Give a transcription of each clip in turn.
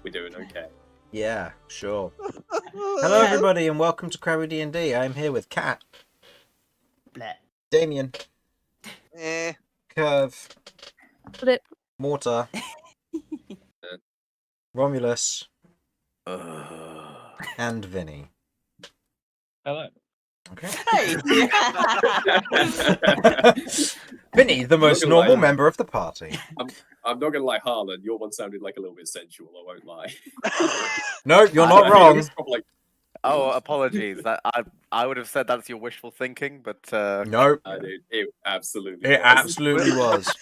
we're doing okay. Yeah, sure. Hello, everybody, and welcome to Crabby D&D. I'm here with Kat, Bleh. Damian, Kirv, Blip. Mortar, Romulus, and Vinny. Hello. Okay. Hey! Vinny, the most gonna normal lie. member of the party. I'm not gonna lie, Harlan. Your one sounded like a little bit sensual. I won't lie. No, you're I not think wrong. it's probably like, Oh, apologies. I would have said that's your wishful thinking, but No, it absolutely. it was. absolutely was.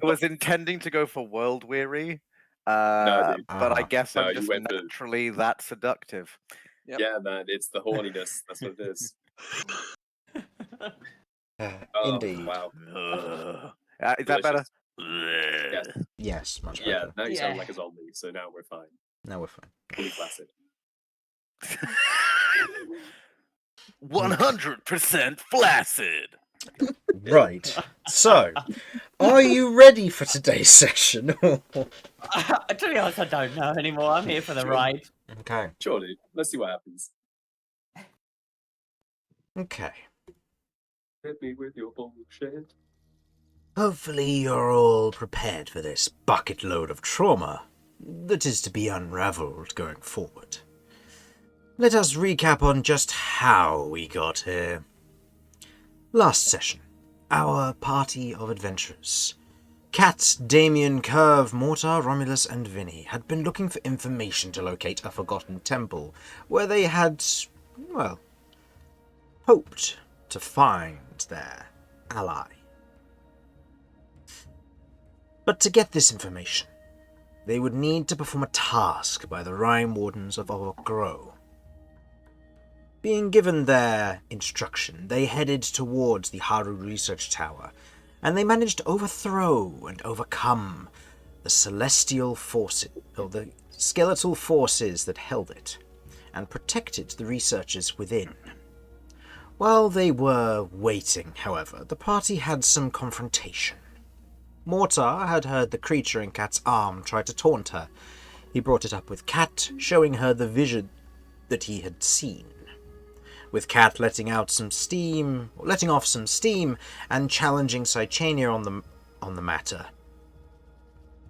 I was intending to go for world weary. No, dude. But I guess No, I'm you just went for- naturally that seductive. Yep. Yeah, man, it's the horniness. That's what it is. Oh, Indeed. Wow. Is that better? Yes. Yes, much better. Yeah. Now you sound Yeah. like a zombie. So now we're fine. Now we're fine. Fully placid. 100% flaccid. Right. So, are you ready for today's session? To be honest, I don't know anymore. I'm here for the ride. Okay. Sure, dude. Let's see what happens. Okay. Hit me with your bullshit. Hopefully you're all prepared for this bucket load of trauma that is to be unraveled going forward. Let us recap on just how we got here. Last session, our party of adventurers, Kat, Damian, Kirv, Mortar, Romulus, and Vinny, had been looking for information to locate a forgotten temple where they had, well, hoped to find their ally. But to get this information, they would need to perform a task by the Rhyme Wardens of Ovok'Gro. Being given their instruction, they headed towards the Haru Research Tower, and they managed to overthrow and overcome the celestial forces, or the skeletal forces that held it, and protected the researchers within. While they were waiting, however, the party had some confrontation. Mortar had heard the creature in Kat's arm try to taunt her. He brought it up with Kat, showing her the vision that he had seen, with Kat letting off some steam, and challenging Sychania on the matter.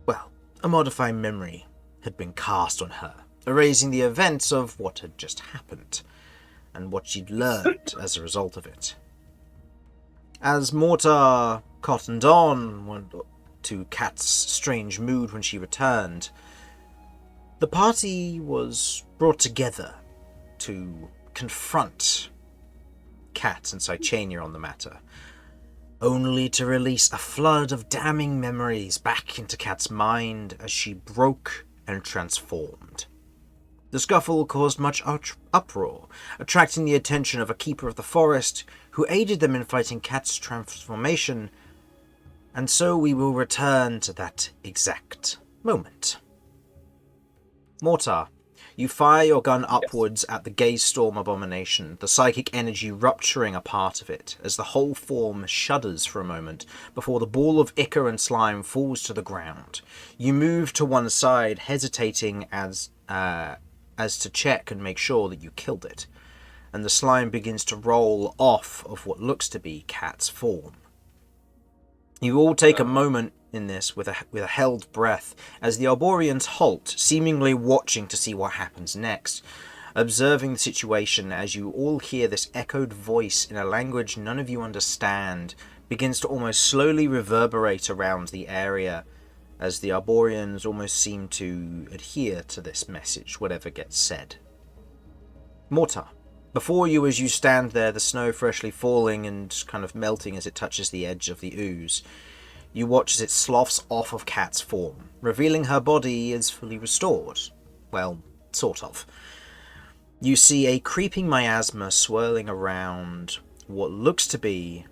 Well, a modifying memory had been cast on her, erasing the events of what had just happened, and what she'd learned as a result of it. As Mortar cottoned on to Kat's strange mood when she returned, the party was brought together to confront Kat and Sychania on the matter, only to release a flood of damning memories back into Kat's mind as she broke and transformed. The scuffle caused much uproar, attracting the attention of a keeper of the forest who aided them in fighting Kat's transformation, and so we will return to that exact moment. Mortar, you fire your gun upwards at the Gaze Storm Abomination, the psychic energy rupturing a part of it, as the whole form shudders for a moment before the ball of ichor and slime falls to the ground. You move to one side, hesitating as to check and make sure that you killed it, and the slime begins to roll off of what looks to be Kat's form. You all take a moment in this with a held breath as the Arborians halt, seemingly watching to see what happens next, observing the situation as you all hear this echoed voice in a language none of you understand begins to almost slowly reverberate around the area, as the Arborians almost seem to adhere to this message, whatever gets said. Mortar, before you as you stand there, the snow freshly falling and kind of melting as it touches the edge of the ooze, you watch as it sloughs off of Kat's form, revealing her body is fully restored. Well, sort of. You see a creeping miasma swirling around what looks to be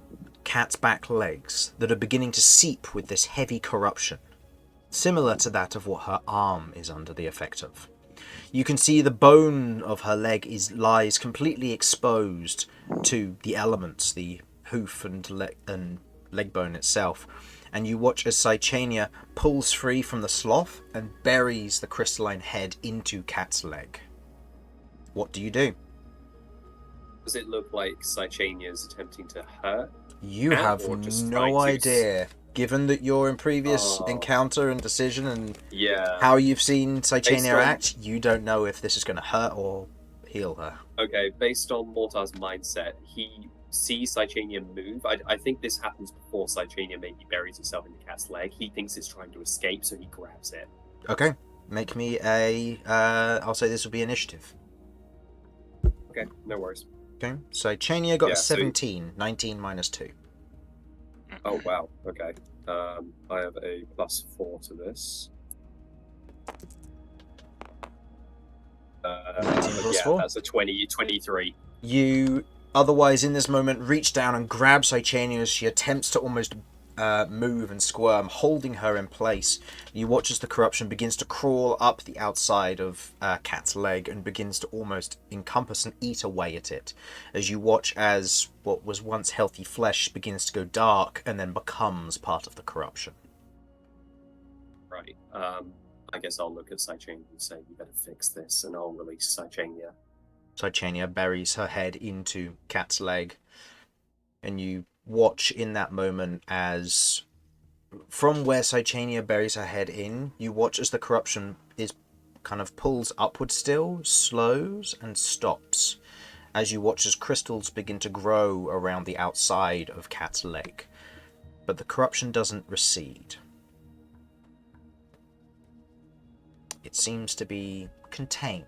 Kat's back legs that are beginning to seep with this heavy corruption, similar to that of what her arm is under the effect of. You can see the bone of her leg lies completely exposed to the elements, the hoof and leg bone itself, and you watch as Cychania pulls free from the sloth and buries the crystalline head into Cat's leg. What do you do? Does it look like Cychania is attempting to hurt? You Cat, have or just no trying to idea. Given that you're in previous encounter and decision and Yeah. how you've seen Cychania on- act, you don't know if this is going to hurt or heal her. Okay, based on Mortar's mindset, he sees Cychania move. I think this happens before Cychania maybe buries itself in the cat's leg. He thinks it's trying to escape, so he grabs it. Okay, make me a, I'll say this will be initiative. Okay, no worries. Okay, Cychania got Yeah, a so- 17, 19 minus 2. Oh, wow, okay. I have a +4 to this. 19 plus yeah, 4? that's a 23. You otherwise in this moment reach down and grab Cychania as she attempts to almost move and squirm, holding her in place. You watch as the corruption begins to crawl up the outside of Cat's leg and begins to almost encompass and eat away at it. As you watch as what was once healthy flesh begins to go dark and then becomes part of the corruption. Right. I guess I'll look at Cychania and say, you better fix this, and I'll release Cychania. Cychania buries her head into Cat's leg, and you watch in that moment as from where Cychania buries her head in, you watch as the corruption is kind of pulls upward still, slows and stops, as you watch as crystals begin to grow around the outside of Cat's leg. But the corruption doesn't recede. It seems to be contained.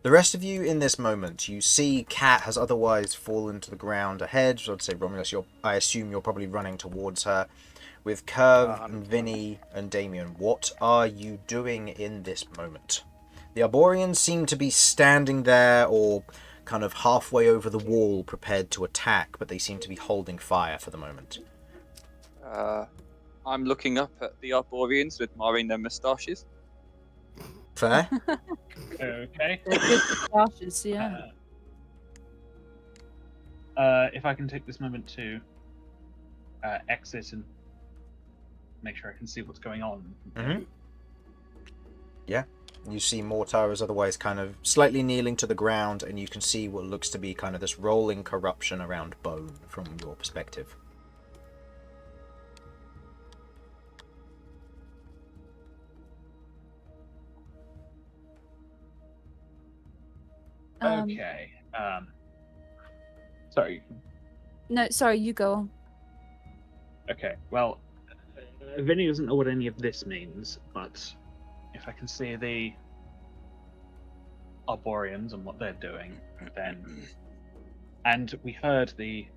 The rest of you in this moment, you see Cat has otherwise fallen to the ground ahead. So I'd say, Romulus, I assume you're probably running towards her. With Kirv and Vinny and Damian, what are you doing in this moment? The Arborians seem to be standing there or kind of halfway over the wall prepared to attack, but they seem to be holding fire for the moment. I'm looking up at the Arborians with admiring their moustaches. Fair? Okay. They're good moustaches, yeah. If I can take this moment to exit and make sure I can see what's going on. Mm-hmm. Yeah. You see Mortar is otherwise kind of slightly kneeling to the ground, and you can see what looks to be kind of this rolling corruption around bone from your perspective. Okay. Sorry. No, sorry, you go on. Okay. Well, Vinny doesn't know what any of this means, but if I can see the Arborians and what they're doing, then, and we heard the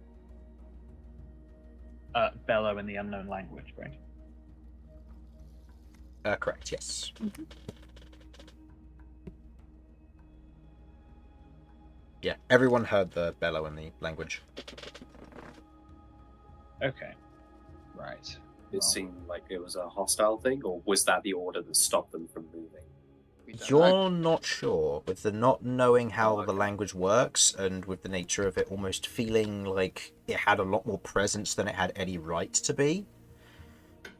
bellow in the unknown language, right? Correct. Yes. Mm-hmm. Yeah, everyone heard the bellow in the language. Okay. Right. It seemed like it was a hostile thing, or was that the order that stopped them from moving? We don't You're know. not sure, with the not knowing how Oh, the okay. language works, and with the nature of it almost feeling like it had a lot more presence than it had any right to be.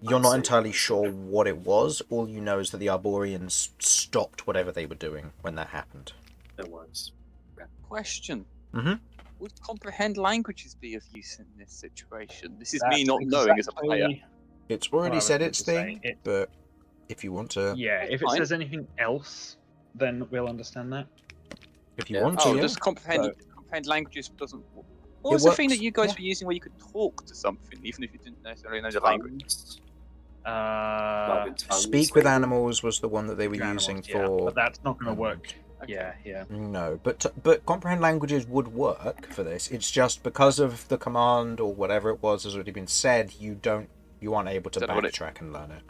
You're I not see. entirely sure what it was. All you know is that the Arborians stopped whatever they were doing when that happened. There was. Question. Mhm. Would comprehend languages be of use in this situation? This is That's me not knowing as a player. exactly It's what I already was said going its to say. thing, but if you want to, Yeah, if it Fine. says anything else, then we'll understand that. if you Yeah. want to, Oh, yeah. just comprehend So- comprehend languages doesn't. What It was the thing works, that you guys yeah. were using where you could talk to something even if you didn't necessarily know the Um, language? Tongues, Speak with maybe? animals was the one that they were Animals, using yeah, for. but that's not going to work. animals. Okay. Yeah. No, but comprehend languages would work for this. It's just because of the command or whatever it was has already been said. You aren't able to Don't know what it- backtrack and learn it.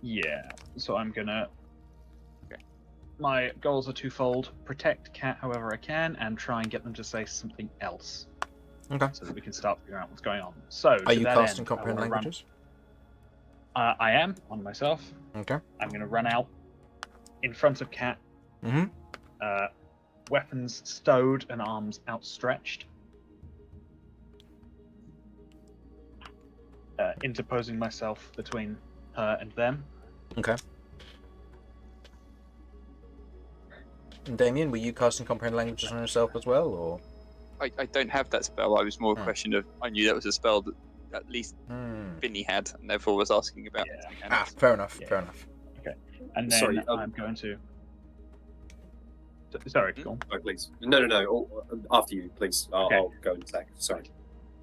Yeah. So I'm gonna. Okay. My goals are twofold: protect Cat however I can, and try and get them to say something else, Okay. so that we can start figuring out what's going on. So, Are to you that casting end, comprehend I wanna languages? I am on myself. Okay. I'm going to run out in front of Cat, Mhm. weapons stowed and arms outstretched. interposing myself between her and them. Okay. And Damian, were you casting comprehend languages on yourself as well, or? I don't have that spell. I was more a question of I knew that was a spell that at least Hmm. Vinny had, and therefore was asking about Yeah. its mechanics. Fair enough. Yeah. Fair enough. And then Sorry, I'm going to. Sorry, go on. Oh, please. No. Oh, after you, please. Okay. I'll go in a sec. Sorry.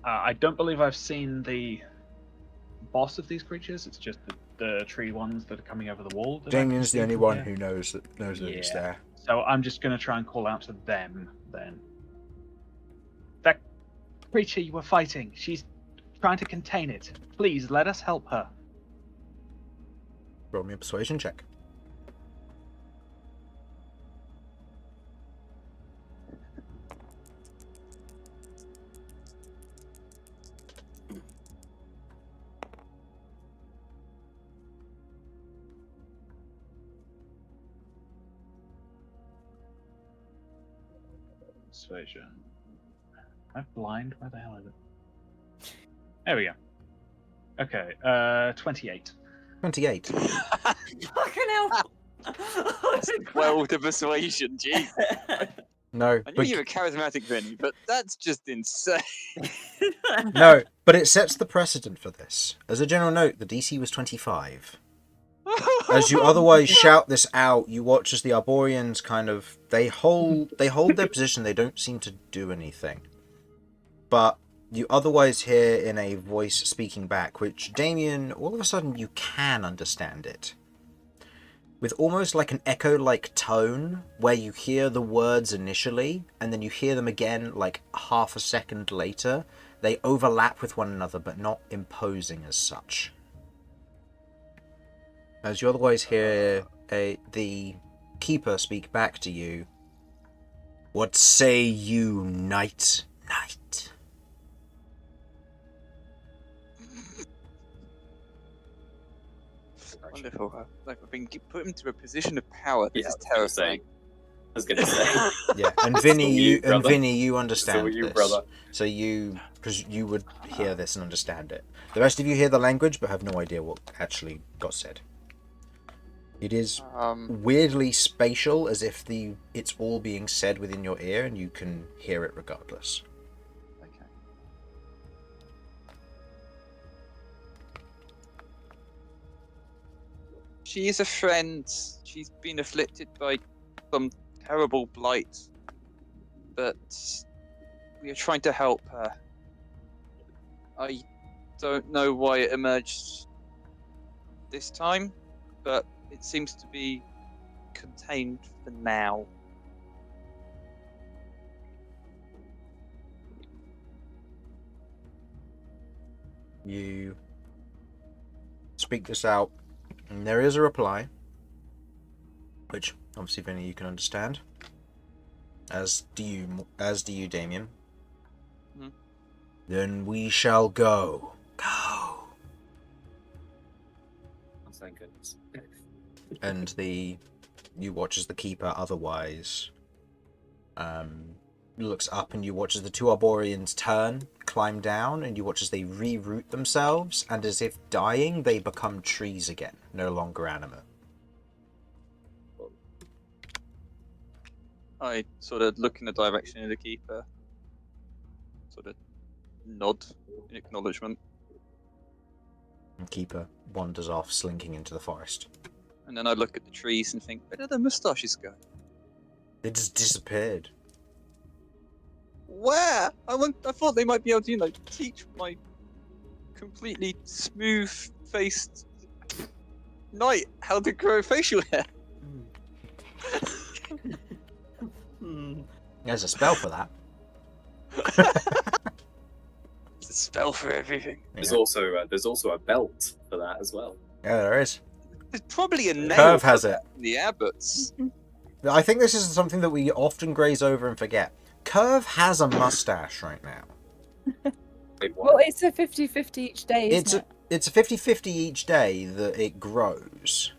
I don't believe I've seen the boss of these creatures. It's just the tree ones that are coming over the wall. that I can Damian's see the only from one here. who knows that it's Yeah. there. So I'm just going to try and call out to them then. That creature you were fighting, she's trying to contain it. Please let us help her. Roll me a persuasion check. Persuasion. Am I blind? Where the hell is it? There we go. Okay, 28. 28. Fucking hell. 12 to persuasion, gee. No, I knew but you were charismatic, Vinny, but that's just insane. no, but it sets the precedent for this. As a general note, the DC was 25. As you otherwise shout this out, you watch as the Arborians kind of they hold their position. They don't seem to do anything, but you otherwise hear in a voice speaking back, which Damian, all of a sudden you can understand it, with almost like an echo-like tone, where you hear the words initially and then you hear them again like half a second later. They overlap with one another, but not imposing as such. As you otherwise hear the keeper speak back to you. What say you, knight? Knight. Wonderful. I've been put into a position of power. This Yeah, is I was gonna terrifying. I was going to say. Yeah, and Vinny, you, brother. you understand Still you, this. brother. So you would hear this and understand it. The rest of you hear the language, but have no idea what actually got said. It is weirdly spatial, as if it's all being said within your ear, and you can hear it regardless. Okay. She is a friend. She's been afflicted by some terrible blight, but we are trying to help her. I don't know why it emerged this time, but it seems to be contained for now. You speak this out, and there is a reply, which obviously Vinny you can understand. As do you, Damian. Hmm. Then we shall go. Go. Oh, thank goodness. And you watch as the keeper otherwise looks up, and you watch as the two Arborians turn, climb down, and you watch as they reroot themselves, and as if dying, they become trees again, no longer animate. I sort of look in the direction of the keeper, sort of nod in acknowledgement, And keeper wanders off, slinking into the forest. and then I look at the trees and think, where did the moustaches go? They just disappeared. Where? I thought they might be able to, teach my completely smooth-faced knight how to grow facial hair. There's a spell for that. It's a spell for everything. There's Yeah. also a belt for that as well. Yeah, there is. There's probably a nail Kirv for has that it. in the abbots. I think this is something that we often graze over and forget. Kirv has a mustache right now. Wait, what? Well, it's a 50-50 each day, isn't it? It's a 50-50 each day that it grows.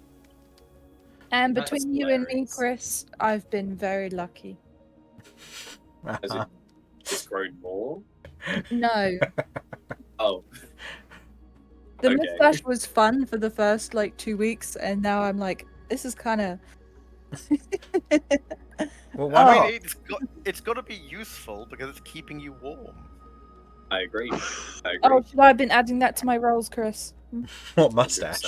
And That's between you and me, hilarious. Chris, I've been very lucky. Has it just grown more? No, Oh, The Okay. mustache was fun for the first like 2 weeks, and now I'm like, this is kind of. Well, I why not? mean, it's got to be useful because it's keeping you warm. I agree. Oh, should I have been adding that to my rolls, Chris? What mustache?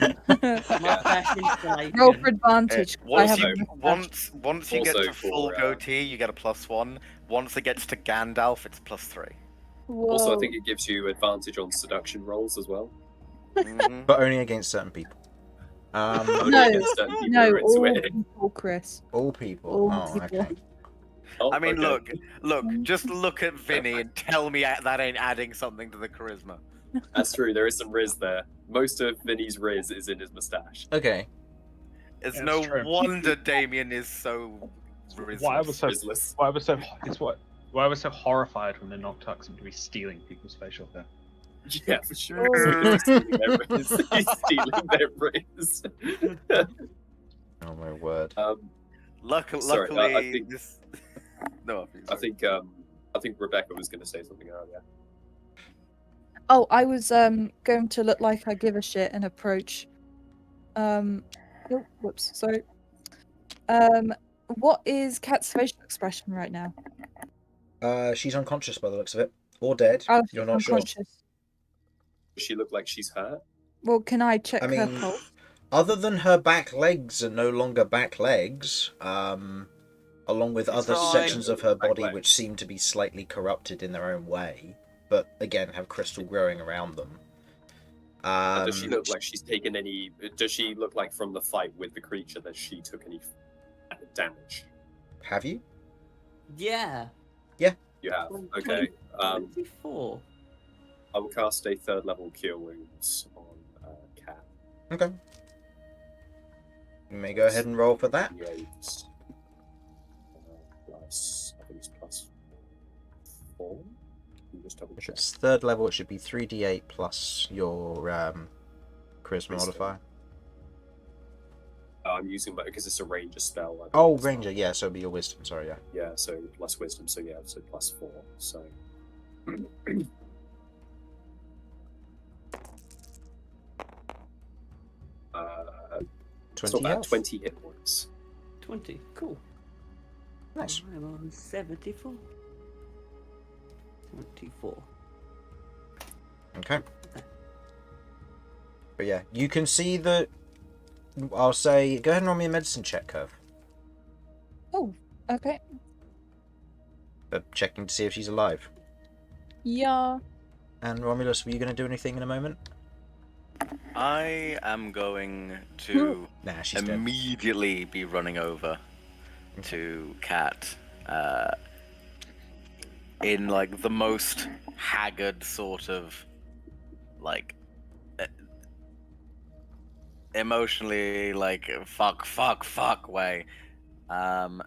100%. Mustache installation. Roll for advantage. 'cause I Once have you a mustache. once you get Also to full for, goatee, you get a +1. Once it gets to Gandalf, it's +3. Also, I Whoa. think it gives you advantage on seduction rolls as well. Mhm. But only against certain people. Only No, against certain people No, who are into all it. people, Chris. all people. All Oh, people. okay. Oh, I mean, okay. look, just look at Vinny and tell me that ain't adding something to the charisma. That's true. There is some Riz there. Most of Vinny's Riz is in his moustache. Okay. It's Yeah, no it's true. wonder Damian is so Why I was so Rizless. why I was so why I was so horrified when the Nocturne seemed to be stealing people's facial hair. Yeah, for sure. He's stealing their Riz. He's stealing their Riz. Oh my word. Sorry, Luckily, I think- this. No, I think Rebecca was going to say something earlier. Oh, I was going to look like I give a shit and approach. Oh, whoops, sorry. What is Kat's facial expression right now? She's unconscious by the looks of it, or dead. Oh, You're she's not sure. unconscious. Does she look like she's hurt? Well, can I check I her mean, pulse? other than her back legs are no longer back legs, along with other fine. sections of her Back body legs. which seem to be slightly corrupted in their own way, but again have crystal growing around them. Does she look like she's taken any? Does she look like from the fight with the creature that she took any damage? Have you? Yeah. You have. Okay. 24. I will cast a 3rd level Cure Wounds on Cat. Okay. You may go ahead and roll for that. Plus, I think it's +4. Can you just double If check? it's 3rd level, it should be 3d8 plus your charisma Wisdom. modifier. I'm using that because it's a ranger spell. I Oh, believe, so- ranger, yeah, so it'll be your wisdom, sorry, yeah. Yeah, so plus wisdom, so yeah, so +4. So. It's 20 not bad, health. 20 hit points. 20. Cool. Nice. I'm on 74. 24. Okay. But yeah, you can see that. I'll say, go ahead and roll me a medicine check, Kirv. Okay. Checking to see if she's alive. Yeah. And Romulus, were you going to do anything in a moment? I am going to Nah, she's dead. immediately be running over to Cat in like the most haggard sort of like emotionally like fuck way, and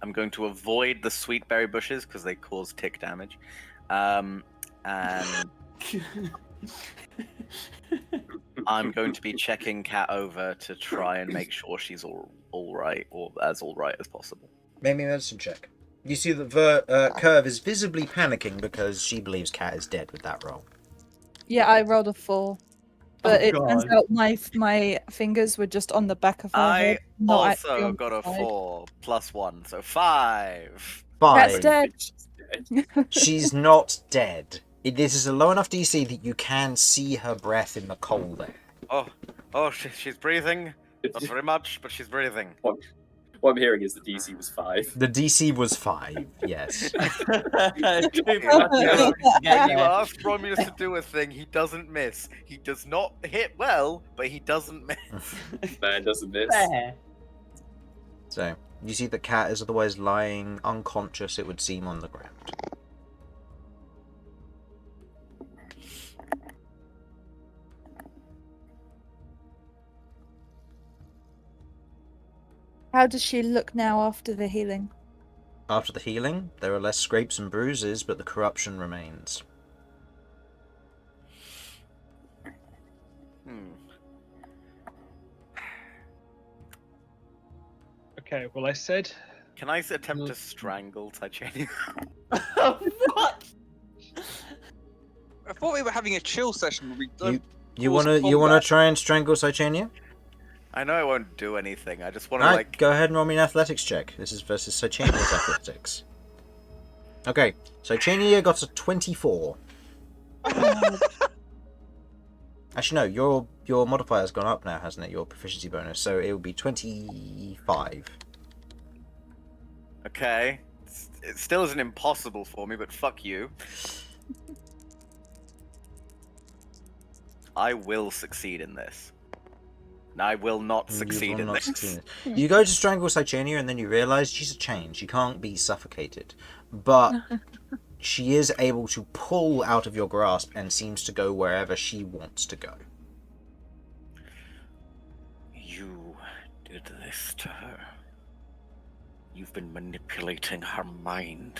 I'm going to avoid the sweet berry bushes because they cause tick damage, and I'm going to be checking Cat over to try and make sure she's all right, or as all right as possible. Make me a medicine check. You see that Kirv is visibly panicking because she believes Cat is dead with that roll. Yeah, I rolled a 4. But Oh, it turns God. out my fingers were just on the back of her head. I Not actually also on got the a side. 4 + 1, so 5. Cat's 5. dead. She's dead. She's not dead. This is a low enough DC that you can see her breath in the coal there. Oh, she's breathing. Not very much, but she's breathing. What I'm hearing is the DC was 5. The DC was 5, yes. When you ask Romulus to do a thing, he doesn't miss. He does not hit well, but he doesn't miss. Man doesn't miss. Fair. So, you see the Cat is otherwise lying unconscious, it would seem, on the ground. How does she look now after the healing? After the healing, there are less scrapes and bruises, but the corruption remains. Okay, well I said Can I attempt to strangle Titanium? What? thought we were having a chill session where we don't. You cause wanna combat. try and strangle Sychania? I know I won't do anything. I just want to Alright, like. go ahead and roll me an athletics check. This is versus Sychania's athletics. Okay, Sychania got a 24. Actually, no, your modifier's gone up now, hasn't it? Your proficiency bonus, so it will be 25. Okay. It still isn't impossible for me, but fuck you. I will succeed in this. I will not succeed in this. You go to strangle Sychania and then you realise she's a chain. She can't be suffocated. But she is able to pull out of your grasp and seems to go wherever she wants to go. You did this to her. You've been manipulating her mind.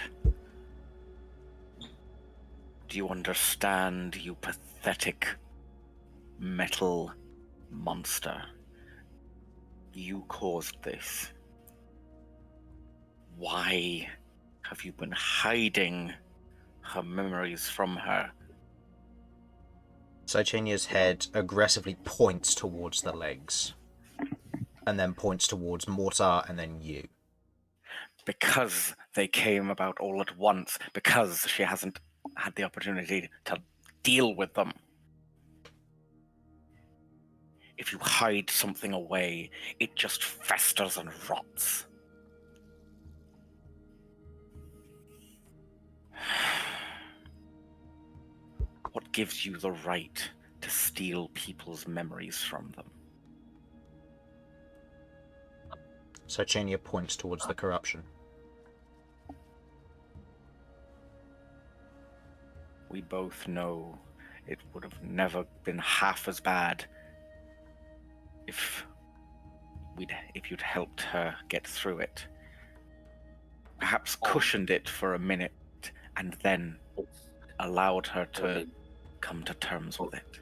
Do you understand, you pathetic metal monster? You caused this. Why have you been hiding her memories from her? Sychania's head aggressively points towards the legs. And then points towards Mortar and then you. Because they came about all at once. Because she hasn't had the opportunity to deal with them. If you hide something away, it just festers and rots. What gives you the right to steal people's memories from them? Sychania points towards the corruption. We both know it would have never been half as bad if you'd helped her get through it. Perhaps cushioned it for a minute and then allowed her to come to terms with it.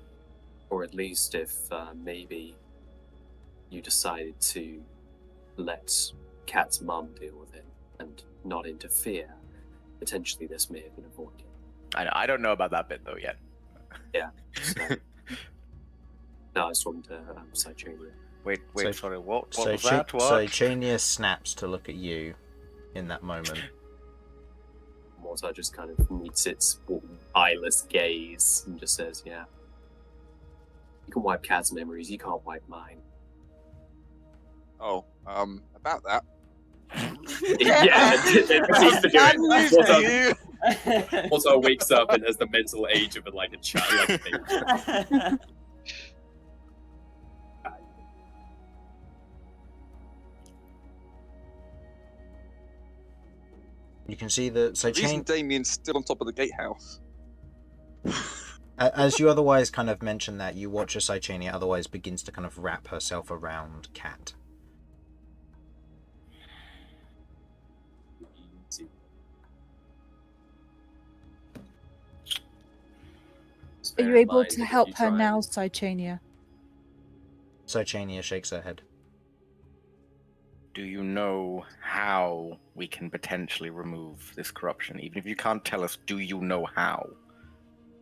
Or at least if maybe you decided to let Cat's mum deal with it and not interfere, potentially this may have been avoided. I don't know about that bit though yet. Yeah. So, no, I was talking to Sychania. Wait, So- sorry, what was that? What? Sychania snaps to look at you in that moment. Mortar just kind of meets its eyeless gaze and just says, yeah. You can wipe Cat's memories, you can't wipe mine. Oh, about that. Yeah, it seems to do it. You. Mortar wakes up and has the mental age of like a child. Like a baby. You can see that The reason Sychania, Damian's still on top of the gatehouse. as you otherwise kind of mention that, you watch as Sychania otherwise begins to kind of wrap herself around Cat. Are you able to help her now, Sychania? Sychania shakes her head. Do you know how we can potentially remove this corruption? Even if you can't tell us, do you know how?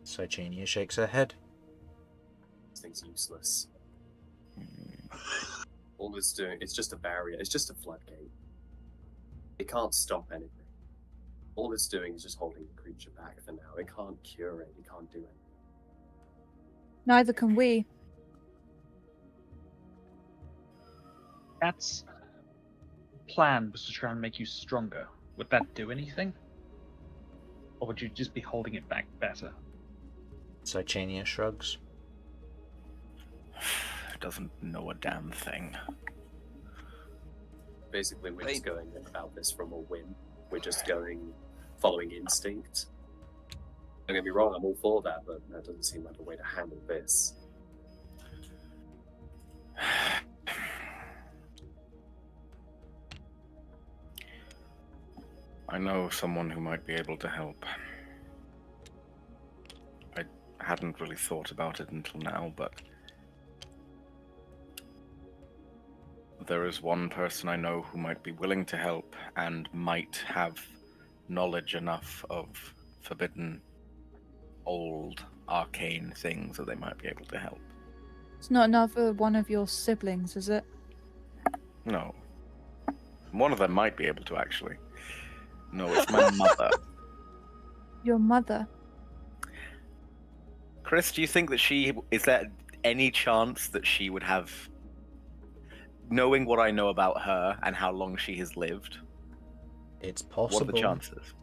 Sychania shakes her head. This thing's useless. All it's doing, it's just a barrier. It's just a floodgate. It can't stop anything. All it's doing is just holding the creature back for now. It can't cure it. It can't do anything. Neither can we. That's plan was to try and make you stronger. Would that do anything? Or would you just be holding it back better? Sychania shrugs. Doesn't know a damn thing. Basically, we're just going about this from a whim. We're just going, following instinct. Don't get me wrong, I'm all for that, but that doesn't seem like a way to handle this. I know someone who might be able to help. I hadn't really thought about it until now, but there is one person I know who might be willing to help and might have knowledge enough of forbidden old arcane things that they might be able to help. It's not another one of your siblings, is it? No. One of them might be able to, actually. No, it's my mother. Your mother? Chris, do you think that is there any chance that she would have, knowing what I know about her and how long she has lived, It's possible. what are the chances?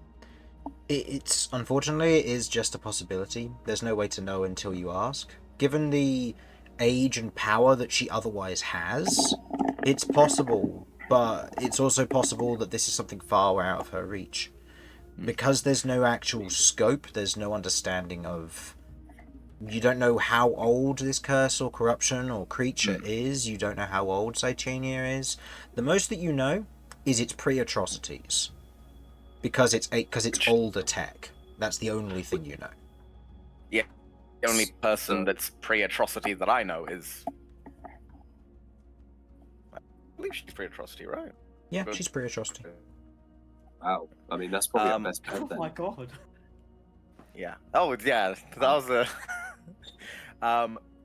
It's unfortunately, it is just a possibility. There's no way to know until you ask. Given the age and power that she otherwise has, it's possible, but it's also possible that this is something far out of her reach. Because there's no actual scope, there's no understanding of... You don't know how old this curse or corruption or creature is. You don't know how old Cytania is. The most that you know is it's pre-atrocities. Because it's older tech. That's the only thing you know. Yeah. The only person that's pre-atrocity that I know is... I believe she's pre-atrocity, right? Yeah, she's pre-atrocity. Wow. I mean, that's probably our best bet Oh then. my god. Yeah. Oh, yeah. That was a...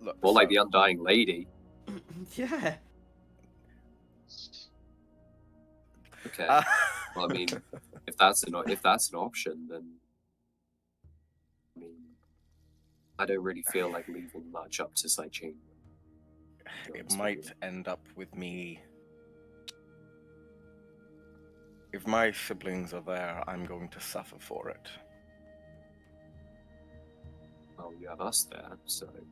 look, More like the Undying Lady. Yeah. Okay. Well, I mean, if that's an option, then I mean, I don't really feel like leaving much up to Cytania. It might end up with me... If my siblings are there, I'm going to suffer for it. Well, you have us there, so you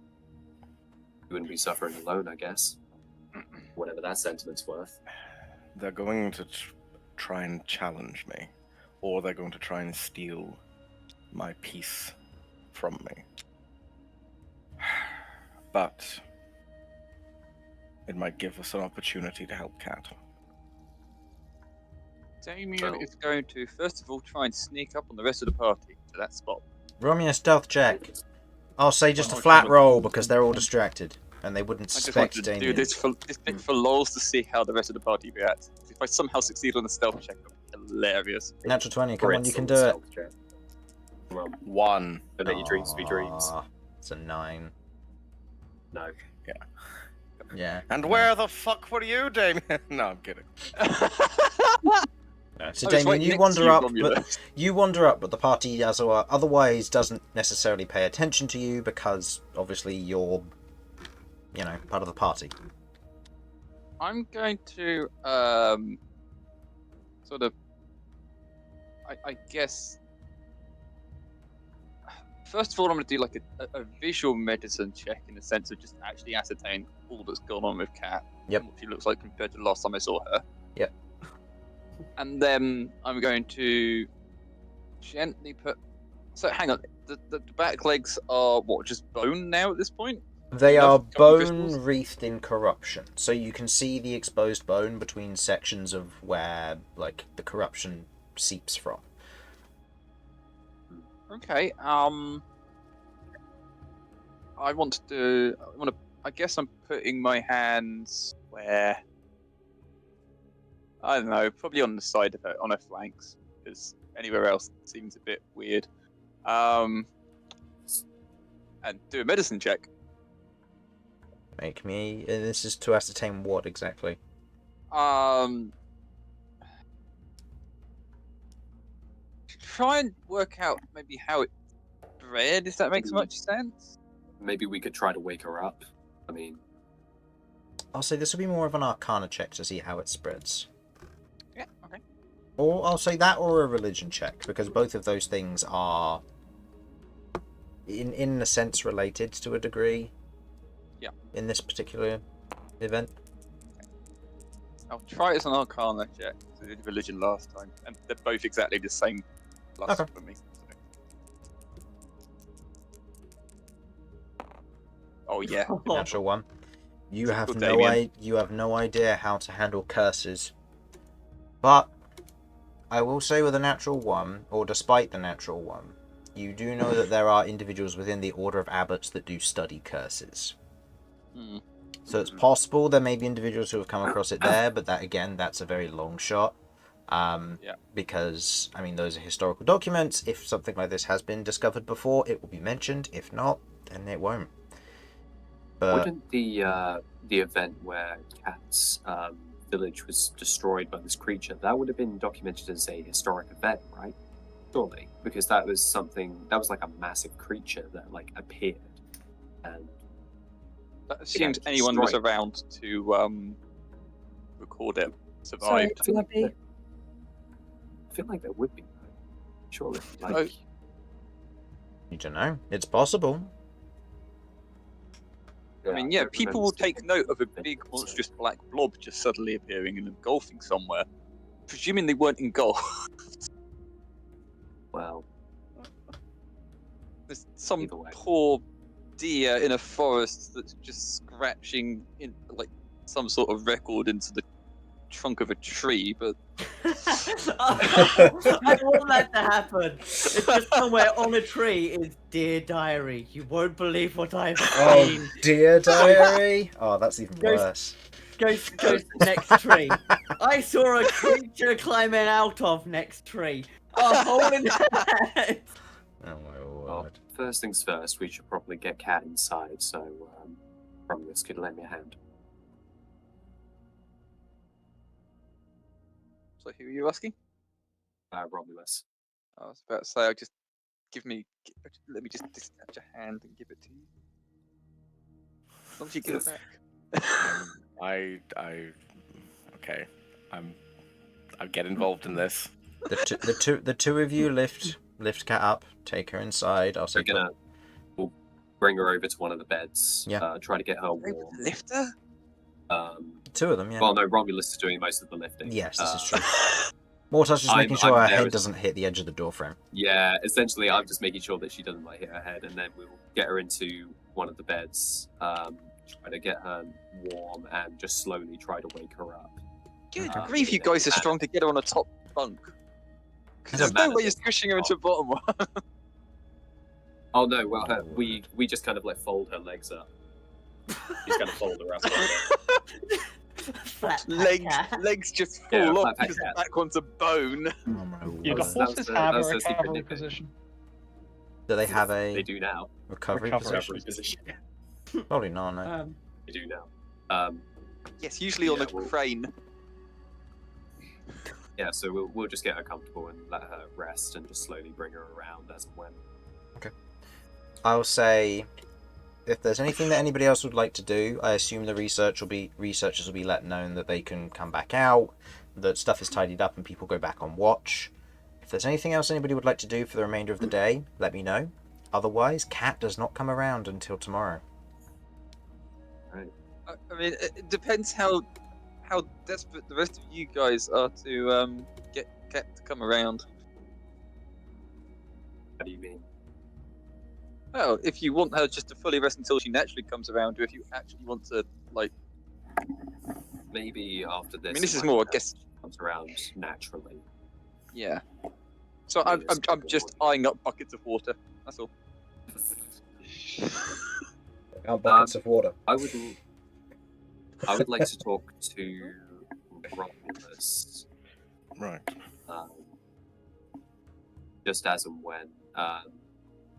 wouldn't be suffering alone, I guess. Whatever that sentiment's worth. They're going to try and challenge me, or they're going to try and steal my peace from me. But it might give us an opportunity to help Cat. Damian is going to, first of all, try and sneak up on the rest of the party to that spot. Roll me a stealth check. I'll say just a flat roll because they're all distracted and they wouldn't I just suspect wanted to Damian. do this bit for lols to see how the rest of the party reacts. If I somehow succeed on the stealth check, that'd be hilarious. Natural 20, come on, you can do Brits it. on the stealth check. Well, 1. don't let your dreams be dreams. Aw, it's a 9. No. Yeah. And where the fuck were you, Damian? No, I'm kidding. No. So I was Damian, right you next to wander you, up, Romulus. but the party otherwise doesn't necessarily pay attention to you because obviously you're, part of the party. I'm going to sort of, I guess. First of all, I'm going to do like a visual medicine check in the sense of just actually ascertain all that's gone on with Kat. Yep. What she looks like compared to the last time I saw her. Yep. And then I'm going to gently put. So hang on, the back legs are what? Just bone now at this point? They No, are couple of bone crystals? wreathed in corruption, so you can see the exposed bone between sections of where, the corruption seeps from. Okay. I guess I'm putting my hands where. I don't know, probably on the side of her, on her flanks, because anywhere else seems a bit weird. And do a medicine check. Make me. This is to ascertain what exactly. Try and work out maybe how it bred, if that makes much sense. Maybe we could try to wake her up. I mean, I'll say this will be more of an Arcana check to see how it spreads. Yeah, okay. Or I'll say that or a religion check, because both of those things are, in a sense, related to a degree. Yeah. In this particular event. I'll try it as an Arcana check. I did religion last time, and they're both exactly the same plus Okay. for me. Oh yeah. Natural one. You have Typical no Damian. you have no idea how to handle curses. But I will say with a natural one, or despite the natural one, you do know that there are individuals within the Order of Abbots that do study curses. Hmm. So it's possible there may be individuals who have come across it there, but that again, that's a very long shot. Because, I mean, those are historical documents. If something like this has been discovered before, it will be mentioned. If not, then it won't. But Wouldn't the event where Cat's village was destroyed by this creature, that would have been documented as a historic event, right? Surely, because that was like a massive creature that like appeared, and That assumes anyone was around to record it, survived. Crabby. I feel like there would be, surely. Like, Oh. you don't know. It's possible. I mean, yeah, people will take note of a big, monstrous black blob just suddenly appearing and engulfing somewhere, presuming they weren't engulfed. Well, There's some either way. poor deer in a forest that's just scratching in like some sort of record into the trunk of a tree, but I want that to happen. It's just somewhere on a tree is Dear Diary. You won't believe what I've seen. Dear diary. Oh, that's even worse. Goes next tree. I saw a creature climbing out of next tree. A hole in the head. Oh my Well, word. first things first, we should probably get Cat inside, so Romulus could lend me a hand. so who are you asking? Romulus. I was about to say, let me just dispatch a hand and give it to you. As long as you give it back. Okay. I'll get involved in this. The two of you lift Cat up, take her inside. I'll say, We'll bring her over to one of the beds. Yeah. Try to get her They warm. would lift her? two of them, yeah. Well, no, Romulus is doing most of the lifting. Yes, this is true. Mortar's just making sure her head doesn't hit the edge of the door frame. Yeah, essentially, I'm just making sure that she doesn't like hit her head, and then we'll get her into one of the beds, try to get her warm, and just slowly try to wake her up. Good grief, you guys are strong to get her on a top bunk. Because there's no way you're squishing her into a bottom one. Oh no, well, we just kind of like fold her legs up. She's kind of fold her up. Flat legs just fall off because the cat. back one's a bone. Oh my Yeah, the word. horses that have a was the secret recovery nickname. position. Do they have a They do now. recovery Recovery position? Probably not, no. They do now. Yes, usually on a well- crane. Yeah, so we'll just get her comfortable and let her rest, and just slowly bring her around as and when. I'll say, if there's anything that anybody else would like to do, I assume the researchers will be let known that they can come back out, that stuff is tidied up and people go back on watch. If there's anything else anybody would like to do for the remainder of the day, let me know. Otherwise, Cat does not come around until tomorrow. I mean, it depends how desperate the rest of you guys are to get Cat to come around. How do you mean? Well, if you want her just to fully rest until she naturally comes around, or if you actually want to, like, Maybe after this. I mean, this is more, I guess, comes around naturally. yeah. So I'm just eyeing up buckets of water. That's all. Buckets of water. I would like to talk to Romulus. Right. Just as and when.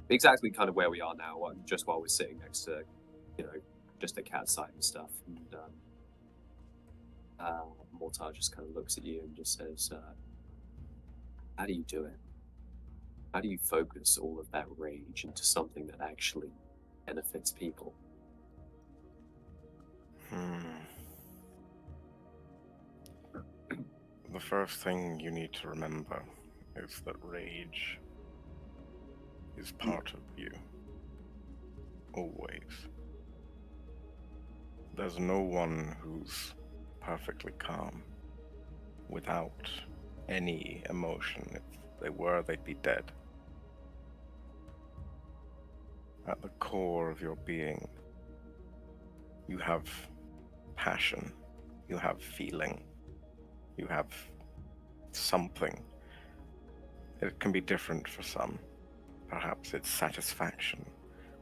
Exactly kind of where we are now, just while we're sitting next to, just the Cat side and stuff. And Mortar just kind of looks at you and just says, how do you do it? How do you focus all of that rage into something that actually benefits people? The first thing you need to remember is that rage is part of you. Always. There's no one who's perfectly calm without any emotion. If they were, they'd be dead. At the core of your being, you have passion, you have feeling, you have something. It can be different for some. Perhaps it's satisfaction,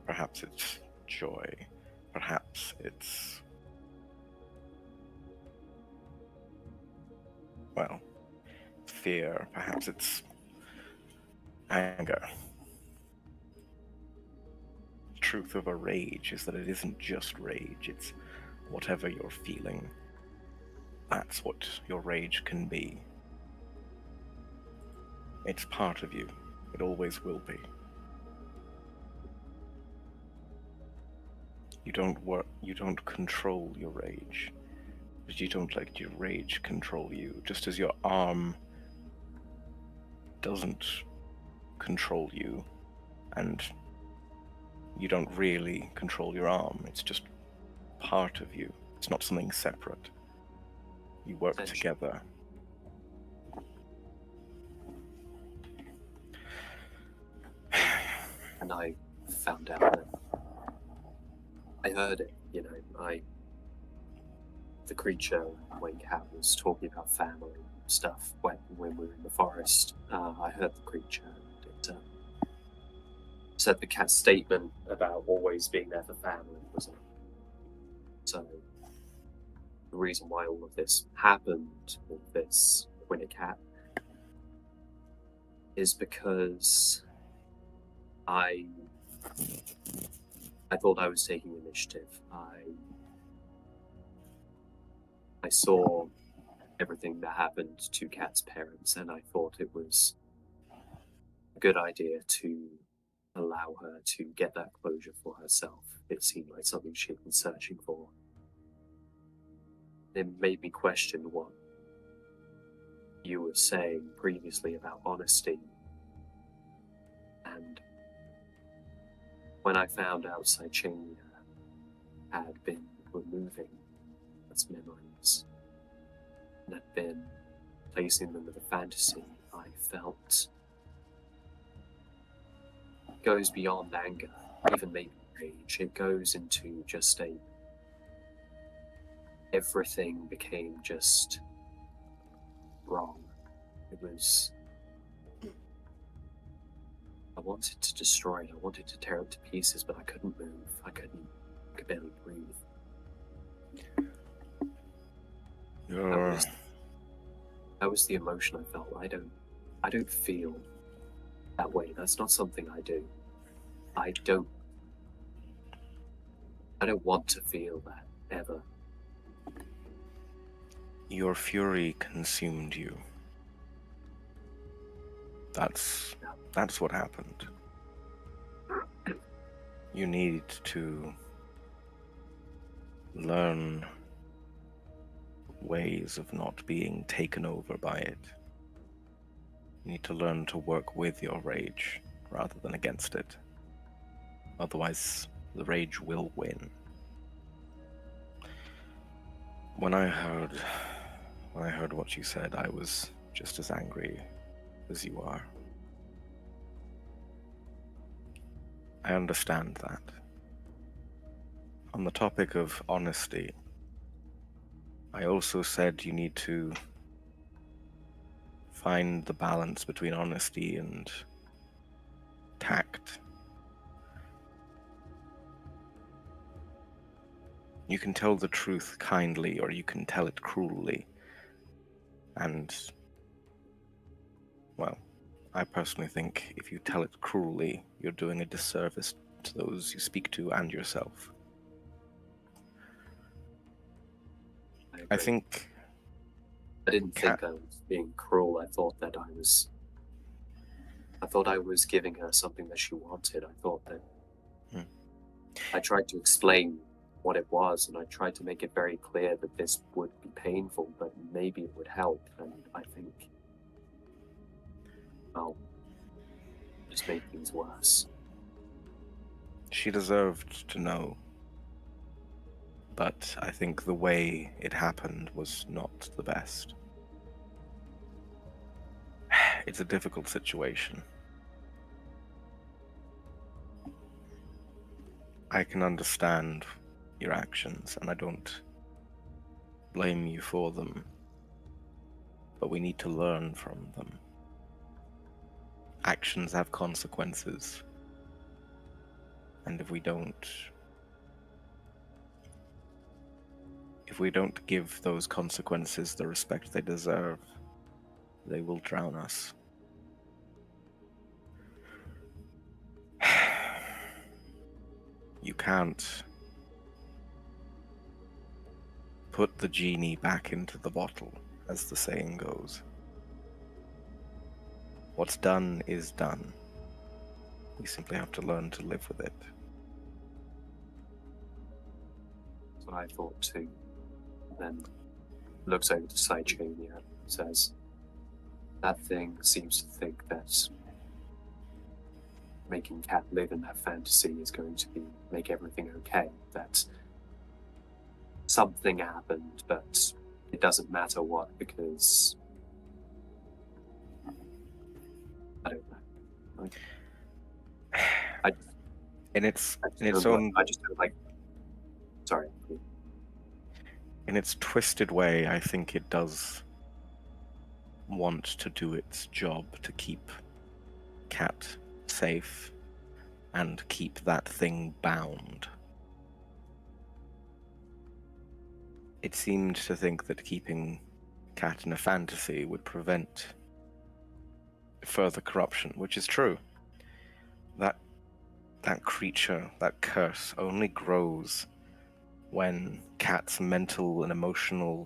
perhaps it's joy, perhaps it's... well, fear, perhaps it's anger. The truth of a rage is that it isn't just rage, it's whatever you're feeling. That's what your rage can be. It's part of you. It always will be. You don't control your rage. But you don't let your rage control you, just as your arm doesn't control you, and you don't really control your arm. It's just part of you. It's not something separate. You work together. And I found out that I heard it, the creature when Cat was talking about family stuff when we were in the forest. I heard the creature, and it said the Cat's statement about always being there for family, wasn't it? So the reason why all of this happened with this Winnie Cat is because I thought I was taking initiative. I saw everything that happened to Kat's parents, and I thought it was a good idea to allow her to get that closure for herself. It seemed like something she had been searching for. It made me question what you were saying previously about honesty. And when I found out Saichenia had been removing its memories and had been placing them with a fantasy, I felt it goes beyond anger, even maybe rage. It goes into just everything became just wrong. It was, I wanted to destroy it, I wanted to tear it to pieces, but I couldn't move, I could barely breathe. That was the emotion I felt. I don't feel that way. That's not something I do. I don't want to feel that ever. Your fury consumed you. That's what happened. You need to learn ways of not being taken over by it. You need to learn to work with your rage rather than against it. Otherwise, the rage will win. When I heard what you said, I was just as angry as you are. I understand that. On the topic of honesty, I also said you need to find the balance between honesty and tact. You can tell the truth kindly, or you can tell it cruelly. And, well, I personally think if you tell it cruelly, you're doing a disservice to those you speak to and yourself. I think... I didn't think I was being cruel. I thought I was giving her something that she wanted. I thought that I tried to explain what it was, and I tried to make it very clear that this would be painful, but maybe it would help, and I think, well, just made things worse. She deserved to know, but I think the way it happened was not the best. It's a difficult situation. I can understand your actions, and I don't blame you for them, but we need to learn from them. Actions have consequences, and if we don't give those consequences the respect they deserve, they will drown us. You can't put the genie back into the bottle, as the saying goes. What's done is done. We simply have to learn to live with it. That's what I thought too. Then looks over to Sidonia and says, that thing seems to think that making Cat live in that fantasy is going to make everything okay. That something happened, but it doesn't matter what, because I don't know. In its own, I just don't like. Sorry. In its twisted way, I think it does want to do its job to keep Cat safe and keep that thing bound. It seemed to think that keeping Cat in a fantasy would prevent further corruption, which is true. That creature, that curse, only grows when Cat's mental and emotional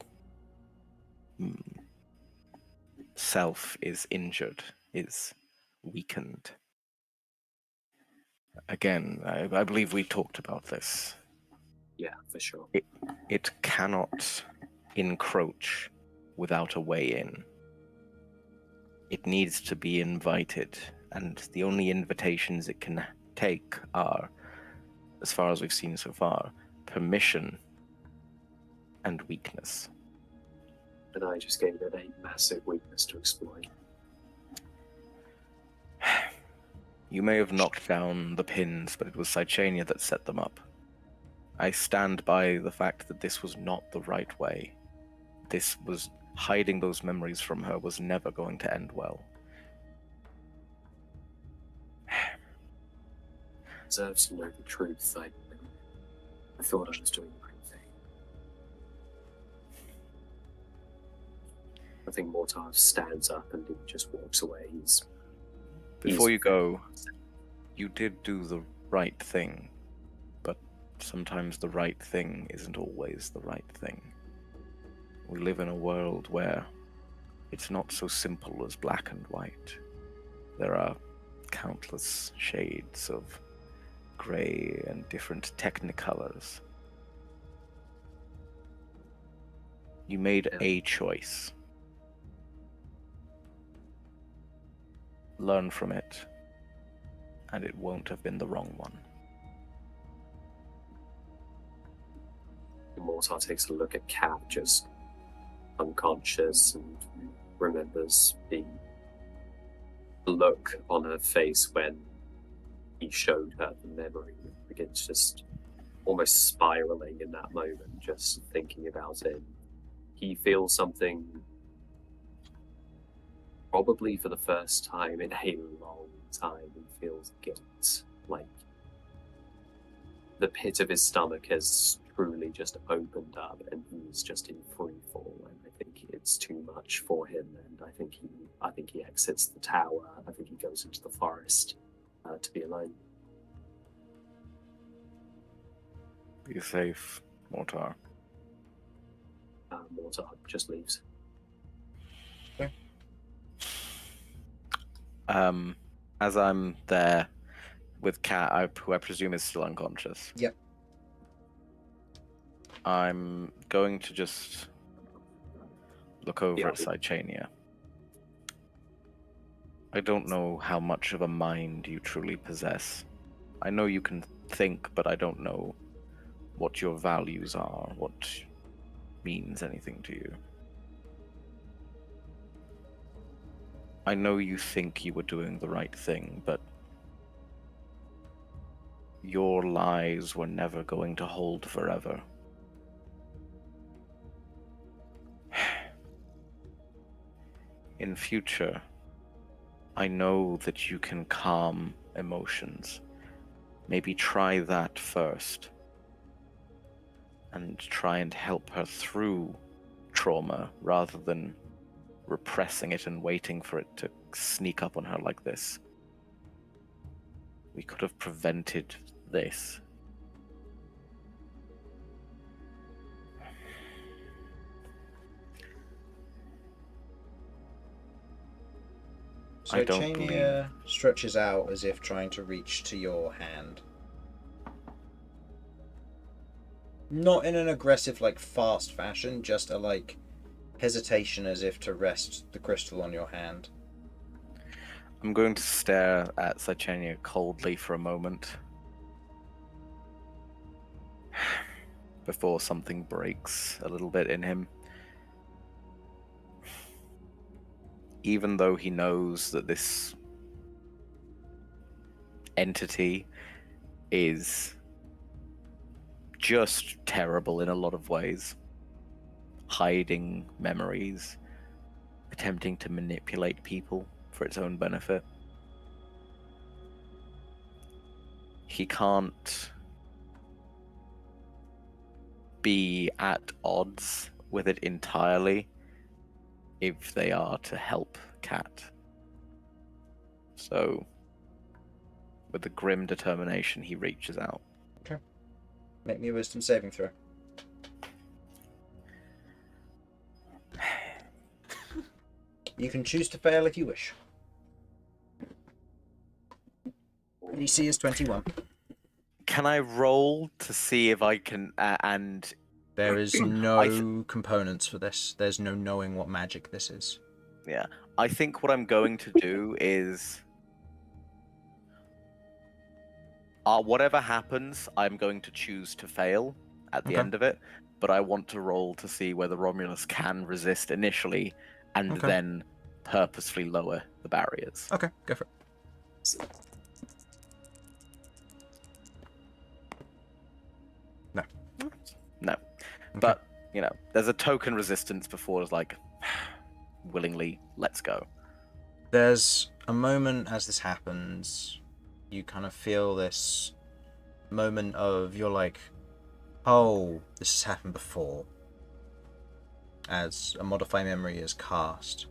self is injured, is weakened. Again, I believe we talked about this. Yeah, for sure. It cannot encroach without a way in. It needs to be invited, and the only invitations it can take are, as far as we've seen so far, permission and weakness. And I just gave it a massive weakness to exploit. You may have knocked down the pins, but it was Sidonia that set them up. I stand by the fact that this was not the right way. This was hiding those memories from her was never going to end well. Deserves to know the truth. I thought I was doing the right thing. I think Mortar stands up and he just walks away. Before you go, you did do the right thing, but sometimes the right thing isn't always the right thing. We live in a world where it's not so simple as black and white. There are countless shades of grey and different technicolors. You made a choice. Learn from it, and it won't have been the wrong one. Mortar takes a look at Cat, just unconscious, and remembers the look on her face when he showed her the memory. Begins just almost spiraling in that moment, just thinking about it. He feels something, probably for the first time in a long time. He feels guilt, like the pit of his stomach has truly just opened up and he's just in free fall, and I think it's too much for him, and I think he exits the tower. I think he goes into the forest to be alone. Be safe, Mortar. Mortar just leaves. As I'm there with Cat, who I presume is still unconscious. Yep. I'm going to just look over at Sidonia. I don't know how much of a mind you truly possess. I know you can think, but I don't know what your values are, what means anything to you. I know you think you were doing the right thing, but your lies were never going to hold forever. In future, I know that you can calm emotions. Maybe try that first. And try and help her through trauma rather than repressing it and waiting for it to sneak up on her like this. We could have prevented this. So I don't Chania stretches out as if trying to reach to your hand. Not in an aggressive, like, fast fashion, just a, like, hesitation as if to rest the crystal on your hand. I'm going to stare at Sachenia coldly for a moment before something breaks a little bit in him. Even though he knows that this entity is just terrible in a lot of ways, hiding memories, attempting to manipulate people for its own benefit, he can't be at odds with it entirely if they are to help Cat. So, with a grim determination, he reaches out. Okay. Make me a wisdom saving throw. You can choose to fail if you wish. DC is 21. Can I roll to see if I can, and... There is no components for this. There's no knowing what magic this is. Yeah, I think what I'm going to do is... whatever happens, I'm going to choose to fail at the end of it, but I want to roll to see whether Romulus can resist initially, and then purposefully lower the barriers. Okay, go for it. No. No. But, you know, there's a token resistance before it's like, willingly, let's go. There's a moment as this happens, you kind of feel this moment of, you're like, oh, this has happened before, as a modify memory is cast.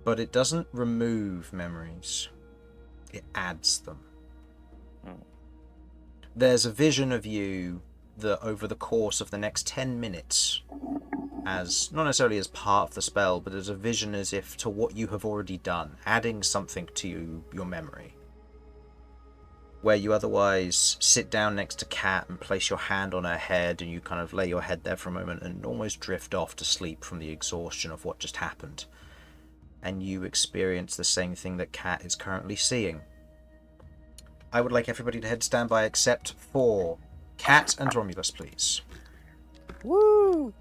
But it doesn't remove memories, it adds them. There's a vision of you that over the course of the next 10 minutes, as not necessarily as part of the spell, but as a vision as if to what you have already done, adding something to your memory. Where you otherwise sit down next to Kat and place your hand on her head, and you kind of lay your head there for a moment and almost drift off to sleep from the exhaustion of what just happened. And you experience the same thing that Kat is currently seeing. I would like everybody to head standby except for Kat and Romulus, please. Woo!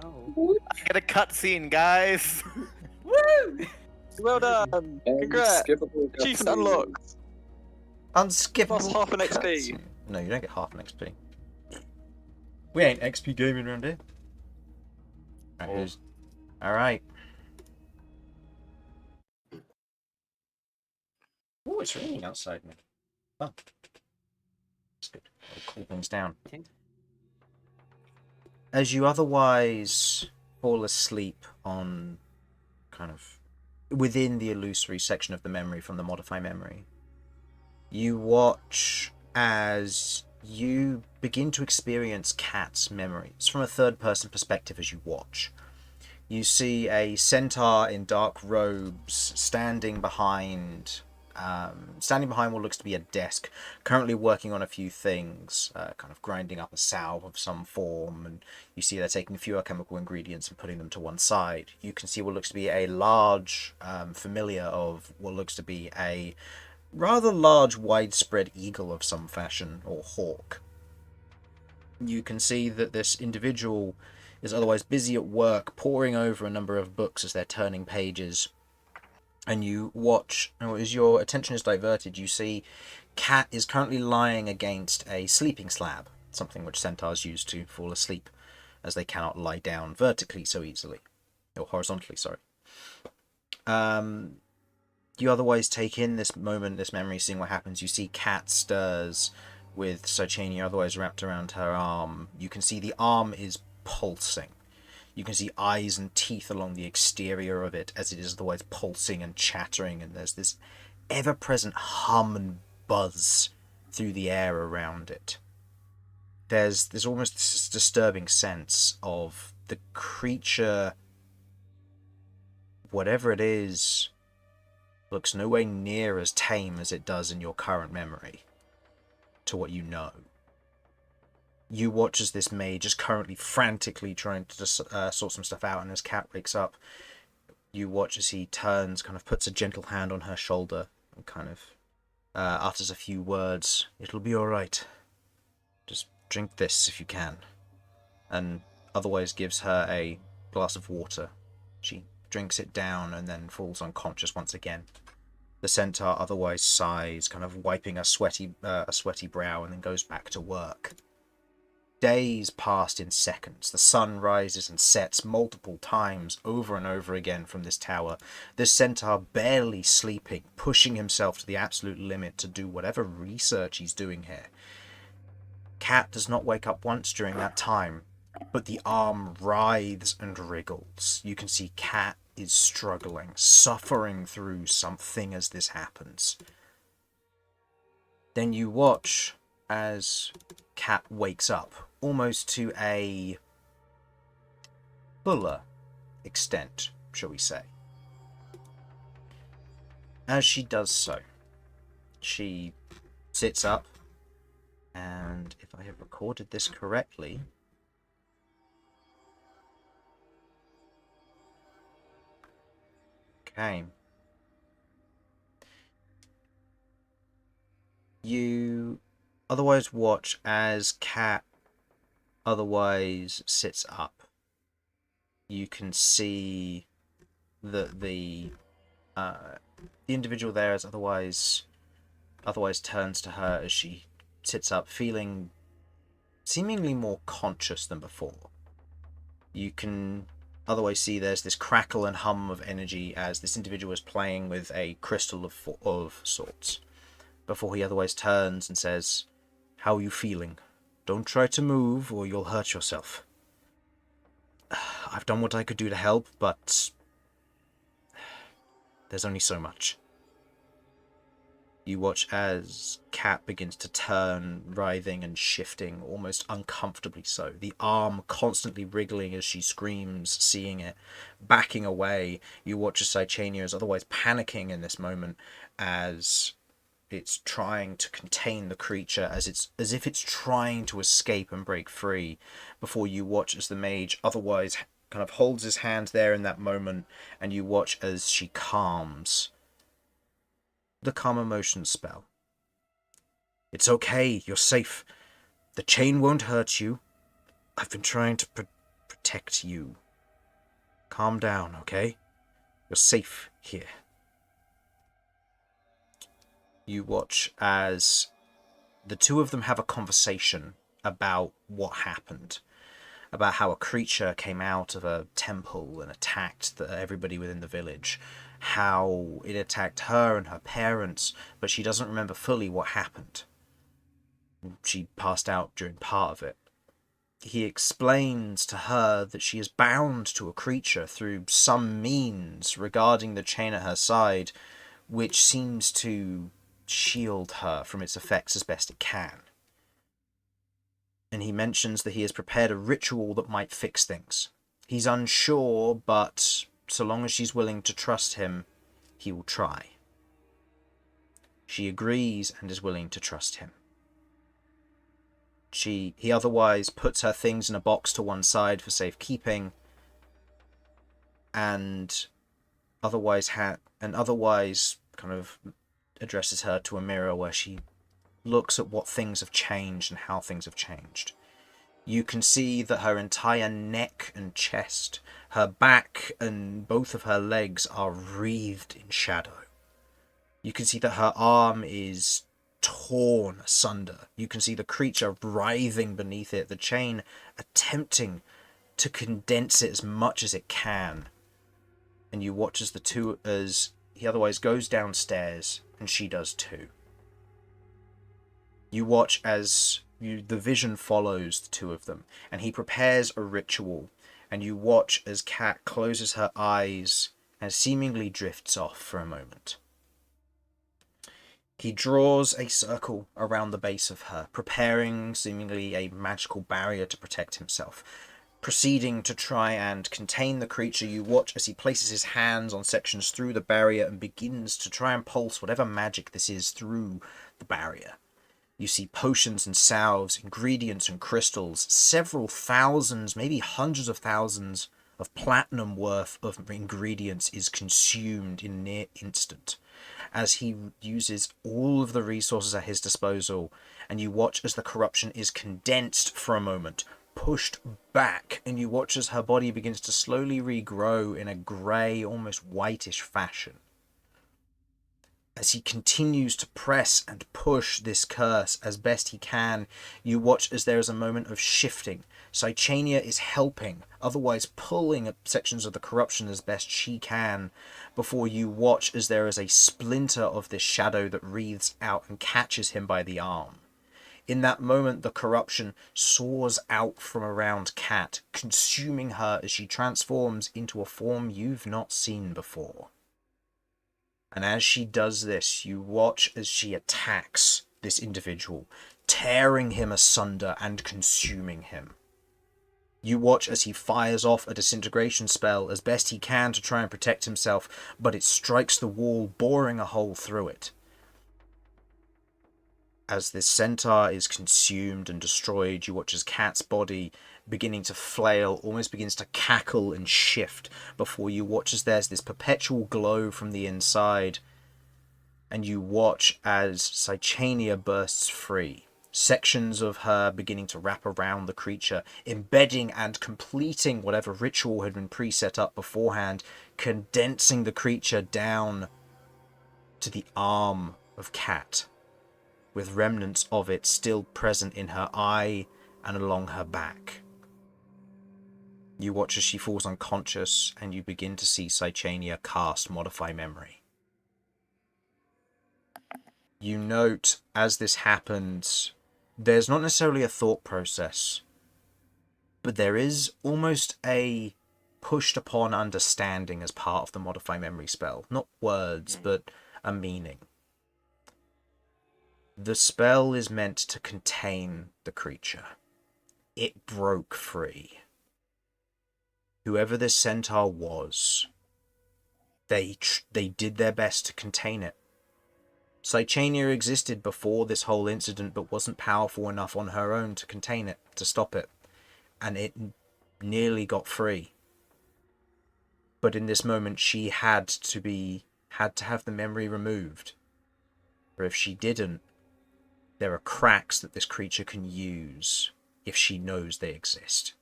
Oh. I get a cutscene, guys! Woo! Well done! Congrats! Achievement unlocked! Unskippable. Plus half an XP. Cutscene. No, you don't get half an XP. We ain't XP gaming around here. Right, who's... Alright. Oh, it's raining outside me. Oh. That's good. I'll cool things down. As you otherwise fall asleep on kind of within the illusory section of the memory from the modify memory, you watch as you begin to experience Kat's memories from a third-person perspective as you watch. You see a centaur in dark robes standing behind what looks to be a desk, currently working on a few things, kind of grinding up a salve of some form, and you see they're taking a few alchemical ingredients and putting them to one side. You can see what looks to be a large familiar of what looks to be a rather large widespread eagle of some fashion, or hawk. You can see that this individual is otherwise busy at work, poring over a number of books as they're turning pages. And you watch, as your attention is diverted, you see Kat is currently lying against a sleeping slab, something which centaurs use to fall asleep, as they cannot lie down vertically so easily, or horizontally, sorry. You otherwise take in this moment, this memory, seeing what happens. You see Kat stirs with Sochania otherwise wrapped around her arm. You can see the arm is pulsing. You can see eyes and teeth along the exterior of it as it is otherwise pulsing and chattering, and there's this ever-present hum and buzz through the air around it. There's almost this disturbing sense of the creature, whatever it is, looks nowhere near as tame as it does in your current memory, to what you know. You watch as this mage is currently frantically trying to sort some stuff out, and as Cat wakes up, you watch as he turns, kind of puts a gentle hand on her shoulder, and kind of utters a few words. "It'll be alright. Just drink this if you can." And otherwise gives her a glass of water. She drinks it down and then falls unconscious once again. The Centaur otherwise sighs, kind of wiping a sweaty brow, and then goes back to work. Days passed in seconds. The sun rises and sets multiple times over and over again from this tower. This Centaur barely sleeping, pushing himself to the absolute limit to do whatever research he's doing here. Cat does not wake up once during that time, but the arm writhes and wriggles. You can see Cat is struggling, suffering through something as this happens. Then you watch as Cat wakes up, almost to a fuller extent, shall we say. As she does so, she sits up, and if I have recorded this correctly, okay, you otherwise watch as Cat otherwise sits up. You can see that the individual there is otherwise turns to her as she sits up, feeling seemingly more conscious than before. You can otherwise see there's this crackle and hum of energy as this individual is playing with a crystal of sorts, before he otherwise turns and says, "How are you feeling? Don't try to move or you'll hurt yourself. I've done what I could do to help, but there's only so much." You watch as Cat begins to turn, writhing and shifting, almost uncomfortably so. The arm constantly wriggling as she screams, seeing it, backing away. You watch as Sicania is otherwise panicking in this moment as it's trying to contain the creature, as if it's trying to escape and break free, before you watch as the mage otherwise kind of holds his hand there in that moment, and you watch as she calms. The calm emotion spell. "It's okay, you're safe. The chain won't hurt you. I've been trying to protect you. Calm down, okay? You're safe here." You watch as the two of them have a conversation about what happened, about how a creature came out of a temple and attacked everybody within the village, how it attacked her and her parents, but she doesn't remember fully what happened. She passed out during part of it. He explains to her that she is bound to a creature through some means regarding the chain at her side, which seems to shield her from its effects as best it can. And he mentions that he has prepared a ritual that might fix things. He's unsure, but so long as she's willing to trust him, he will try. She agrees and is willing to trust him. He otherwise puts her things in a box to one side for safekeeping, and otherwise kind of addresses her to a mirror where she looks at what things have changed and how things have changed. You can see that her entire neck and chest, her back and both of her legs are wreathed in shadow. You can see that her arm is torn asunder. You can see the creature writhing beneath it, the chain attempting to condense it as much as it can. And you watch as he otherwise goes downstairs, and she does too. You watch as the vision follows the two of them, and he prepares a ritual and you watch as Cat closes her eyes and seemingly drifts off for a moment. He draws a circle around the base of her, preparing seemingly a magical barrier to protect himself. Proceeding to try and contain the creature, you watch as he places his hands on sections through the barrier and begins to try and pulse whatever magic this is through the barrier. You see potions and salves, ingredients and crystals, several thousands, maybe hundreds of thousands of platinum worth of ingredients is consumed in near instant, as he uses all of the resources at his disposal, and you watch as the corruption is condensed for a moment, pushed back, and you watch as her body begins to slowly regrow in a grey, almost whitish fashion. As he continues to press and push this curse as best he can, you watch as there is a moment of shifting. Sychania is helping, otherwise pulling at sections of the corruption as best she can, before you watch as there is a splinter of this shadow that wreathes out and catches him by the arm. In that moment, the corruption soars out from around Cat, consuming her as she transforms into a form you've not seen before. And as she does this, you watch as she attacks this individual, tearing him asunder and consuming him. You watch as he fires off a disintegration spell as best he can to try and protect himself, but it strikes the wall, boring a hole through it. As this centaur is consumed and destroyed, you watch as Cat's body beginning to flail, almost begins to cackle and shift, before you watch as there's this perpetual glow from the inside, and you watch as Sychania bursts free, sections of her beginning to wrap around the creature, embedding and completing whatever ritual had been pre-set up beforehand, condensing the creature down to the arm of Cat, with remnants of it still present in her eye and along her back. You watch as she falls unconscious, and you begin to see Sychania cast Modify Memory. You note, as this happens, there's not necessarily a thought process, but there is almost a pushed upon understanding as part of the Modify Memory spell. Not words, but a meaning. The spell is meant to contain the creature. It broke free. Whoever this centaur was, they did their best to contain it. Sychania existed before this whole incident, but wasn't powerful enough on her own to contain it, to stop it. And it nearly got free. But in this moment, she had to have the memory removed. Or if she didn't, there are cracks that this creature can use if she knows they exist.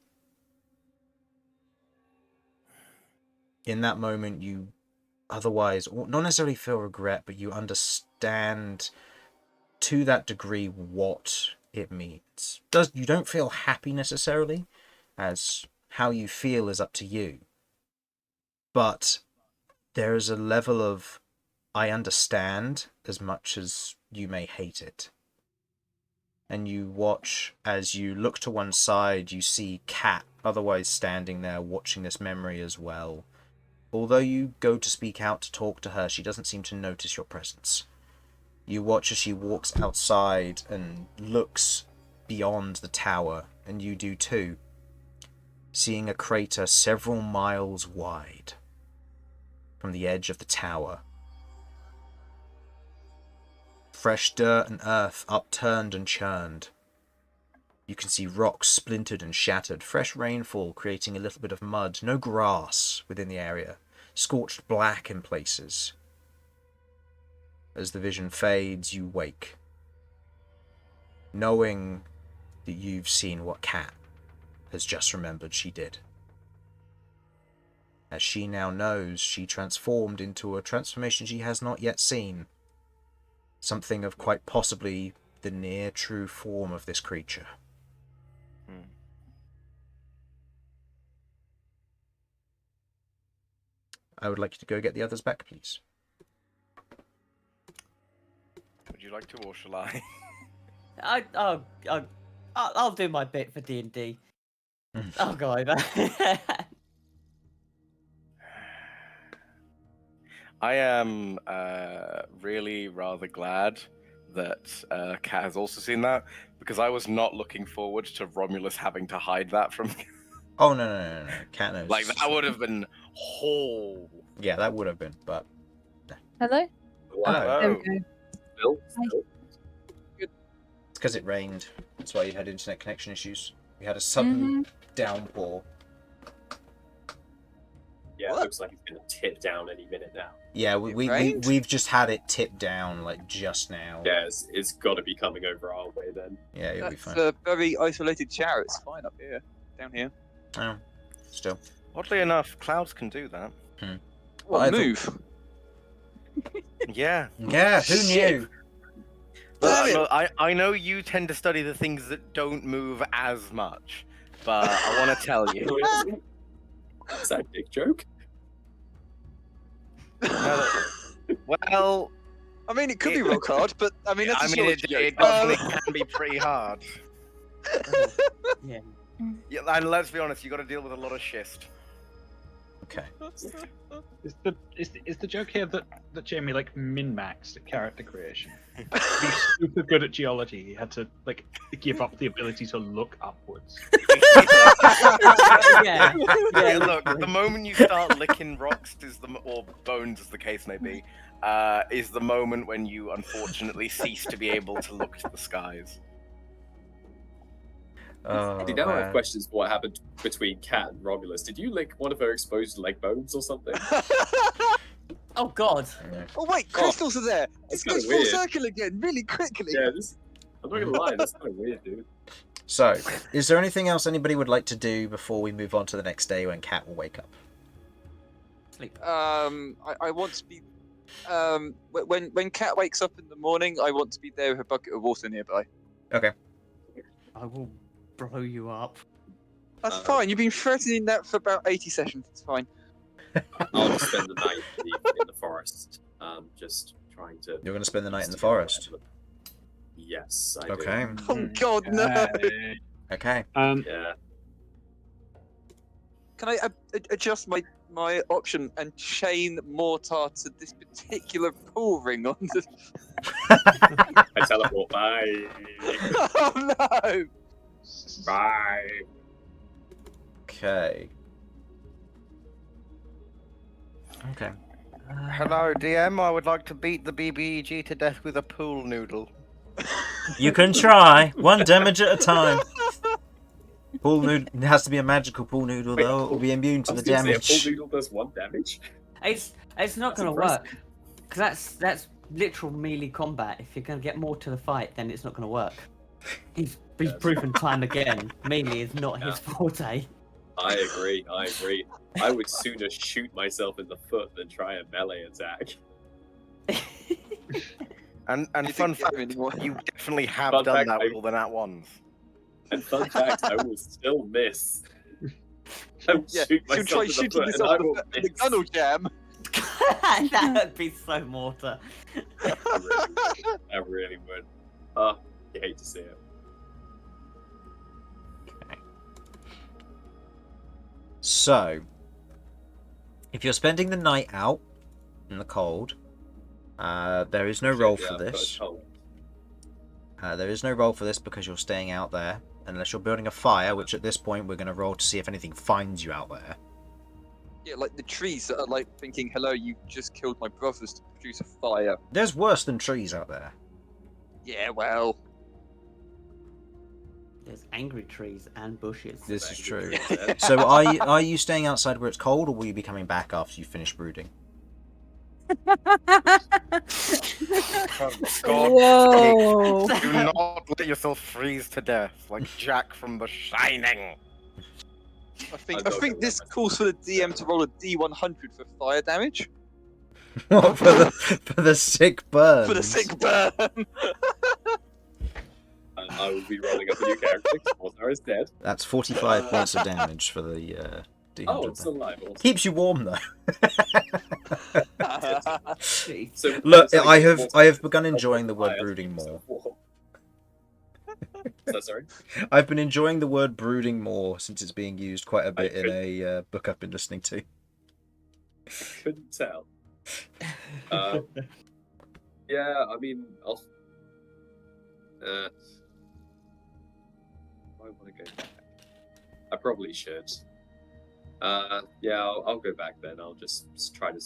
In that moment, you otherwise, not necessarily feel regret, but you understand to that degree what it means. You don't feel happy necessarily, as how you feel is up to you. But there is a level of, I understand, as much as you may hate it. And you watch, as you look to one side, you see Cat otherwise standing there watching this memory as well. Although you go to speak out to talk to her, she doesn't seem to notice your presence. You watch as she walks outside and looks beyond the tower, and you do too, seeing a crater several miles wide from the edge of the tower. Fresh dirt and earth upturned and churned. You can see rocks splintered and shattered, fresh rainfall creating a little bit of mud, no grass within the area, scorched black in places. As the vision fades, you wake, knowing that you've seen what Cat has just remembered she did. As she now knows, she transformed into a transformation she has not yet seen. Something of quite possibly the near true form of this creature. I would like you to go get the others back, please. Would you like to, or shall I? I'll do my bit for D&D. Oh god. I am really rather glad that Kat has also seen that, because I was not looking forward to Romulus having to hide that from me. Oh, no. Cat knows. Like, that would have been whole. Yeah, that would have been, but... Hello? Wow. There we go. Bill? Hi. Bill? It's because it rained. That's why you had internet connection issues. We had a sudden downpour. Yeah, it looks like it's going to tip down any minute now. Yeah, rained? we've just had it tip down, like, just now. Yeah, it's got to be coming over our way then. Yeah, it'll be That's fine. a very isolated shower. It's fine up here. Down here. Oh, still. Oddly enough, clouds can do that. What I thought- move? Yeah. Yeah, who knew? Look, I know you tend to study the things that don't move as much, but I want to tell you. Is that a big joke? No, well, I mean, it could be rock hard, but I mean, that's a it definitely can be pretty hard. Yeah. Yeah, and let's be honest, you got to deal with a lot of schist. Okay. Is the joke here that Jamie like min-maxed at character creation? He's super good at geology. He had to like give up the ability to look upwards. Yeah. Yeah, look, the moment you start licking rocks or bones, as the case may be, is the moment when you unfortunately cease to be able to look to the skies. Oh, See, now I have man. questions for what happened between Kat and Romulus. Did you lick one of her exposed leg bones or something? Oh god. Yeah. Oh wait, crystals are there. That's It goes kinda full weird. circle again, really quickly. Yeah, I'm not gonna lie, that's kind of weird, dude. So, is there anything else anybody would like to do before we move on to the next day when Cat will wake up? Sleep. I want to be. When Kat wakes up in the morning, I want to be there with a bucket of water nearby. Okay. I will blow you up. That's fine. You've been threatening that for about 80 sessions. It's fine. I'll just spend the night in the forest, just trying to... You're going to spend the night in the forest? Yes, I Okay. Oh God, no! Okay. Yeah. Can I adjust my option and chain Mortar to this particular pool ring on the... I teleport. Bye. Oh no! Bye. Okay. Okay. Hello, DM. I would like to beat the BBEG to death with a pool noodle. You can try. One damage at a time. Pool noodle. It has to be a magical pool noodle, though. It will be immune to I the was gonna say, a damage. full noodle does 1 damage? It's not That's gonna impressive. work. Because that's literal melee combat. If you're gonna get more to the fight, then it's not gonna work. He's proven time again. Melee is not his forte. I agree. I would sooner shoot myself in the foot than try a melee attack. And You fun think- yeah, fact, anymore. you definitely have Fun done fact, that I- more than at once. And fun fact, I will still miss. I will Yeah, shoot you'll myself try in the shooting foot this and off I will the miss. gunnel jam. That would be so Mortar. I really would. Oh, you hate to see it. So, if you're spending the night out in the cold, there is no roll Yeah, for I've got this. a cold. There is no roll for this because you're staying out there, unless you're building a fire, which at this point we're going to roll to see if anything finds you out there. Yeah, like the trees that are like thinking, "Hello, you just killed my brothers to produce a fire." There's worse than trees out there. Yeah, well. There's angry trees and bushes. This is true. Yeah. So are you staying outside where it's cold, or will you be coming back after you finish brooding? Oh, God, Whoa. do not let yourself freeze to death like Jack from The Shining. I think I'm not gonna this let calls for the DM to roll a D100 for fire damage What, for the sick burn? for the sick burn. And I will be rolling up a new character because Mortar is dead. That's 45 points of damage for the D100. Oh, it's burn. alive. Awesome. Keeps you warm though. Jeez. So, Look, so I have Mortar- begun enjoying the word fire, brooding so more. warm. So sorry. I've been enjoying the word brooding more since it's being used quite a bit in a book I've been listening to. Couldn't tell. Yeah, I mean, I'll. I want to go back. I probably should. Yeah, I'll go back then. I'll just try to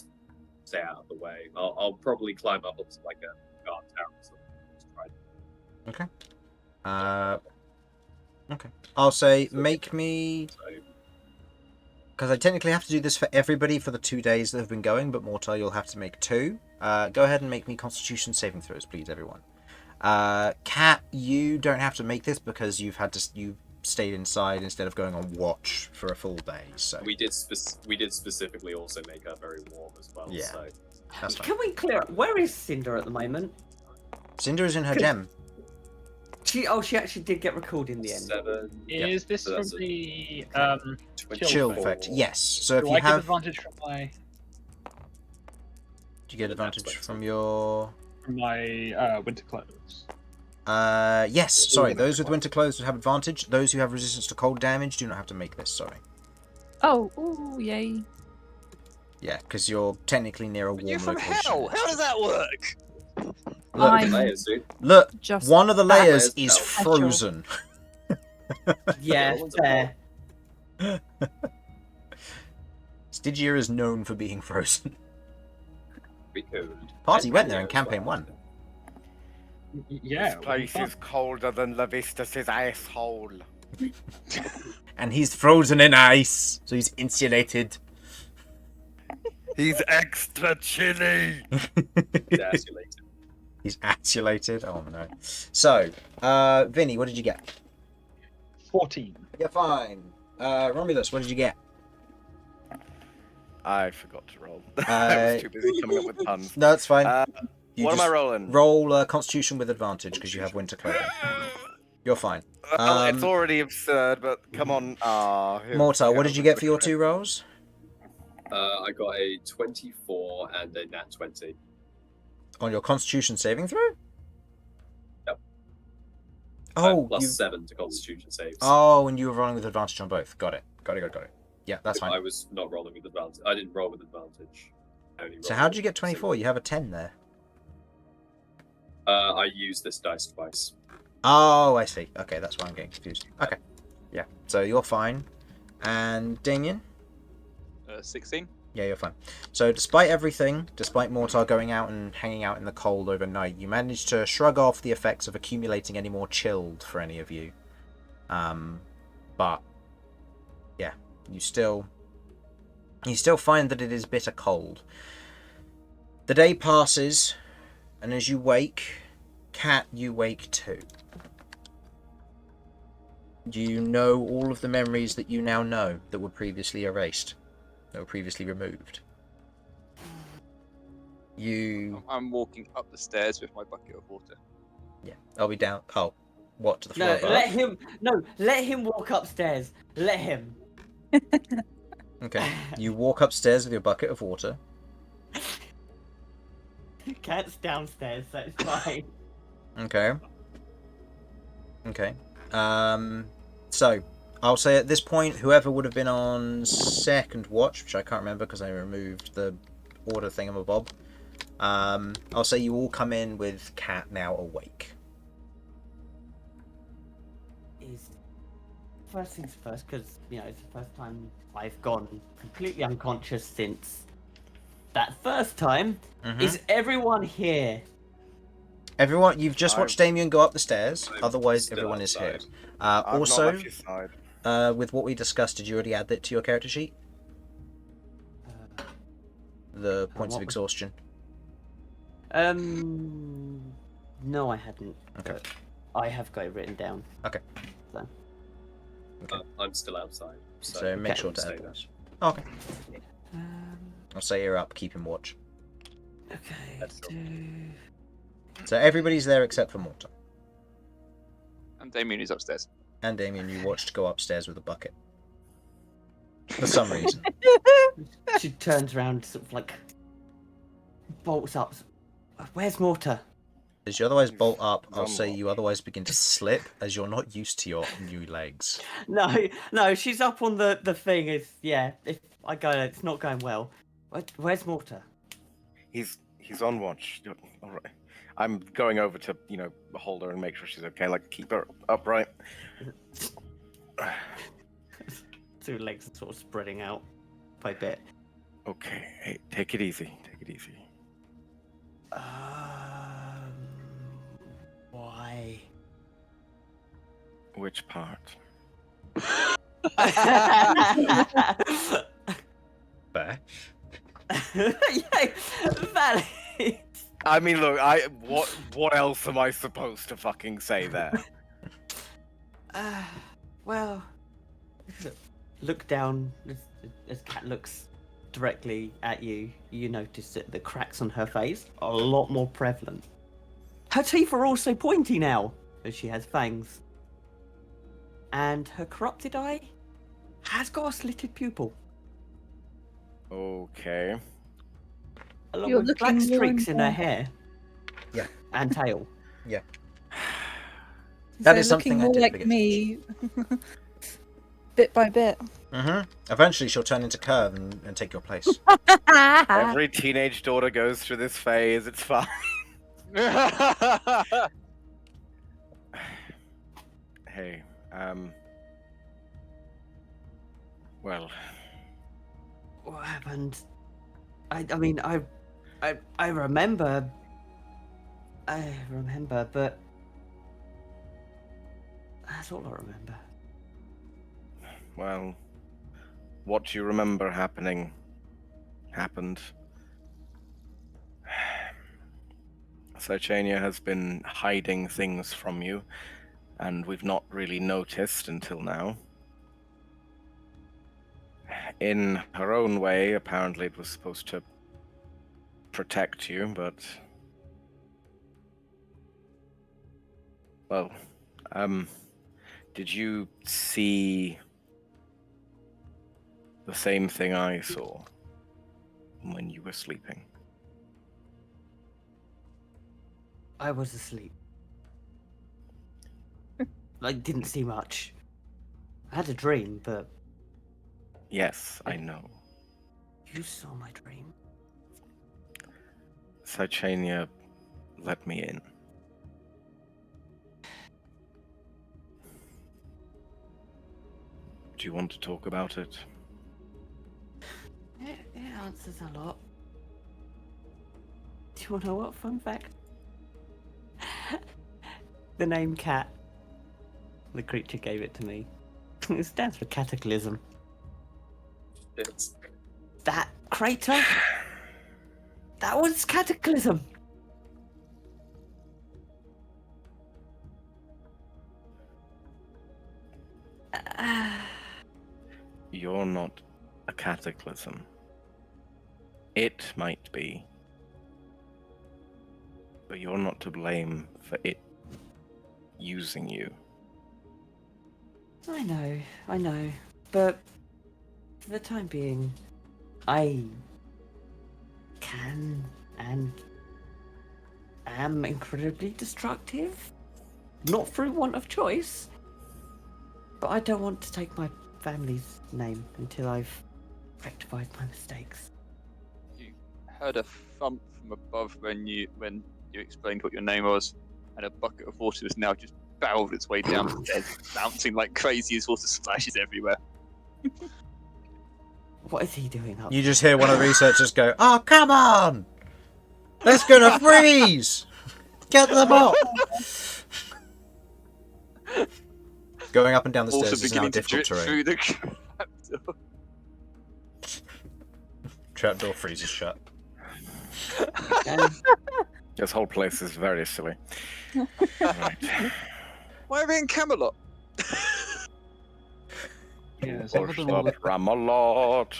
stay out of the way. I'll probably climb up onto like a guard tower or something. Just try to... Okay. Okay. I'll say make me, because I technically have to do this for everybody for the 2 days that have been going, but Mortar, you'll have to make 2. Go ahead and make me Constitution saving throws, please, everyone. Cat, you don't have to make this because you've stayed inside instead of going on watch for a full day. So we did specifically also make her very warm as well. Yeah. So that's fine. Can we clear up? Where is Cinder at the moment? Cinder is in her gem. She actually did get recalled in the end. 7. Is this So from that's the 24. Chill effect. Yes. So if do you I get have, advantage from my do you get advantage from your? winter clothes? Yes. Sorry, those with winter clothes would have advantage. Those who have resistance to cold damage do not have to make this. Sorry. Oh, ooh, yay. Yeah, because you're technically near a But warm you're from location. hell. How does that work? Look, I'm layers, dude. Look, just one of the layers layers is fell. frozen. Yeah, one's fair. Stygia is known for being frozen. We could. Party went there in campaign 1. Yeah. This place is colder than Levistus' asshole. And he's frozen in ice, so he's insulated. He's extra chilly. Dasulated. He's atulated. Oh no. So, Vinny, what did you get? 14. You're fine. Romulus, what did you get? I forgot to roll. I was too busy coming up with puns. No, it's fine. You What am I just rolling? roll Constitution with advantage because you have winter clothing. You're fine. Well, it's already absurd, but come on. Mortar, what did you get for your 2 rolls? I got a 24 and a nat 20. On your Constitution saving throw? Yep. Oh, Plus 7 to Constitution saves. Oh, and you were rolling with advantage on both. Got it. Got it. Yeah, that's fine. I was not rolling with advantage. I didn't roll with advantage. I only So rolled how did you with get 24? You have a 10 there. I used this dice twice. Oh, I see. Okay, that's why I'm getting confused. Okay. Yeah, so you're fine. And Damian? 16. Yeah, you're fine. So despite everything, despite Mortar going out and hanging out in the cold overnight, you managed to shrug off the effects of accumulating any more chilled for any of you. But yeah, you still find that it is bitter cold. The day passes, and as you wake, Cat, you wake too. You know all of the memories that you now know that were previously erased. That were previously removed. I'm walking up the stairs with my bucket of water. Yeah, I'll be down. Oh, what, to the floor No, above? let him walk upstairs. Let him. Okay, you walk upstairs with your bucket of water. Cat's downstairs, so it's fine. Okay. So I'll say at this point, whoever would have been on second watch, which I can't remember because I removed the order thingamabob, I'll say you all come in with Cat now awake. First things first, because it's the first time I've gone completely unconscious since that first time. Is everyone here? Everyone, you've just watched Damian go up the stairs. Otherwise, everyone is here. I've Also, not left your side. with what we discussed, did you already add that to your character sheet? The points of exhaustion. No, I hadn't. Okay. But I have got it written down. Okay. So. I'm still outside. So make Okay. sure to Stay add there. those. Okay. I'll say you're up. Keep him watch. Okay. Let's go. So everybody's there except for Mortar. And Damian is upstairs. And Damian, you watched go upstairs with a bucket. For some reason. She turns around, sort of like bolts up. Where's Mortar? As you otherwise bolt up, He's I'll on say watch. you otherwise begin to slip as you're not used to your new legs. No, she's up on the thing. If I go, it's not going well. Where's Mortar? He's on watch. All right. I'm going over to hold her and make sure she's okay. Like keep her upright. 2 legs are sort of spreading out by bit. Okay. Hey, take it easy. Take it easy. Why? Which part? Fair. Yeah, valid. I mean, look. What else am I supposed to fucking say there? Well, look down as Cat looks directly at you. You notice that the cracks on her face are a lot more prevalent. Her teeth are also pointy now, as she has fangs. And her corrupted eye has got a slitted pupil, Okay. along You're with black looking streaks in her worn hair. Yeah. And tail. That They're is something looking I more did like forget to me, bit by bit. Eventually, she'll turn into Kirv and take your place. Every teenage daughter goes through this phase. It's fine. Hey, well, What happened? I mean, I remember. I remember, but that's all I remember. well, what you remember happened. Sarchania has been hiding things from you, and we've not really noticed until now. In her own way, apparently it was supposed to protect you, but... Well, did you see the same thing I saw when you were sleeping? I was asleep. I didn't see much. I had a dream, but Yes, I know. you saw my dream. Sarchania let me in. Do you want to talk about it? It answers a lot. Do you want to know what fun fact? The name Cat. The creature gave it to me. It stands for cataclysm. It's That crater? That was cataclysm. You're not a cataclysm. It might be. But you're not to blame for it using you. I know. But for the time being, I can and am incredibly destructive. Not through want of choice. But I don't want to take my family's name until I've rectified my mistakes. You heard a thump from above when you explained what your name was, and a bucket of water was now just barreled its way down the stairs, bouncing like crazy as water splashes everywhere. What is he doing up You just hear one of the researchers go, "Oh, come on! That's gonna freeze! Get them up!" Going up and down the Water stairs is now beginning to difficult drip terrain. through the trapdoor. Trapdoor freezes shut. there? This whole place is very silly. Right. Why are we in Camelot? Yeah, some of them all Orslot Ramalot.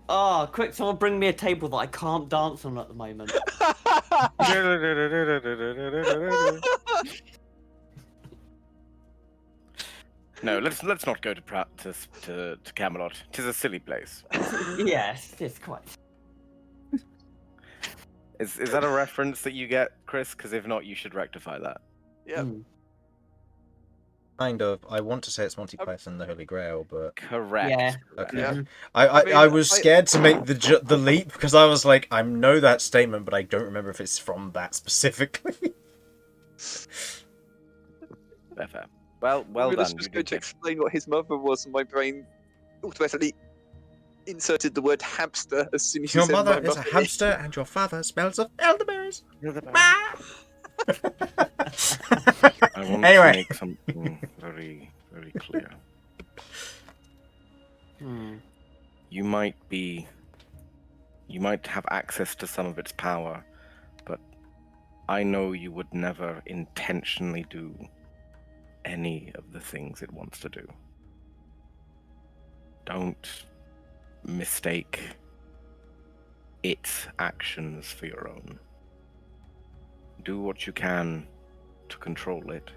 Oh, quick, someone bring me a table that I can't dance on at the moment. No, let's not go to practice to Camelot. 'Tis a silly place. Yes, it's quite. Is that a reference that you get, Chris? Because if not, you should rectify that. Yep. Kind of. I want to say it's Monty Python, the Holy Grail, but Correct. Yeah. okay. Yeah. I was scared to make the leap because I was like, I know that statement, but I don't remember if it's from that specifically. Fair. Well Romulus done. was You going did to it. explain what his mother was, and my brain automatically inserted the word hamster as soon as you Your said mother my is a hamster, and your father smells of elderberries. I want Anyway. to make something very, very clear. You might have access to some of its power, but I know you would never intentionally do any of the things it wants to do. Don't mistake its actions for your own. Do what you can to control it,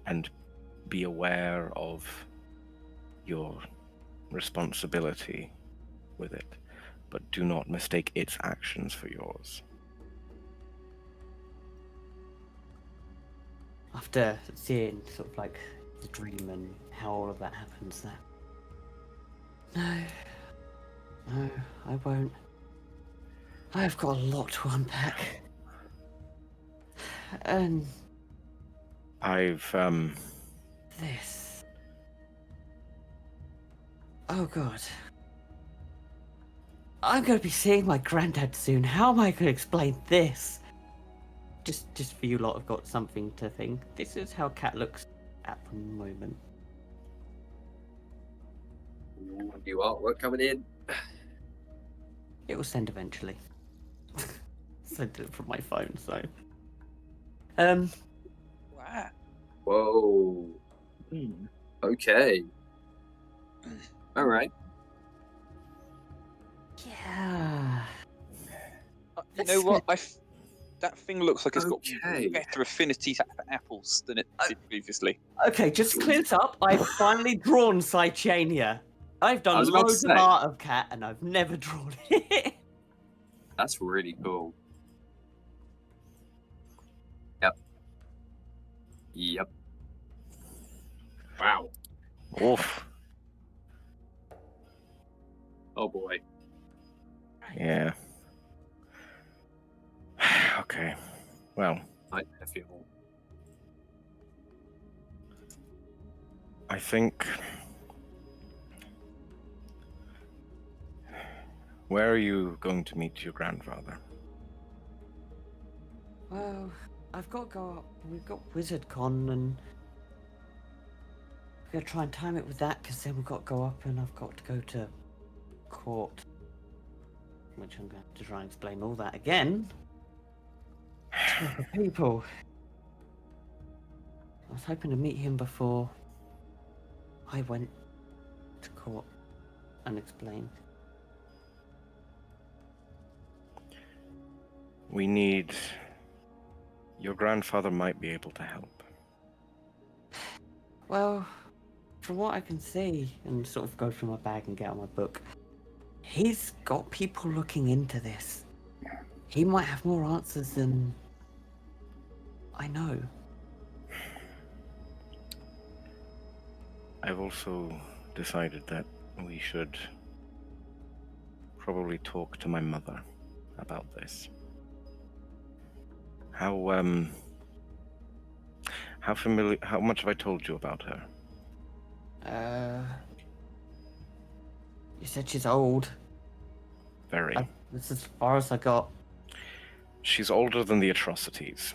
and be aware of your responsibility with it, but do not mistake its actions for yours. After seeing sort of like the dream and how all of that happens, no, I won't. I've got a lot to unpack. And I've this. Oh god. I'm gonna be seeing my granddad soon. How am I gonna explain this? Just for you lot have got something to think. This is how Cat looks at the moment. New artwork coming in. It will send eventually. Sent it from my phone, so. Wow. Whoa. Okay. All right. Yeah. You know what? That thing looks like it's Okay. got better affinity for apples than it did previously. Okay, just to clear this up, I've finally drawn Cychania. I've I done was about to loads of say. art of Cat, and I've never drawn it. That's really cool. Yep. Wow. oof. Oh boy. Yeah. Okay. Well, I feel. I think. Where are you going to meet your grandfather? Well, I've got to go up. We've got WizardCon, and we're gonna try and time it with that, because then we've got to go up, and I've got to go to court, which I'm going to have to try and explain all that again to the people. I was hoping to meet him before I went to court and explain. We need. Your grandfather might be able to help. Well, from what I can see, and sort of go through my bag and get out my book, he's got people looking into this. He might have more answers than I know. I've also decided that we should probably talk to my mother about this. How much have I told you about her? You said she's old. Very. That's as far as I got. She's older than the atrocities.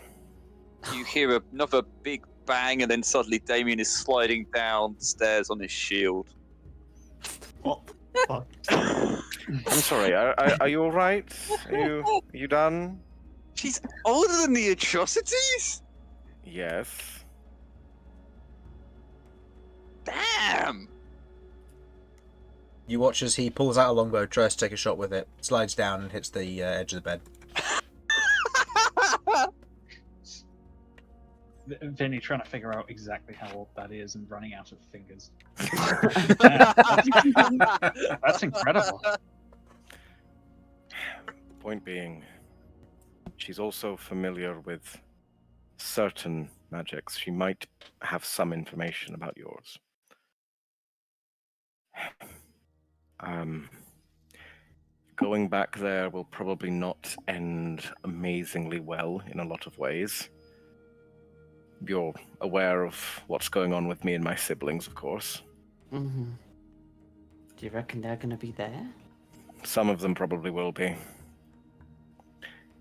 You hear another big bang, and then suddenly Damian is sliding down the stairs on his shield. What the fuck? I'm sorry, are you alright? Are you done? She's older than the atrocities? Yes. Damn! You watch as he pulls out a longbow, tries to take a shot with it, slides down and hits the edge of the bed. Vinny trying to figure out exactly how old that is and running out of fingers. That's incredible. Point being, she's also familiar with certain magics. She might have some information about yours. Going back there will probably not end amazingly well in a lot of ways. You're aware of what's going on with me and my siblings, of course. Mm-hmm. Do you reckon they're going to be there? Some of them probably will be.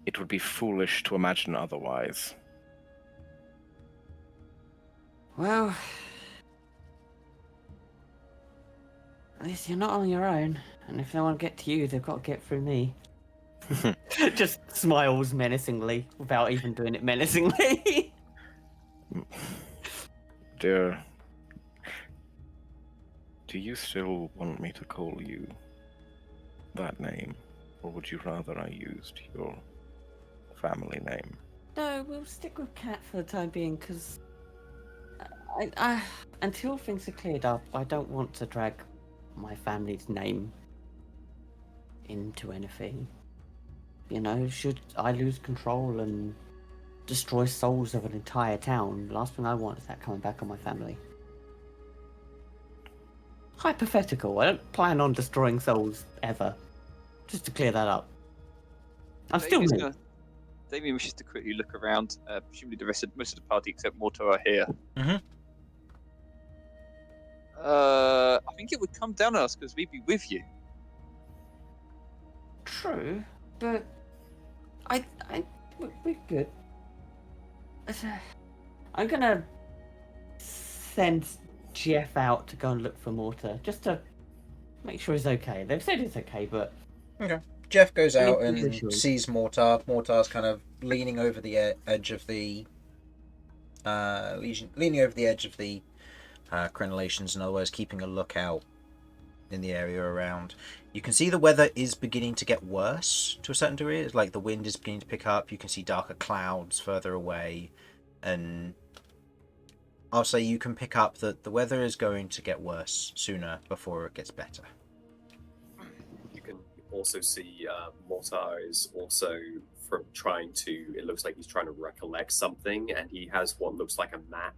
It would be foolish to imagine otherwise. Well, at least you're not on your own. And if they want to get to you, they've got to get through me. Just smiles menacingly without even doing it menacingly. Dear, do you still want me to call you that name? Or would you rather I used your family name? No, we'll stick with Cat for the time being, because I until things are cleared up, I don't want to drag my family's name into anything. You know, should I lose control and destroy souls of an entire town, the last thing I want is that coming back on my family. Hypothetical, I don't plan on destroying souls ever. Just to clear that up. I'm still new. Damian wishes to quickly look around. Presumably most of the party except Mortar are here. Mm-hmm. I think it would come down on us because we'd be with you. True, but we're good. I'm gonna send Jeff out to go and look for Mortar, just to make sure he's okay. They've said it's okay, but... Okay. Jeff goes out and Visual. sees Mortar. Mortar's kind of leaning over the edge of the crenellations, in other words, keeping a lookout in the area around. You can see the weather is beginning to get worse to a certain degree. It's like the wind is beginning to pick up. You can see darker clouds further away, and I'll say you can pick up that the weather is going to get worse sooner before it gets better. You can also see Mortar is also from trying to, it looks like he's trying to recollect something, and he has what looks like a map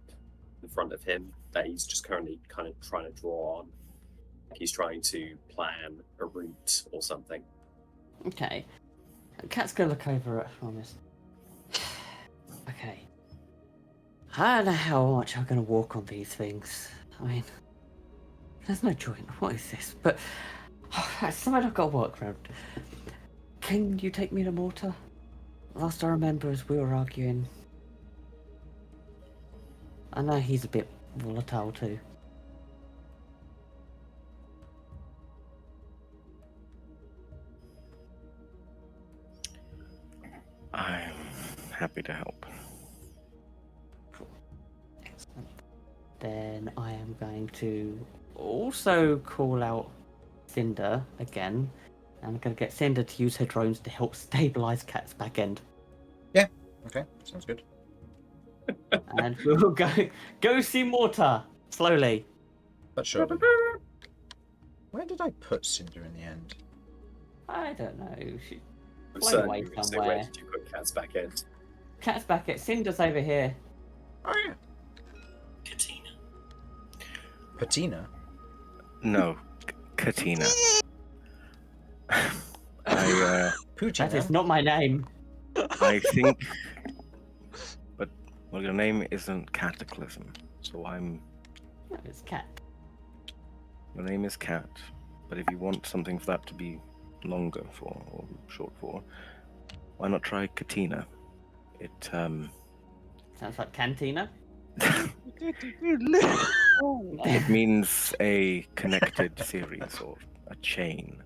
in front of him that he's just currently kind of trying to draw on. He's trying to plan a route or something. Okay. Cat's gonna look over at Romulus. Okay. I don't know how much I'm gonna walk on these things. I mean, there's no joint. What is this? But it's something I've got to work around. Can you take me to Mortar? Last I remember is we were arguing. I know he's a bit volatile too. I'm happy to help. Cool. Excellent. Then I am going to also call out Cinder again. I'm going to get Cinder to use her drones to help stabilize Cat's back end. Yeah, okay, sounds good. And we'll go see Mortar slowly. But surely. Where did I put Cinder in the end? I don't know. She I'm flown certain away you were gonna say, somewhere. where did you put Cat's back end? Cat's back at Cinder's over here. Oh yeah. Katina. Patina? No, Katina. Putina? That is not my name. I think, but well, your name isn't Cataclysm, so I'm. No, it's Cat. Your name is Cat, but if you want something for that to be longer for or short for, why not try Katina? It Sounds like Cantina. it means a connected series or a chain.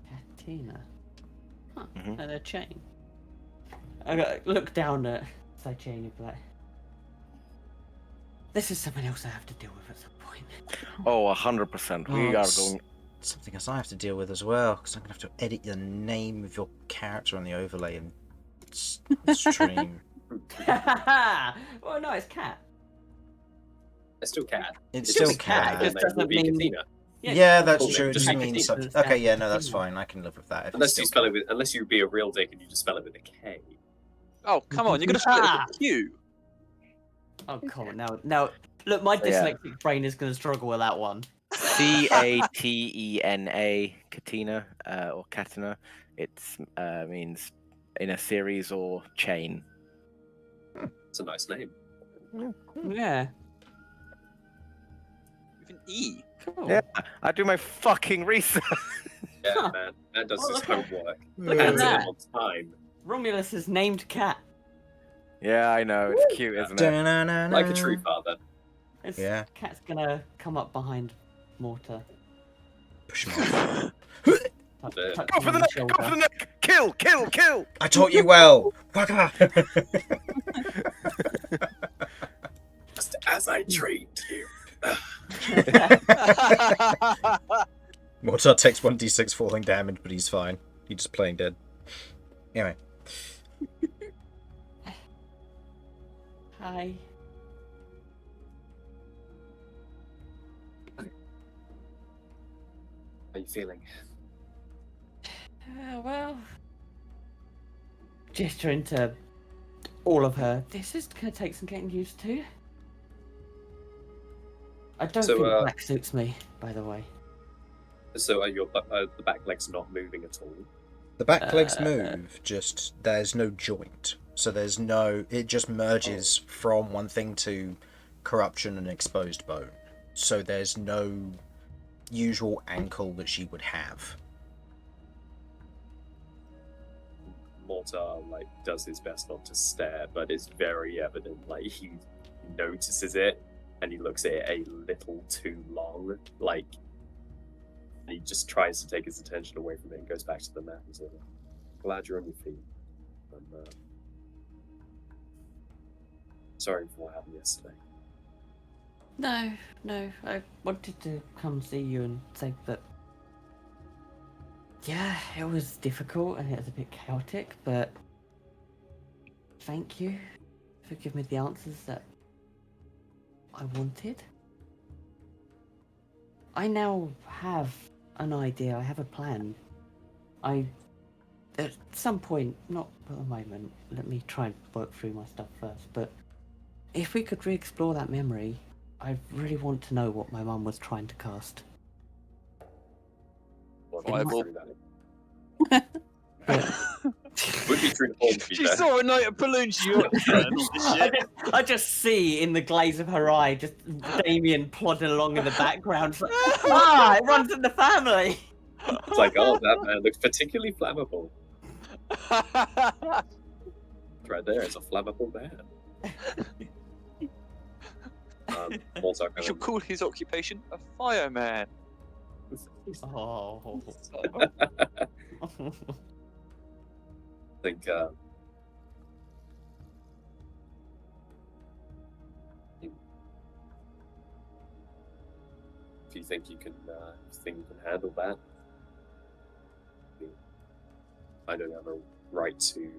Cantina. Huh. Mhm. And a chain. I gotta look down at the chain and be like, this is something else I have to deal with at some point. Oh, 100%. We Oh, are it's going. something else I have to deal with as well, because I'm going to have to edit the name of your character on the overlay and stream. Well, no, it's Cat. It's still Cat. It's It's still just Cat, Cat. it just and then doesn't will be mean- Katina. Yeah, that's Cool. true. It Just just in means case. subject. Okay, yeah, no, that's fine. I can live with that. If Unless it's you still spell it with, unless you be a real dick and you just spell it with a K. Oh, come on, you're going to split it with a Q. Oh, come on. Now, look, my dyslexic brain is going to struggle with that one. Catena, Katina, or Katana. It means in a series or chain. It's a nice name. Yeah. With an E. Cool. Yeah, I do my fucking research. Yeah, Huh. man. Man does Oh, his look at- homework. Look at Hands it in that. on time. Romulus is named Cat. Yeah, I know. It's cute, isn't it? Like a true father. Yeah. Cat's gonna come up behind Mortar. Push him off. Touch Go him Go for on the neck! Go shoulder. for the neck! Kill! Kill! Kill! I taught you well. Waka. Just as I trained you. Mortar takes 1d6 falling damage, but he's fine. He's just playing dead. Anyway. Hi. How are you feeling? Well, gesturing to all of her. This is gonna take some getting used to. I don't So, think black suits me, by the way. So are the back legs not moving at all? The back legs move, just there's no joint. So there's no... It just merges from one thing to corruption and exposed bone. So there's no usual ankle that she would have. Mortar does his best not to stare, but it's very evident. He notices it, and he looks at it a little too long. He just tries to take his attention away from it and goes back to the map and says, "Glad you're on your feet. I'm sorry for what happened yesterday." No. I wanted to come see you and say that. Yeah, it was difficult and it was a bit chaotic, but thank you for giving me the answers that I wanted. I now have an idea, I have a plan. At some point, not at the moment, let me try and work through my stuff first, but if we could re-explore that memory, I really want to know what my mum was trying to cast. Fireball. Would be true to form, to be She fair. saw a night of balloons. She went, I just see in the glaze of her eye just Damian plodding along in the background. It's like, it runs in the family. It's like, oh, that man looks particularly flammable. Right there, it's a flammable man. Mortar We should call his occupation a fireman. Oh. I think if you think you can handle that, I don't have a right to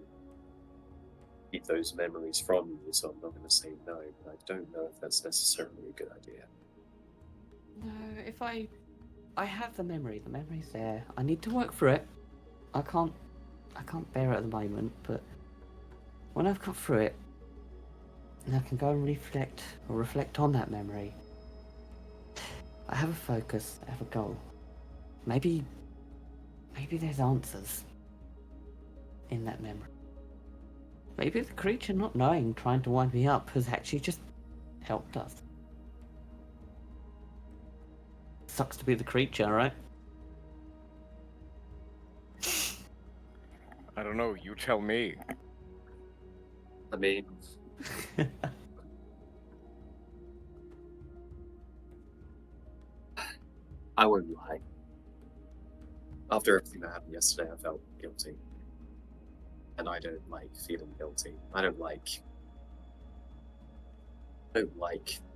keep those memories from you, so I'm not going to say no, but I don't know if that's necessarily a good idea. No, if I have the memory's there. I need to work through it. I can't bear it at the moment, but when I've got through it, and I can go and reflect on that memory, I have a focus, I have a goal. Maybe there's answers in that memory. Maybe the creature not knowing, trying to wind me up, has actually just helped us. Sucks to be the creature, right? I don't know. You tell me. I mean, I won't lie. After everything that happened yesterday, I felt guilty. And I don't like feeling guilty. I don't like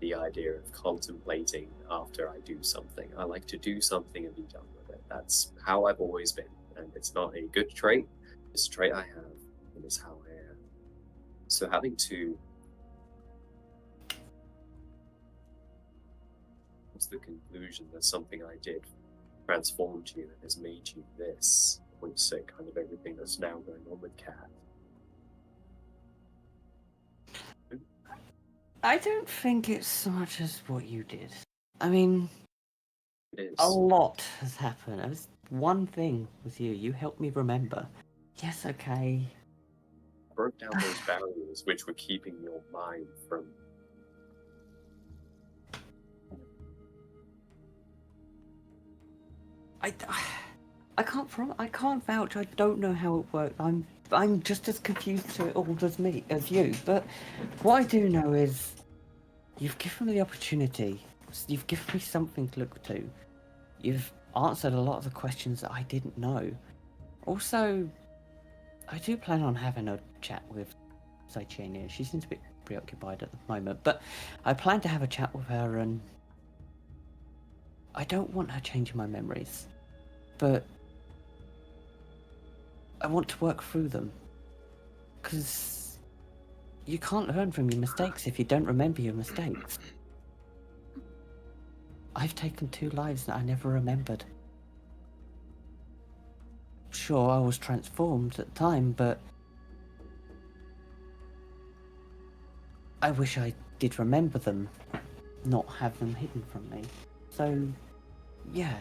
the idea of contemplating after I do something. I like to do something and be done with it. That's how I've always been. And it's not a good trait. It's a trait I have, and it's how I am. So having to What's the conclusion that something I did transformed you and has made you this? I wouldn't say kind of everything that's now going on with Cat. I don't think it's so much as what you did. I mean, It is. a lot has happened. It was one thing with you. You helped me remember. Yes, okay. Broke down those barriers which were keeping your mind from. I can't vouch. I don't know how it worked. I'm just as confused to it all as you. But what I do know is you've given me the opportunity. You've given me something to look to. You've answered a lot of the questions that I didn't know. Also, I do plan on having a chat with Saichenia. She seems a bit preoccupied at the moment, but I plan to have a chat with her, and I don't want her changing my memories, but I want to work through them, because you can't learn from your mistakes if you don't remember your mistakes. I've taken 2 lives that I never remembered. Sure, I was transformed at the time, but I wish I did remember them, not have them hidden from me. So, yeah.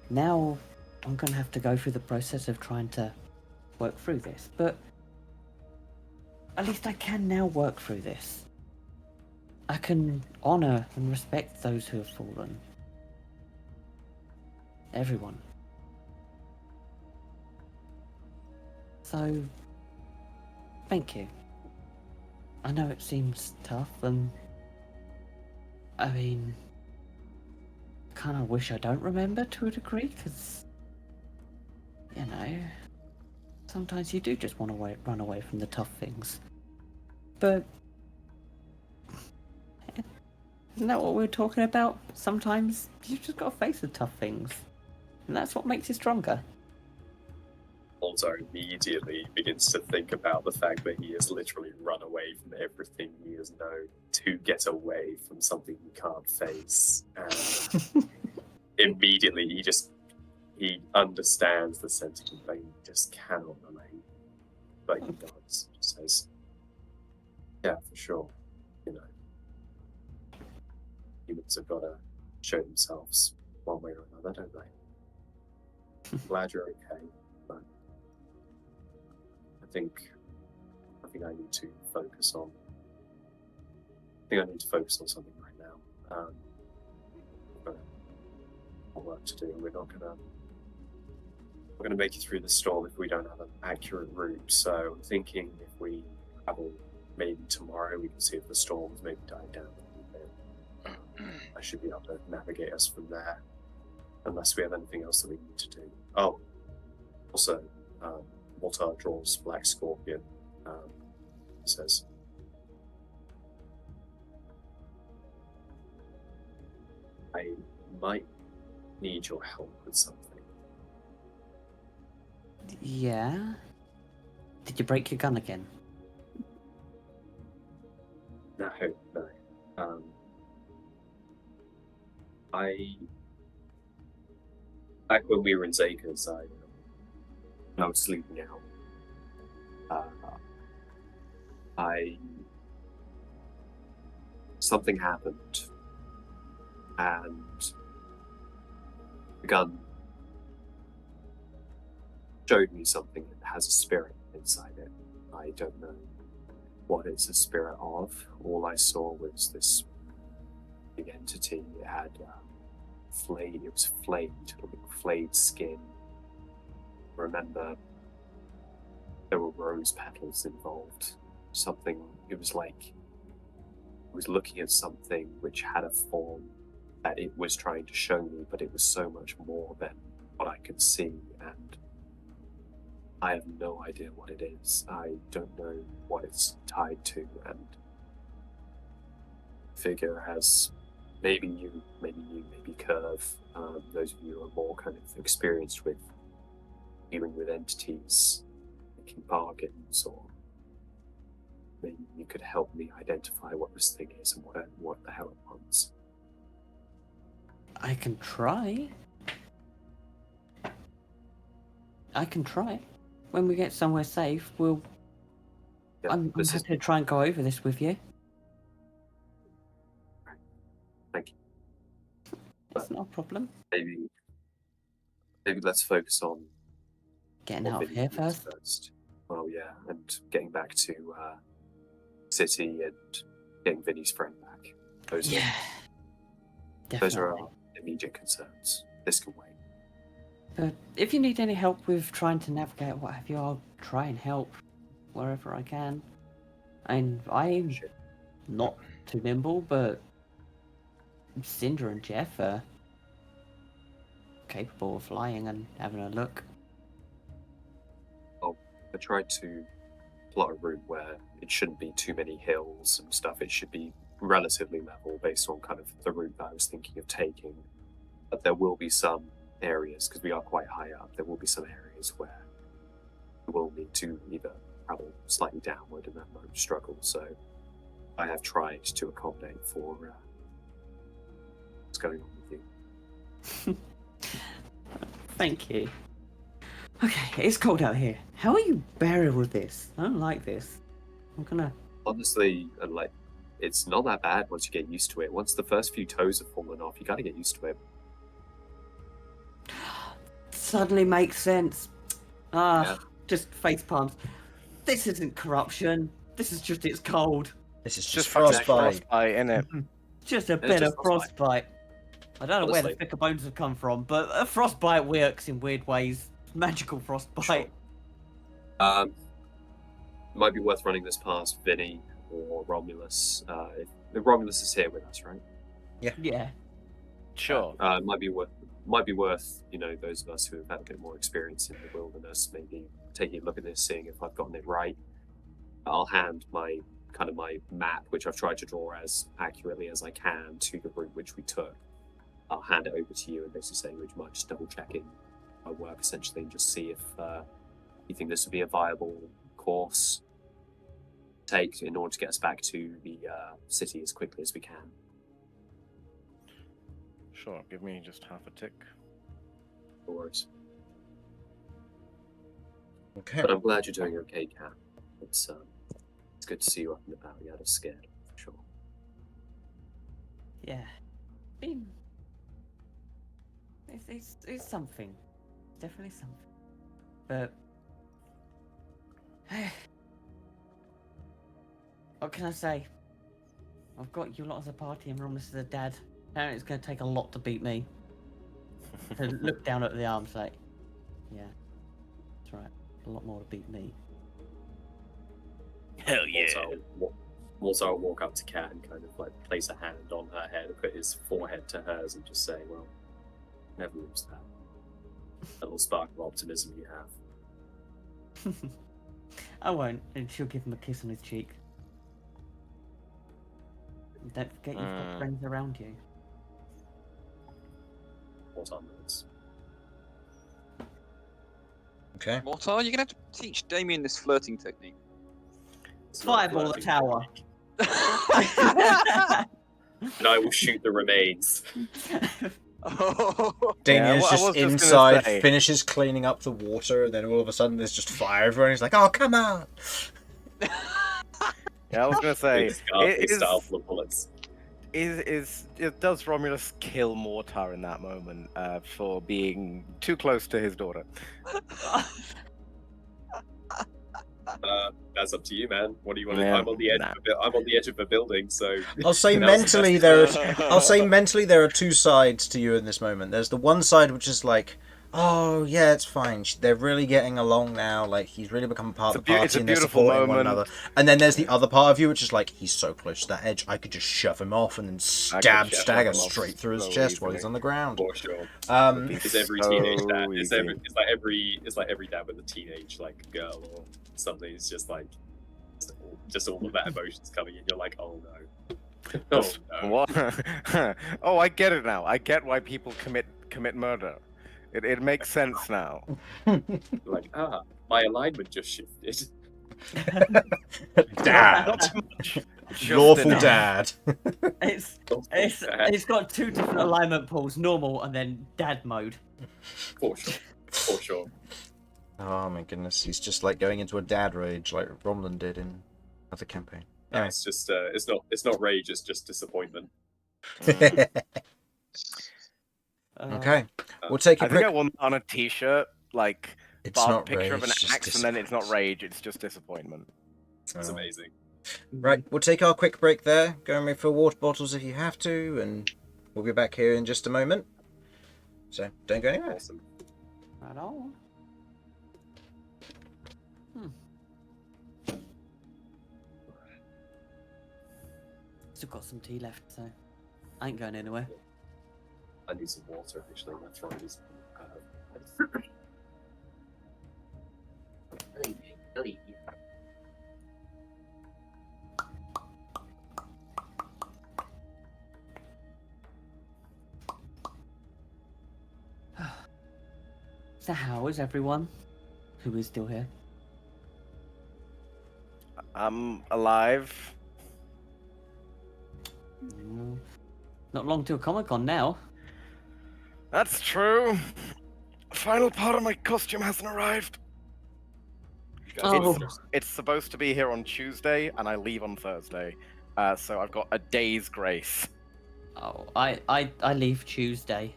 Now I'm going to have to go through the process of trying to work through this, but at least I can now work through this. I can honour and respect those who have fallen. Everyone. So, thank you. I know it seems tough, and I mean, kind of wish I don't remember to a degree, because, you know, sometimes you do just want to run away from the tough things. But isn't that what we were talking about? Sometimes you've just got to face the tough things, and that's what makes you stronger. Mortar immediately begins to think about the fact that he has literally run away from everything he has known to get away from something he can't face. And immediately he understands the sentiment that he just cannot relate. But he does. Just says, yeah, for sure. You know, humans have got to show themselves one way or another, don't they? I'm glad you're okay, but I think I need to focus on. I need to focus on something right now. We've got more work to do. We're not gonna make it through the storm if we don't have an accurate route. So I'm thinking if we travel maybe tomorrow, we can see if the storm's maybe died down a little bit. I should be able to navigate us from there, unless we have anything else that we need to do. Oh, also, Mortar draws Black Scorpion. Says, I might need your help with something. Yeah? Did you break your gun again? No. Back when we were in Zakers, I was sleeping out. Something happened, and the gun showed me something that has a spirit inside it. I don't know what it's a spirit of. All I saw was this big entity. It had it was flayed, like flayed skin. Remember, there were rose petals involved. Something, it was like, I was looking at something which had a form that it was trying to show me, but it was so much more than what I could see, and I have no idea what it is. I don't know what it's tied to, and figure as maybe you, maybe Kirv, those of you who are more kind of experienced with dealing with entities, making bargains, or maybe you could help me identify what this thing is and what the hell it wants. I can try. When we get somewhere safe, Yeah, I'm this is- happy to try and go over this with you. Thank you. That's not a problem. Maybe let's focus on Getting what out of Vinny here needs first. Well, yeah, and getting back to City and getting Vinny's friend back. Those Yeah. are Definitely. our immediate concerns. This can wait. But if you need any help with trying to navigate what have you, I'll try and help wherever I can. And I'm Sure. not too nimble, but Cinder and Jeff are capable of flying and having a look. I tried to plot a route where it shouldn't be too many hills and stuff. It should be relatively level based on kind of the route that I was thinking of taking. But there will be some areas, because we are quite high up, there will be some areas where we will need to either travel slightly downward and that might struggle. So I have tried to accommodate for what's going on with you. Thank you. Okay, it's cold out here. How are you bearing with this? I don't like this. I'm gonna... Honestly, it's not that bad once you get used to it. Once the first few toes have fallen off, you gotta get used to it. Suddenly makes sense. Just face palms. This isn't corruption. This is just it's cold. This is Just just fucking frostbite. innit? Just a It's bit just of frostbite. I don't know where the Honestly. thicker bones have come from, but a frostbite works in weird ways. Magical frostbite. Might be worth running this past Vinny or Romulus. If Romulus is here with us, right? Yeah. Sure. Might be worth those of us who have had a bit more experience in the wilderness, maybe taking a look at this, seeing if I've gotten it right. I'll hand my map, which I've tried to draw as accurately as I can, to the route which we took. I'll hand it over to you and basically say, would you mind just double checking my work essentially and just see if you think this would be a viable course to take in order to get us back to the city as quickly as we can. Sure. Give me just half a tick. No worries. Okay. But I'm glad you're doing okay, Kat. It's good to see you up and about. You had us scared, for sure. Yeah. It's something. Definitely something. But what can I say? I've got you lot as a party and Romulus as a dad. Apparently it's going to take a lot to beat me. To look down at the arms like, yeah, that's right. A lot more to beat me. Hell yeah. Mortar will walk up to Kat and kind of place a hand on her head and put his forehead to hers and just say, well, never lose that. A little spark of optimism you have. I won't, and she'll give him a kiss on his cheek. And don't forget you've got friends around you. Mortar nods. Okay. Mortar, you're gonna have to teach Damian this flirting technique. It's not Fireball the flirting. tower. And I will shoot the remains. Damian's I just was just gonna inside, say. finishes cleaning up the water, and then all of a sudden there's just fire everywhere, and he's like, oh, come on! Yeah, I was gonna say. Style full of bullets. Does Romulus kill Mortar in that moment for being too close to his daughter? That's up to you, man. What do you want? Yeah, I'm on the edge. nah. I'm on the edge of a building, so I'll say Now's the mentally best there are two sides to you in this moment. There's the one side which is like, oh yeah, it's fine. They're really getting along now. Like he's really become a part of the party it's a and they're beautiful supporting one moment. another. And then there's the other part of you which is like, he's so close to that edge, I could just shove him off and then shove stagger him off straight through his so chest while he's easily. on the ground. for sure. It's It's every so teenage dad. easy. It's like every dad with a teenage girl or something. It's just all of that emotions coming in. You're like, oh no. Oh no. What? Oh, I get it now. I get why people commit murder. It makes sense now. Like, my alignment just shifted. Dad. Not too much. Just Lawful enough. dad. It's got 2 different alignment pools, normal and then dad mode. For sure. For sure. Oh my goodness, he's just like going into a dad rage like Romulus did in another campaign. No, Anyway. it's just it's not rage, it's just disappointment. Okay, we'll take a I think quick... I want on a t-shirt, like, It's bar not picture rage, of an just axe, and then it's not rage, it's just disappointment. It's Oh. amazing. Right, we'll take our quick break there. Go and refill water bottles if you have to, and we'll be back here in just a moment. So, don't go anywhere. Awesome. Right on. Still got some tea left, so I ain't going anywhere. I need some water, actually. My throat is... So how is everyone who is still here? I'm alive. Not long till Comic-Con now. That's true. Final part of my costume hasn't arrived. Oh. It's supposed to be here on Tuesday, and I leave on Thursday. So I've got a day's grace. Oh, I leave Tuesday,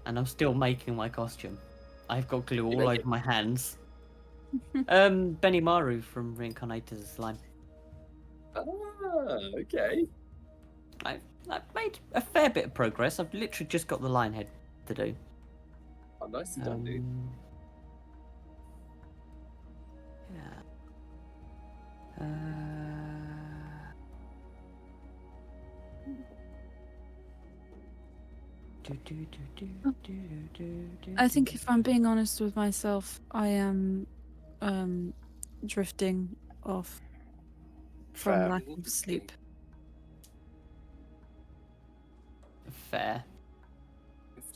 and I'm still making my costume. I've got glue all over my hands. Benny Maru from Reincarnator's Slime. Ah, okay. I've made a fair bit of progress. I've literally just got the line head to do. Oh, nicely done, dude. Yeah. I think if I'm being honest with myself, I am drifting off from Fair. lack of sleep. Fair.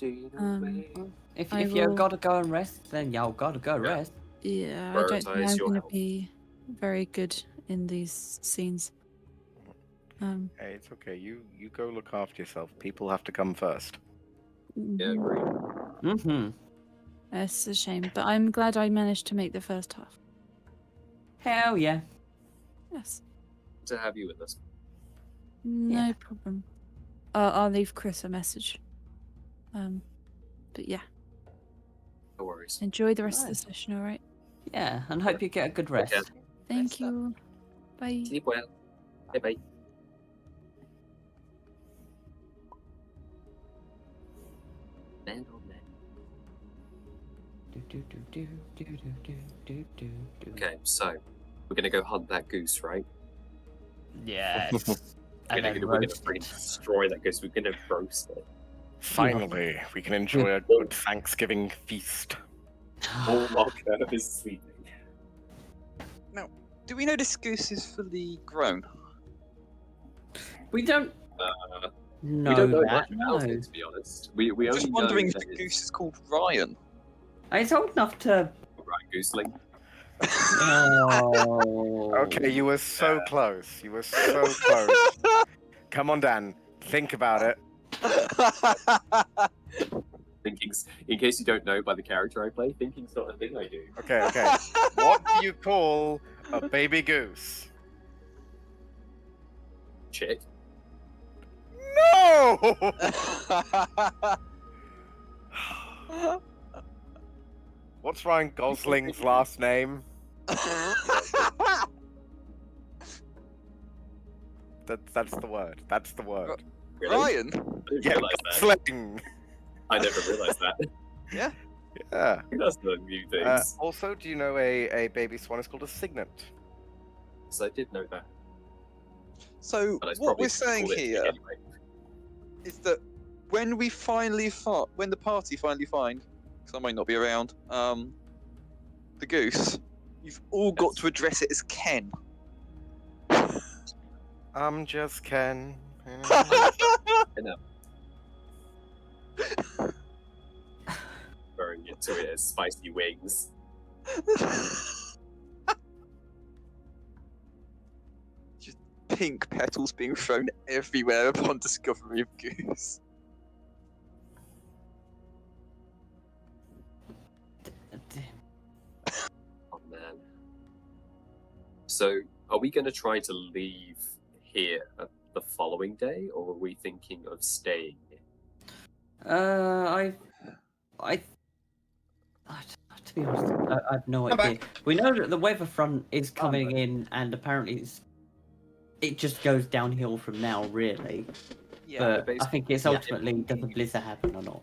If I you will- gotta go and rest, then y'all gotta go rest. Yeah, I don't think Prioritize I'm your going to health. be very good in these scenes. Hey, it's okay. You go look after yourself. People have to come first. Yeah, mhm. great. Mm-hmm. It's a shame, but I'm glad I managed to make the first half. Hell yeah. Yes, To have you with us. no Yeah. problem. I'll leave Chris a message. But yeah, No worries. enjoy the rest of the Nice. session, alright? Yeah, and hope you get a good rest. Okay. Thank you. Bye. Sleep well. Bye bye. Man, oh man. Okay, so we're gonna go hunt that goose, right? Yes. We're gonna freaking destroy that goose. We're gonna roast it. Finally, we can enjoy a good Thanksgiving feast. All while Kirv is sleeping. Do we know this goose is fully grown? We don't We don't know that. much about No. it, to be honest. We I'm just only wondering know if that the goose is called Ryan. It's old enough to. right, gooseling. Oh. Okay, you were so close. You were so close. Come on, Dan. Think about it. Thinking's, in case you don't know by the character I play, thinking's not a thing I do. Okay. What do you call a baby goose? Chick. No! What's Ryan Gosling's last name? That's the word. That's the word. Really? Ryan? I didn't Yeah, realise that. Gosling. I never realised that. Yeah. Who does the new things? Also, do you know a baby swan is called a cygnet? So I did know that. So But I what probably we're saying called it here anyway. is that when we finally when the party finally find, because I might not be around, the goose, you've all got Yes. to address it as Ken. I'm just Ken. Throwing it to it as spicy wings. pink petals being thrown everywhere upon discovery of Goose. Oh man. So, are we going to try to leave here the following day, or are we thinking of staying here? To be honest, I have no idea. We know that the weather front is coming in, and apparently it just goes downhill from now, really. Yeah, But I think it's ultimately, does the blizzard happen or not?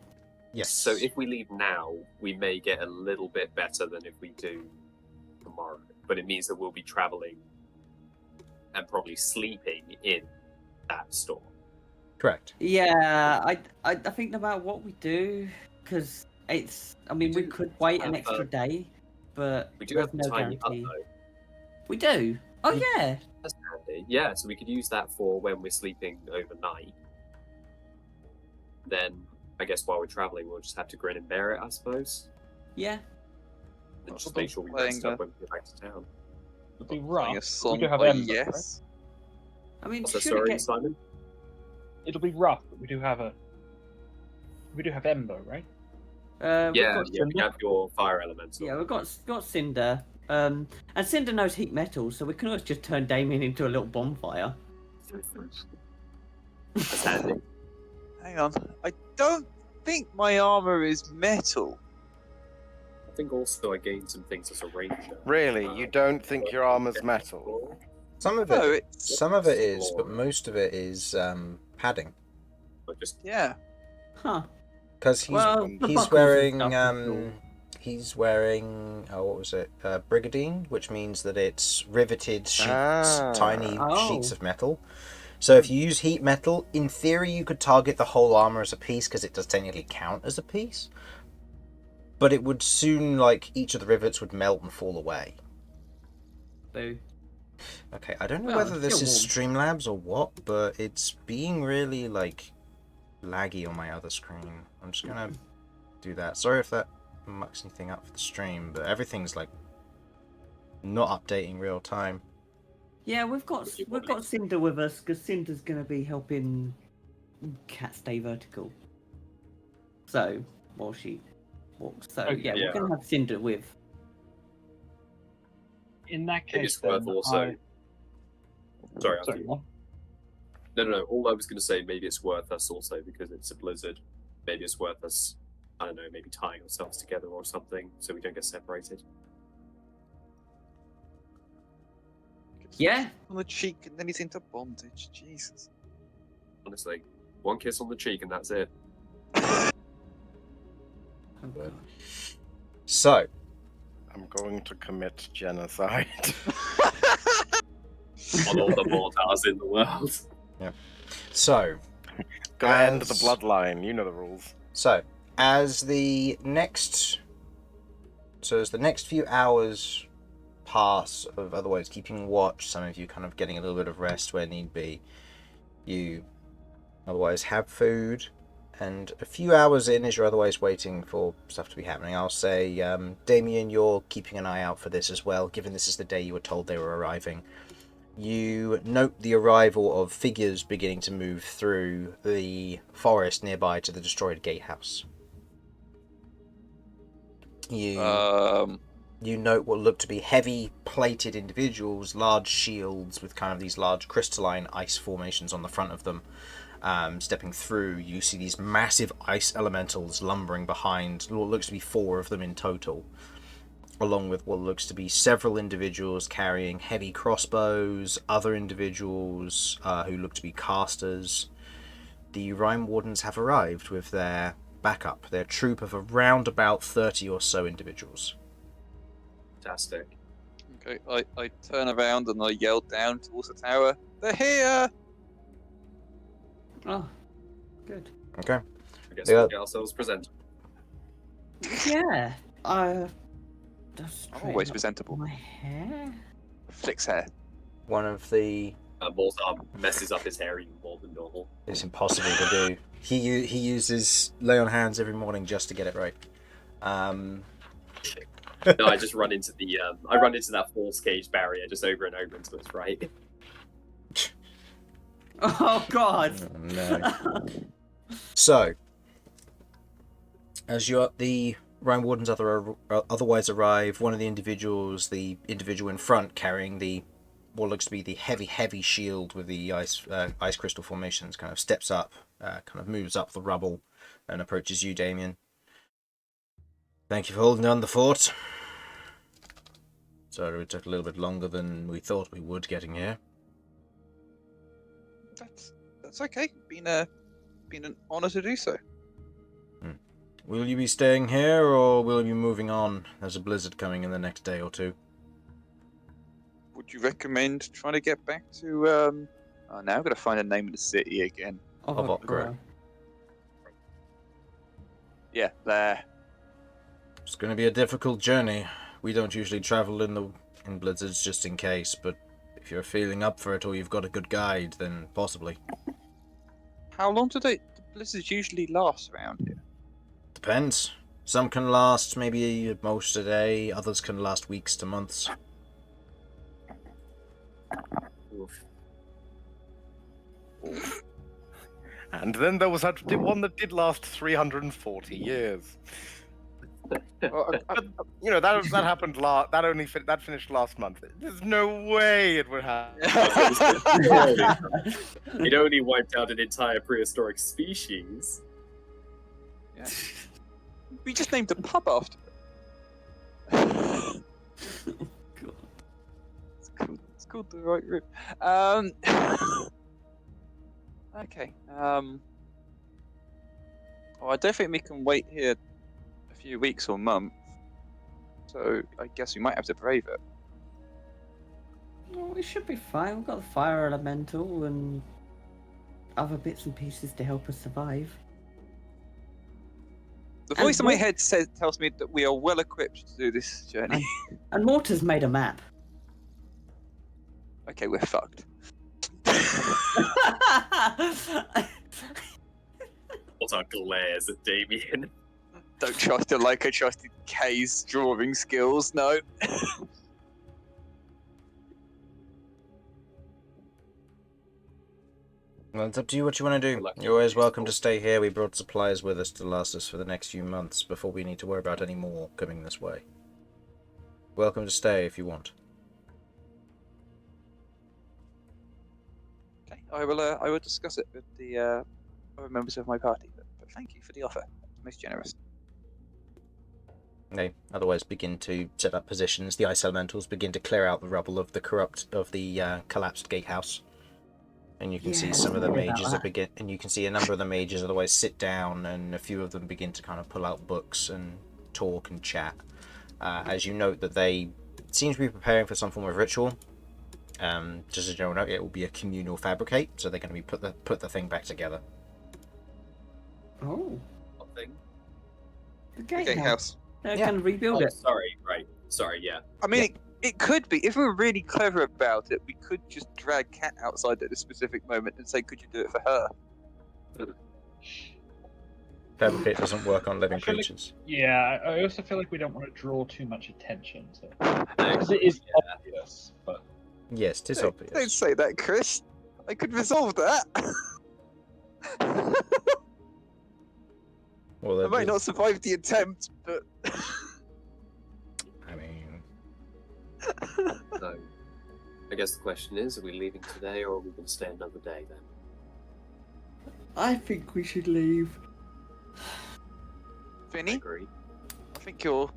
Yes. So if we leave now, we may get a little bit better than if we do tomorrow. But it means that we'll be traveling and probably sleeping in that storm. Correct. Yeah, I think no matter what we do, because it's. I mean, we could wait an extra day, but We do there's have no a tiny hut, guarantee. though. We do. Oh yeah. That's handy. Yeah, so we could use that for when we're sleeping overnight. Then, I guess while we're traveling, we'll just have to grin and bear it, I suppose. Yeah. And just make sure we rest up when we get back to town. It'd be Playing rough. a song We do have by Ember, Yes. I mean, Also, should sorry, it get... Simon? It'll be rough, but we do have Ember, right? we've Yeah, got you Cinder. have your fire elemental. Yeah, we've got Cinder. And Cinder knows heat metal, so we can always just turn Damian into a little bonfire. That's handy. Hang on. I don't think my armor is metal. I think also I gained some things as a ranger. Really, you don't think your armor's metal? Some of No, it, it's some of it is, but most of it is padding. But just yeah. Huh. Because He's buckles and wearing stuff is cool. he's wearing what was it, brigadine, which means that it's riveted sheets, tiny sheets of metal. So if you use heat metal, in theory you could target the whole armor as a piece because it does technically count as a piece. But it would soon, like, each of the rivets would melt and fall away. Boo. Okay, I don't know Well, whether it's this still is Streamlabs or what, but it's being really, like, laggy on my other screen. I'm just gonna do that. Sorry if that mucks anything up for the stream, but everything's, like, not updating real time. Yeah, we've got Cinder with us because Cinder's gonna be helping Cat stay vertical. So while she walks, so Okay, yeah, yeah. we're gonna have Cinder with. In that maybe case, it's worth then, also. Sorry, I Sorry, what? No. All I was going to say, maybe it's worth us also because it's a blizzard. Maybe it's worth us, I don't know, maybe tying ourselves together or something so we don't get separated. Yeah. On the cheek, and then he's into bondage. Jesus. Honestly, one kiss on the cheek and that's it. So, I'm going to commit genocide. On all the Mortars in the world. so, Gonna end the bloodline. You know the rules. So, as the next few hours pass of otherwise keeping watch, some of you kind of getting a little bit of rest where need be, you otherwise have food, and a few hours in as you're otherwise waiting for stuff to be happening, I'll say, Damian, you're keeping an eye out for this as well, given this is the day you were told they were arriving. You note the arrival of figures beginning to move through the forest nearby to the destroyed gatehouse. You note what look to be heavy-plated individuals, large shields with kind of these large crystalline ice formations on the front of them. Stepping through, you see these massive ice elementals lumbering behind what looks to be 4 of them in total, along with what looks to be several individuals carrying heavy crossbows, other individuals who look to be casters. The Rime Wardens have arrived with their backup, their troop of around about 30 or so individuals. Fantastic. Okay, I turn around and I yell down towards the tower. They're here! Oh, good. Okay. I guess we'll get ourselves presented. Yeah. I'm always presentable. My hair. Flicks hair. One of the... Mortar messes up his hair even more than normal. It's impossible to do. He uses lay on hands every morning just to get it right. No, I just run into the I run into that force cage barrier just over and over until it's right. Oh God! Oh, no. So, as the Rhine Wardens otherwise arrive, one of the individual in front carrying what looks to be the heavy shield with the ice crystal formations, kind of steps up, kind of moves up the rubble, and approaches you, Damian. Thank you for holding down the fort. Sorry it took a little bit longer than we thought we would getting here. That's okay. Been an honor to do so. Will you be staying here, or will you be moving on? There's a blizzard coming in the next day or two. Would you recommend trying to get back to? Oh, now I've got to find the name of the city again. Ovok'Gro. Yeah, there. It's going to be a difficult journey. We don't usually travel in blizzards just in case, but if you're feeling up for it or you've got a good guide, then possibly. How long do the blizzards usually last around here? Depends. Some can last maybe at most a day, others can last weeks to months. Oof. And then there was that one that did last 340 years. You know, that happened that finished last month. There's no way it would happen. It only wiped out an entire prehistoric species. Yeah. We just named a pub after it. It's called the right room. Okay. Well, I don't think we can wait here a few weeks or months. So I guess we might have to brave it. Well, we should be fine. We've got the fire elemental and other bits and pieces to help us survive. The voice in my head tells me that we are well equipped to do this journey. And Mortar's made a map. Okay, we're fucked. Mortar glares at Damian. Don't trust her like I trusted Kay's drawing skills, no. Well, it's up to you what you want to do. You're always welcome to stay here. We brought supplies with us to last us for the next few months before we need to worry about any more coming this way. Welcome to stay if you want. Okay, I will discuss it with the other members of my party. But thank you for the offer. Most generous. They otherwise begin to set up positions. The ice elementals begin to clear out the rubble of the collapsed gatehouse. And you can see some of the mages and you can see a number of the mages otherwise sit down, and a few of them begin to kind of pull out books and talk and chat. As you note that they seem to be preparing for some form of ritual. Just as a general note, it will be a communal fabricate, so they're going to be put the thing back together. Oh. What thing? The Gatehouse. They're going to rebuild it. Sorry, right. Sorry, yeah. I mean, it could be. If we were really clever about it, we could just drag Cat outside at a specific moment and say, could you do it for her? Fabricate doesn't work on living I feel creatures. Yeah, I also feel like we don't want to draw too much attention to it. Because it is obvious, but... Yes, it is Don't obvious. say that, Chris. I could resolve that. Well, I might not survive the attempt, but... I mean... So, I guess the question is, are we leaving today or are we going to stay another day then? I think we should leave. Vinny, Agree. I think your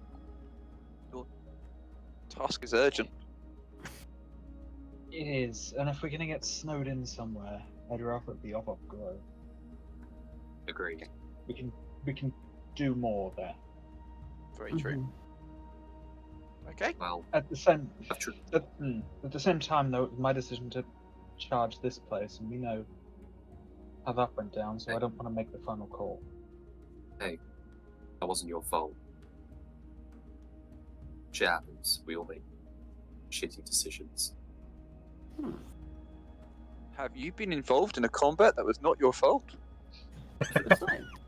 task is urgent. It is, and if we're going to get snowed in somewhere, I'd rather it be Ovok'Gro. Agreed. We can do more there. Very true. Okay. Well, At the same that's true. at the same time, though, it was my decision to charge this place, and we know how that went down, so I don't want to make the final call. Hey, that wasn't your fault. Shit happens. We all make shitty decisions. Have you been involved in a combat that was not your fault?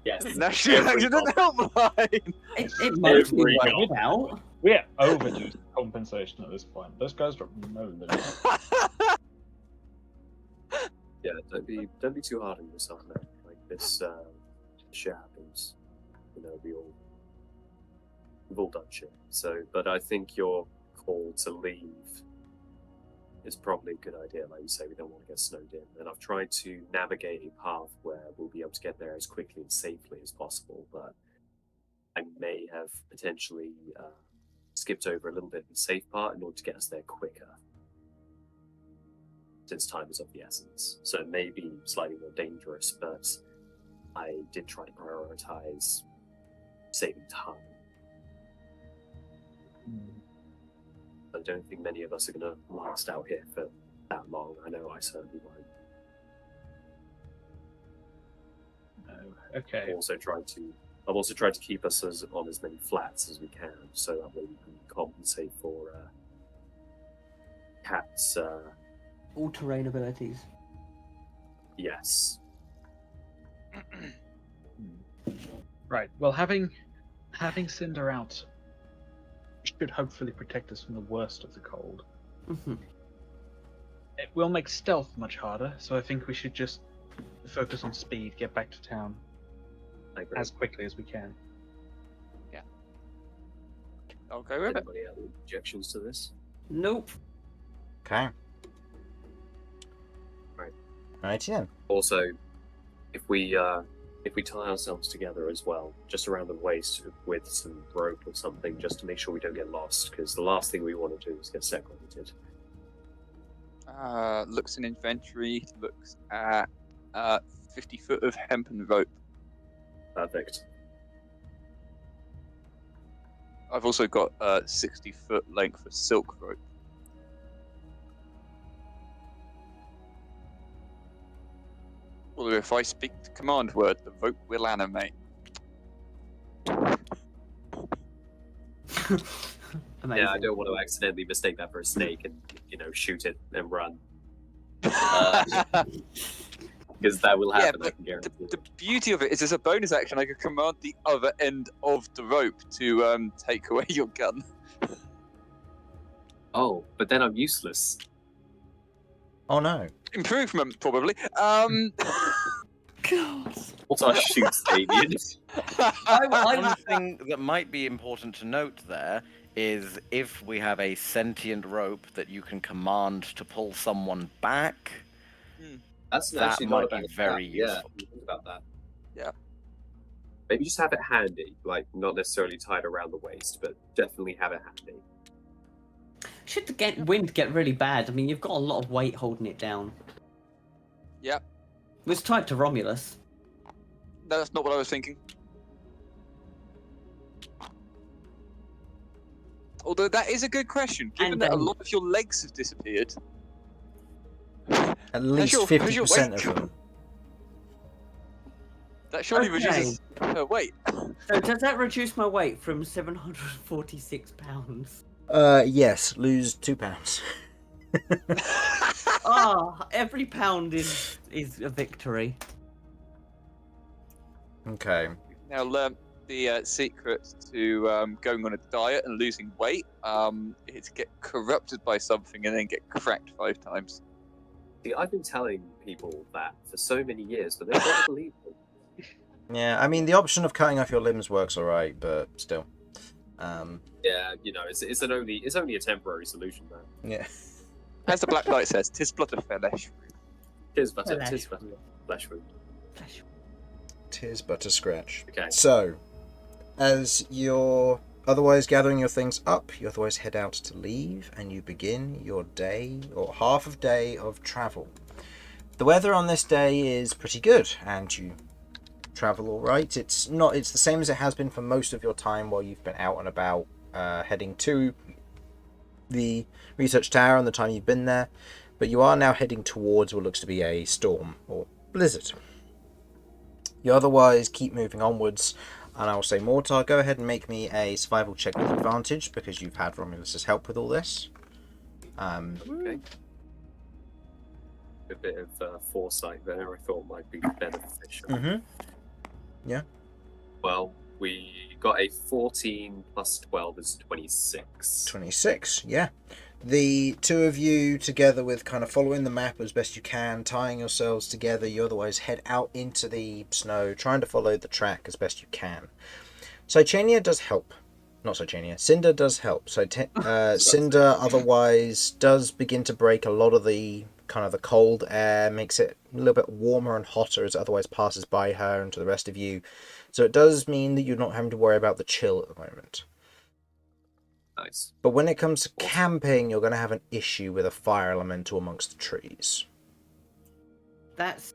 Yes. National accident helpline! It might be Every worked out. We're overdue compensation at this point. Those guys dropped no limit. Yeah, don't be too hard on yourself, man. Like this shit happens. You know, we've all done shit. So, but I think your call to leave is probably a good idea. Like you say, we don't want to get snowed in. And I've tried to navigate a path where we'll be able to get there as quickly and safely as possible, but I may have potentially skipped over a little bit of the safe part in order to get us there quicker, since time is of the essence. So it may be slightly more dangerous, but I did try to prioritize saving time. I don't think many of us are going to last out here for that long. I know I certainly won't. No. Okay. I've also tried to keep us on as many flats as we can, so that way we can compensate for Cat's. All terrain abilities. Yes. Right. Well, having Cinder out should hopefully protect us from the worst of the cold. Mm-hmm. It will make stealth much harder, so I think we should just focus on speed, get back to town as quickly as we can. Yeah. I'll go with it. Anybody have any objections to this? Nope. Okay. Right. Righty then. Also, if we tie ourselves together as well, just around the waist with some rope or something, just to make sure we don't get lost, because the last thing we want to do is get separated. Looks in inventory. Looks at 50 foot of hempen rope. Perfect. I've also got 60 foot length of silk rope. Although if I speak the command word, the rope will animate. Amazing. Yeah, I don't want to accidentally mistake that for a snake and, shoot it and run. Because that will happen, I can guarantee. The beauty of it is, as a bonus action, I can command the other end of the rope to take away your gun. Oh, but then I'm useless. Oh no. Improvement, probably. God. Mortar shoots Damian. One thing that might be important to note there is if we have a sentient rope that you can command to pull someone back, That's that actually not might a bad be very plan. useful. Yeah, think about that. Yeah. Maybe just have it handy, like not necessarily tied around the waist, but definitely have it handy. Should the wind get really bad, I mean, you've got a lot of weight holding it down. Yep. It was tied to Romulus. No, that's not what I was thinking. Although that is a good question, given that a lot of your legs have disappeared. At least 50% of them. That surely reduces her weight. So does that reduce my weight from 746 pounds? Yes, lose 2 pounds. Every pound is a victory. Okay. Now learn the secret to going on a diet and losing weight is to get corrupted by something and then get cracked 5 times. See, I've been telling people that for so many years, but they don't believe me. Yeah, I mean, the option of cutting off your limbs works alright, but still. Yeah, it's only a temporary solution, man. Yeah. As the Black Knight says, "'Tis but a flesh." Tis but a flesh wound. Tis but a scratch. Okay. So, as you're otherwise gathering your things up, you otherwise head out to leave, and you begin your day, or half of day, of travel. The weather on this day is pretty good, and you travel all right. It's the same as it has been for most of your time while you've been out and about, heading to the research tower and the time you've been there, but you are now heading towards what looks to be a storm or blizzard. You otherwise keep moving onwards, and I will say, Mortar, go ahead and make me a survival check with advantage because you've had Romulus's help with all this. Okay. A bit of foresight there, I thought might be beneficial. Mm-hmm. Yeah. Well, we you've got a 14 plus 12 is 26. 26, yeah. The two of you, together with kind of following the map as best you can, tying yourselves together, you otherwise head out into the snow, trying to follow the track as best you can. Cychania does help. Not Cychania. Cinder does help. So Cinder otherwise does begin to break a lot of the kind of the cold air, makes it a little bit warmer and hotter as it otherwise passes by her and to the rest of you. So it does mean that you're not having to worry about the chill at the moment. Nice. But when it comes to camping, you're going to have an issue with a fire elemental amongst the trees. That's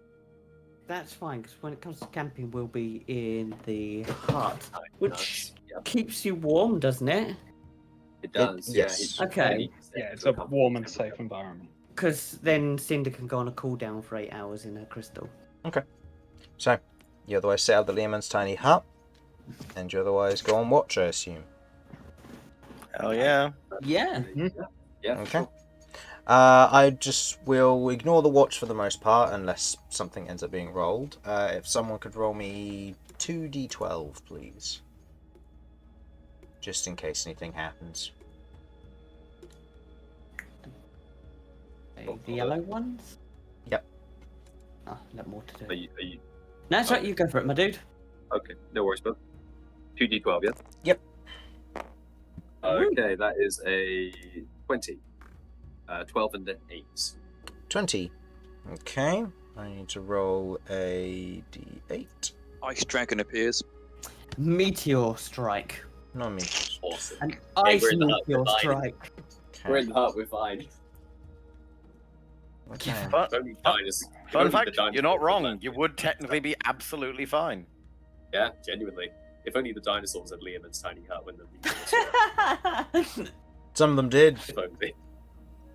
fine, because when it comes to camping, we'll be in the hut, which keeps you warm, doesn't it? It does, yes. Okay. Yeah, it's a warm and safe environment. Because then Cinder can go on a cooldown for 8 hours in her crystal. Okay. So, you otherwise set out the Leomund's tiny hut, and you otherwise go on watch, I assume. Hell yeah. Yeah. Yeah. Okay. I just will ignore the watch for the most part, unless something ends up being rolled. If someone could roll me 2d12, please. Just in case anything happens. The yellow ones? Yep. Oh, let Mortar do Are it. you... No, that's right, you go for it, my dude. Okay, no worries, bud. 2d12, yeah? Yep. Okay, that is a 20. 12 and an 8. 20. Okay. I need to roll a d8. Ice dragon appears. Meteor strike. Not me. Awesome. An Hey, ice we're in the hut, meteor we're fine. strike. We're in the hut, we're fine. Okay. But Only dinosaurs. fun only the fact, you're not dinosaurs wrong. had You would technically be absolutely fine. Yeah, genuinely. If only the dinosaurs had Leomund's tiny hut when the meteors were. Some of them did. If only.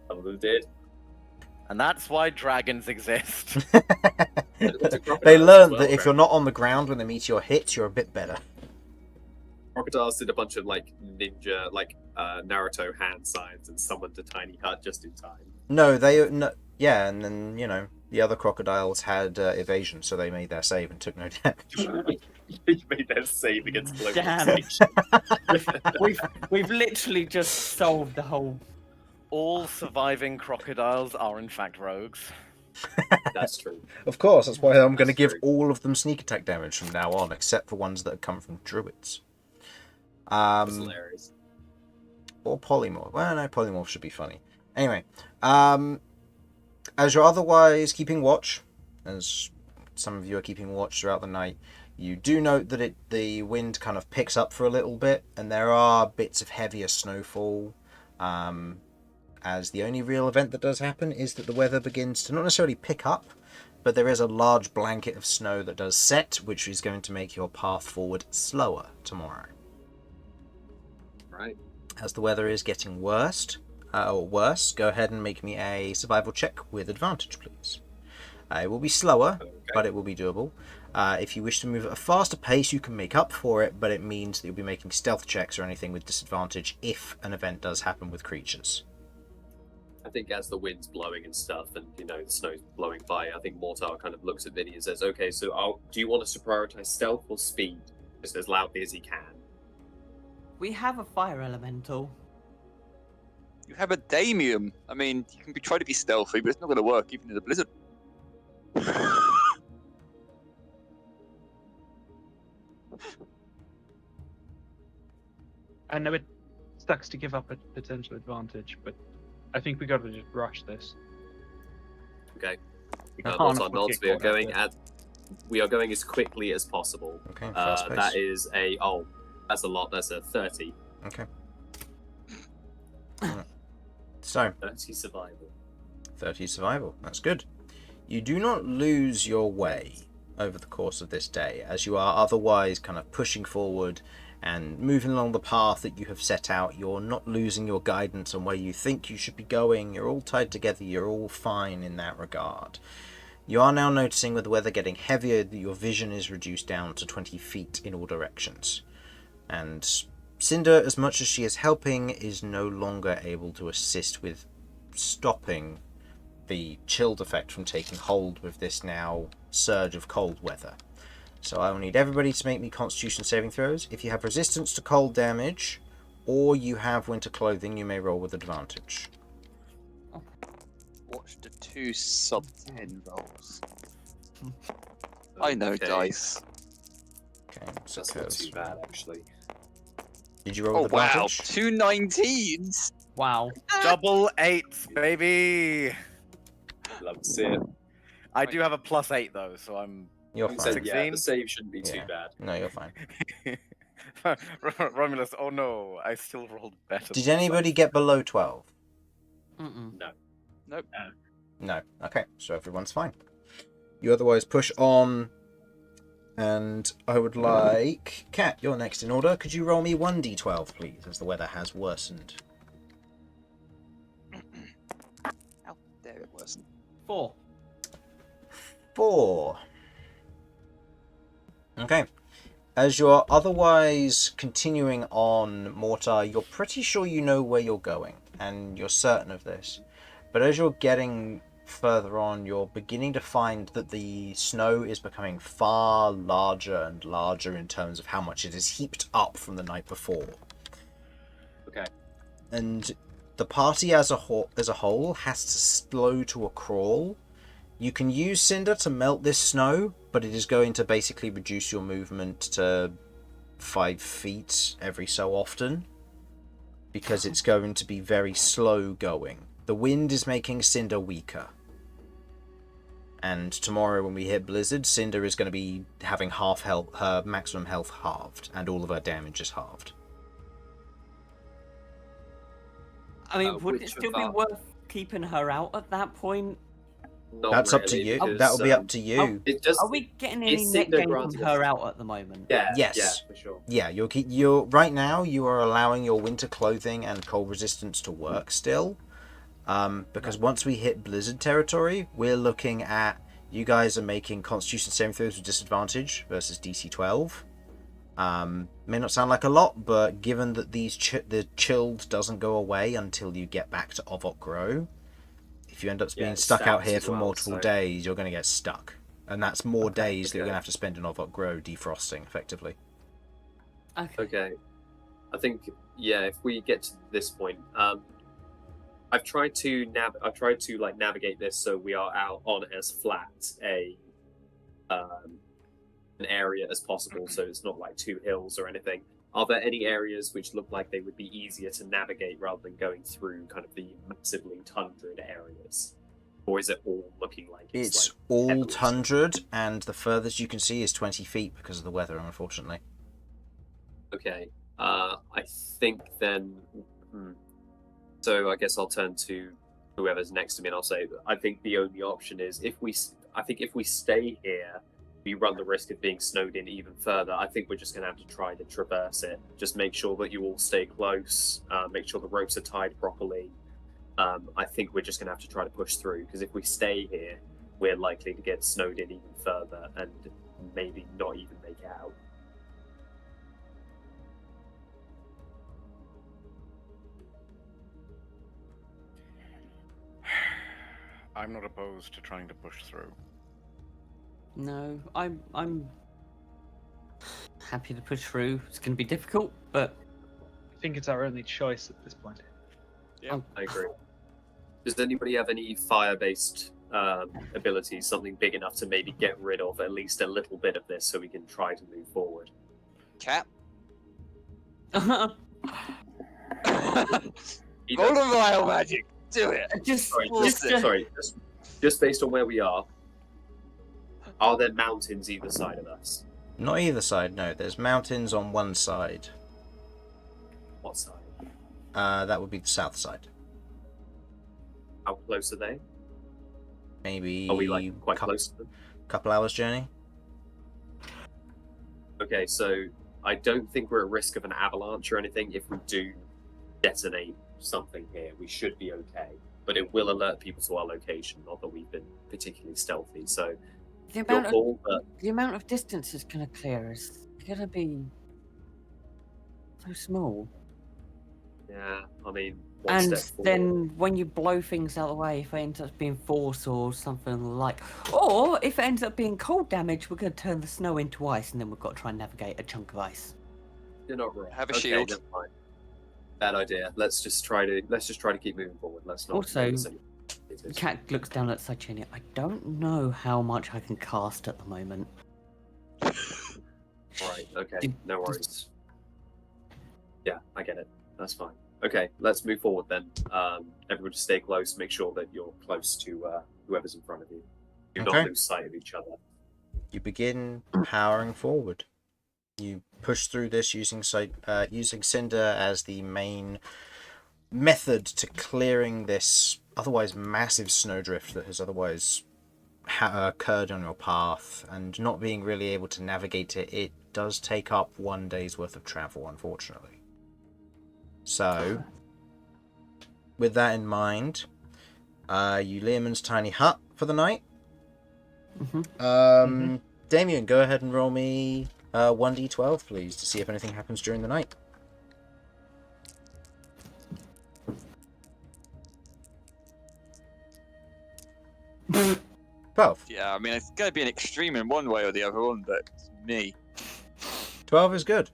Some of them did. And that's why dragons exist. They learned that if you're not on the ground when the meteor hits, you're a bit better. Crocodiles did a bunch of like ninja, like Naruto hand signs and summoned a tiny hut just in time. No, yeah, and then the other crocodiles had evasion, so they made their save and took no damage. They made their save against Damn. globalization. we've literally just solved the whole. All surviving crocodiles are in fact rogues. That's true. Of course, that's why I'm going to That's give true. all of them sneak attack damage from now on, except for ones that have come from druids. That's hilarious. Or polymorph. Well, no, polymorph should be funny. Anyway, as you're otherwise keeping watch, as some of you are keeping watch throughout the night, you do note that the wind kind of picks up for a little bit, and there are bits of heavier snowfall. As the only real event that does happen is that the weather begins to not necessarily pick up, but there is a large blanket of snow that does set, which is going to make your path forward slower tomorrow. Right. As the weather is getting worse, go ahead and make me a survival check with advantage, please. It will be slower, Okay. but it will be doable. If you wish to move at a faster pace, you can make up for it, but it means that you'll be making stealth checks or anything with disadvantage if an event does happen with creatures. I think as the wind's blowing and stuff, and the snow's blowing by, I think Mortar kind of looks at Vinny and says, "Okay, so do you want us to prioritize stealth or speed, just as loudly as he can?" We have a fire elemental. You have a Damian. I mean, you can try to be stealthy, but it's not going to work even in a blizzard. I know it sucks to give up a potential advantage, but I think we got to just rush this. Okay. I can't Mortar afford to nods. get caught up We are going as quickly as possible. Okay, fast pace. That is that's a lot. That's a 30. Okay. Right. So, 30 survival. 30 survival. That's good. You do not lose your way over the course of this day, as you are otherwise kind of pushing forward and moving along the path that you have set out. You're not losing your guidance on where you think you should be going. You're all tied together. You're all fine in that regard. You are now noticing with the weather getting heavier that your vision is reduced down to 20 feet in all directions. And Cinder, as much as she is helping, is no longer able to assist with stopping the chilled effect from taking hold with this now surge of cold weather. So I will need everybody to make me Constitution saving throws. If you have resistance to cold damage, or you have winter clothing, you may roll with advantage. Watch the 2 sub-10 rolls. I know Okay, dice. Okay, so That's not Kirv's- too bad, actually. Did you roll Oh with wow, advantage? 2 19s! Wow. Double 8s, baby. Love to see it. I do have a +8 though, so I'm. You're So, fine. yeah, 16? the save shouldn't be too Yeah. bad. No, you're fine. Romulus, oh no, I still rolled better. Did than anybody some. get below 12? Mm-mm. No. No. Okay, so everyone's fine. You otherwise push on, and I would like... Cat, you're next in order. Could you roll me 1d12, please, as the weather has worsened? How dare it wasn't. 4. 4. Okay. As you're otherwise continuing on Mortar, you're pretty sure you know where you're going, and you're certain of this. But as you're getting further on, you're beginning to find that the snow is becoming far larger and larger in terms of how much it is heaped up from the night before. Okay. And the party as a whole has to slow to a crawl. You can use Cinder to melt this snow, but it is going to basically reduce your movement to 5 feet every so often, because it's going to be very slow going. The wind is making Cinder weaker. And tomorrow when we hit Blizzard, Cinder is going to be having half health, her maximum health halved, and all of her damage is halved. I mean, would it which still of be our- worth keeping her out at that point? Not That's up to really, you. because, That'll be up to you. It just, Are we getting any Is net Cinder gain from granting her us- out at the moment? yeah, Yes. yeah, for sure. Yeah, you're right now. You are allowing your winter clothing and cold resistance to work still, because once we hit Blizzard territory, we're looking at you guys are making Constitution saving throws with disadvantage versus DC 12. May not sound like a lot, but given that the chilled doesn't go away until you get back to Ovok'Gro, if you end up being it stuck out stacks here as for well, multiple so- days, you're going to get stuck, and that's more days that you're okay. going to have to spend in Ovok'Gro defrosting effectively. Okay. Okay. I think, yeah, if we get to this point, I've tried to navigate this so we are out on as flat an area as possible, so it's not like 2 hills or anything. Are there any areas which look like they would be easier to navigate rather than going through kind of the massively tundrad areas? Or is it all looking like It's like all heavily tundrad, and the furthest you can see is 20 feet because of the weather, unfortunately. Okay. I think then. So I guess I'll turn to whoever's next to me, and I'll say that I think the only option is if we stay here, we run the risk of being snowed in even further. I think we're just going to have to try to traverse it. Just make sure that you all stay close. Make sure the ropes are tied properly. I think we're just going to have to try to push through, because if we stay here, we're likely to get snowed in even further and maybe not even make it out. I'm not opposed to trying to push through. No, I'm happy to push through. It's going to be difficult, but I think it's our only choice at this point. Yeah. I agree. Does anybody have any fire-based abilities, something big enough to maybe get rid of at least a little bit of this so we can try to move forward? Cap. Either- Roll a vial magic. Do it. just, Just based on where we are there mountains either side of us? Not either side, no. There's mountains on one side. What side? That would be the south side. How close are they? Maybe Are we like quite close to them? couple hours journey. Okay, so I don't think we're at risk of an avalanche or anything. If we do detonate something here, we should be okay. But it will alert people to our location, not that we've been particularly stealthy. So the your amount of call, but the amount of distance it's going to clear is going to be so small. Yeah, I mean, one And step forward. then when you blow things out of the way, if it ends up being force or something like, or if it ends up being cold damage, we're going to turn the snow into ice, and then we've got to try and navigate a chunk of ice. You're not wrong. Have a Okay, shield. never mind. Bad idea. Let's just try to keep moving forward. Let's not. Also, focus any- The cat looks down at Sachini. I don't know how much I can cast at the moment. Right. Okay. Did- No worries. Yeah, I get it. That's fine. Okay, let's move forward then. Everyone just stay close. Make sure that you're close to whoever's in front of you. Do Okay. not lose sight of each other. You begin powering forward. You push through this using Cinder as the main method to clearing this otherwise massive snowdrift that has otherwise occurred on your path, and not being really able to navigate it. It does take up 1 day's worth of travel, unfortunately. So, with that in mind, you Learman's tiny hut for the night. Damian, go ahead and roll me 1d12, please, to see if anything happens during the night. 12. Yeah, I mean, it's going to be an extreme in one way or the other one, but it's me. 12 is good.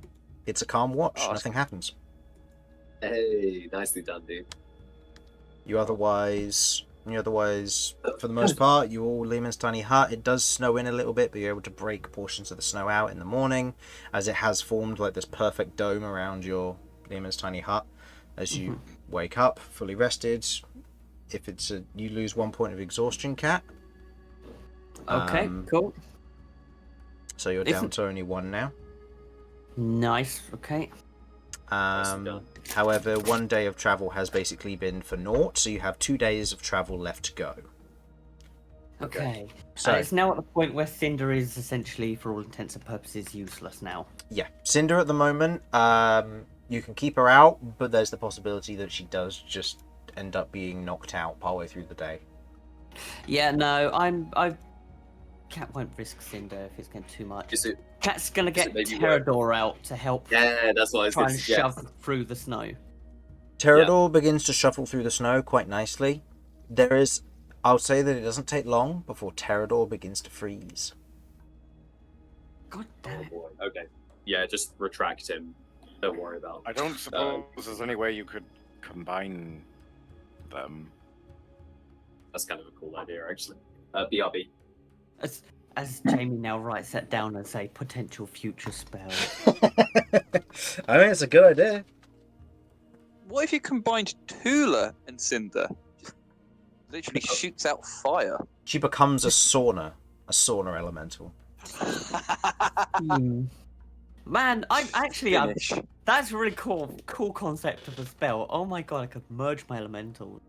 It's a calm watch. Oh, Nothing happens. Hey, nicely done, dude. You otherwise, for the most part, you all Learman's tiny hut. It does snow in a little bit, but you're able to break portions of the snow out in the morning, as it has formed like this perfect dome around your Learman's tiny hut. As you wake up, fully rested. If it's you lose 1 point of exhaustion, Cat. Okay, cool. So you're down to only 1 now. Nice, okay. However, 1 day of travel has basically been for naught, so you have 2 days of travel left to go. Okay. So it's now at the point where Cinder is essentially, for all intents and purposes, useless now. yeah, Cinder at the moment, you can keep her out, but there's the possibility that she does just end up being knocked out partway through the day. Yeah, no, Cat won't risk Cinder if it's getting too much. Is it? Cat's gonna Does get it maybe Terrador out to help Yeah, that's what I was try going and to suggest. shove through the snow. Terrador begins to shuffle through the snow quite nicely. I'll say that it doesn't take long before Terrador begins to freeze. God Oh damn it. boy. Okay. Yeah, just retract him. Don't worry about. I don't suppose there's any way you could combine them. That's kind of a cool idea, actually. BRB. As Jamie now writes that down as a potential future spell. I think it's a good idea. What if you combined Tula and Cinder? Just literally shoots out fire. She becomes a sauna elemental. Man, I'm actually Finish. that's a really cool concept of a spell. Oh my god, I could merge my elementals.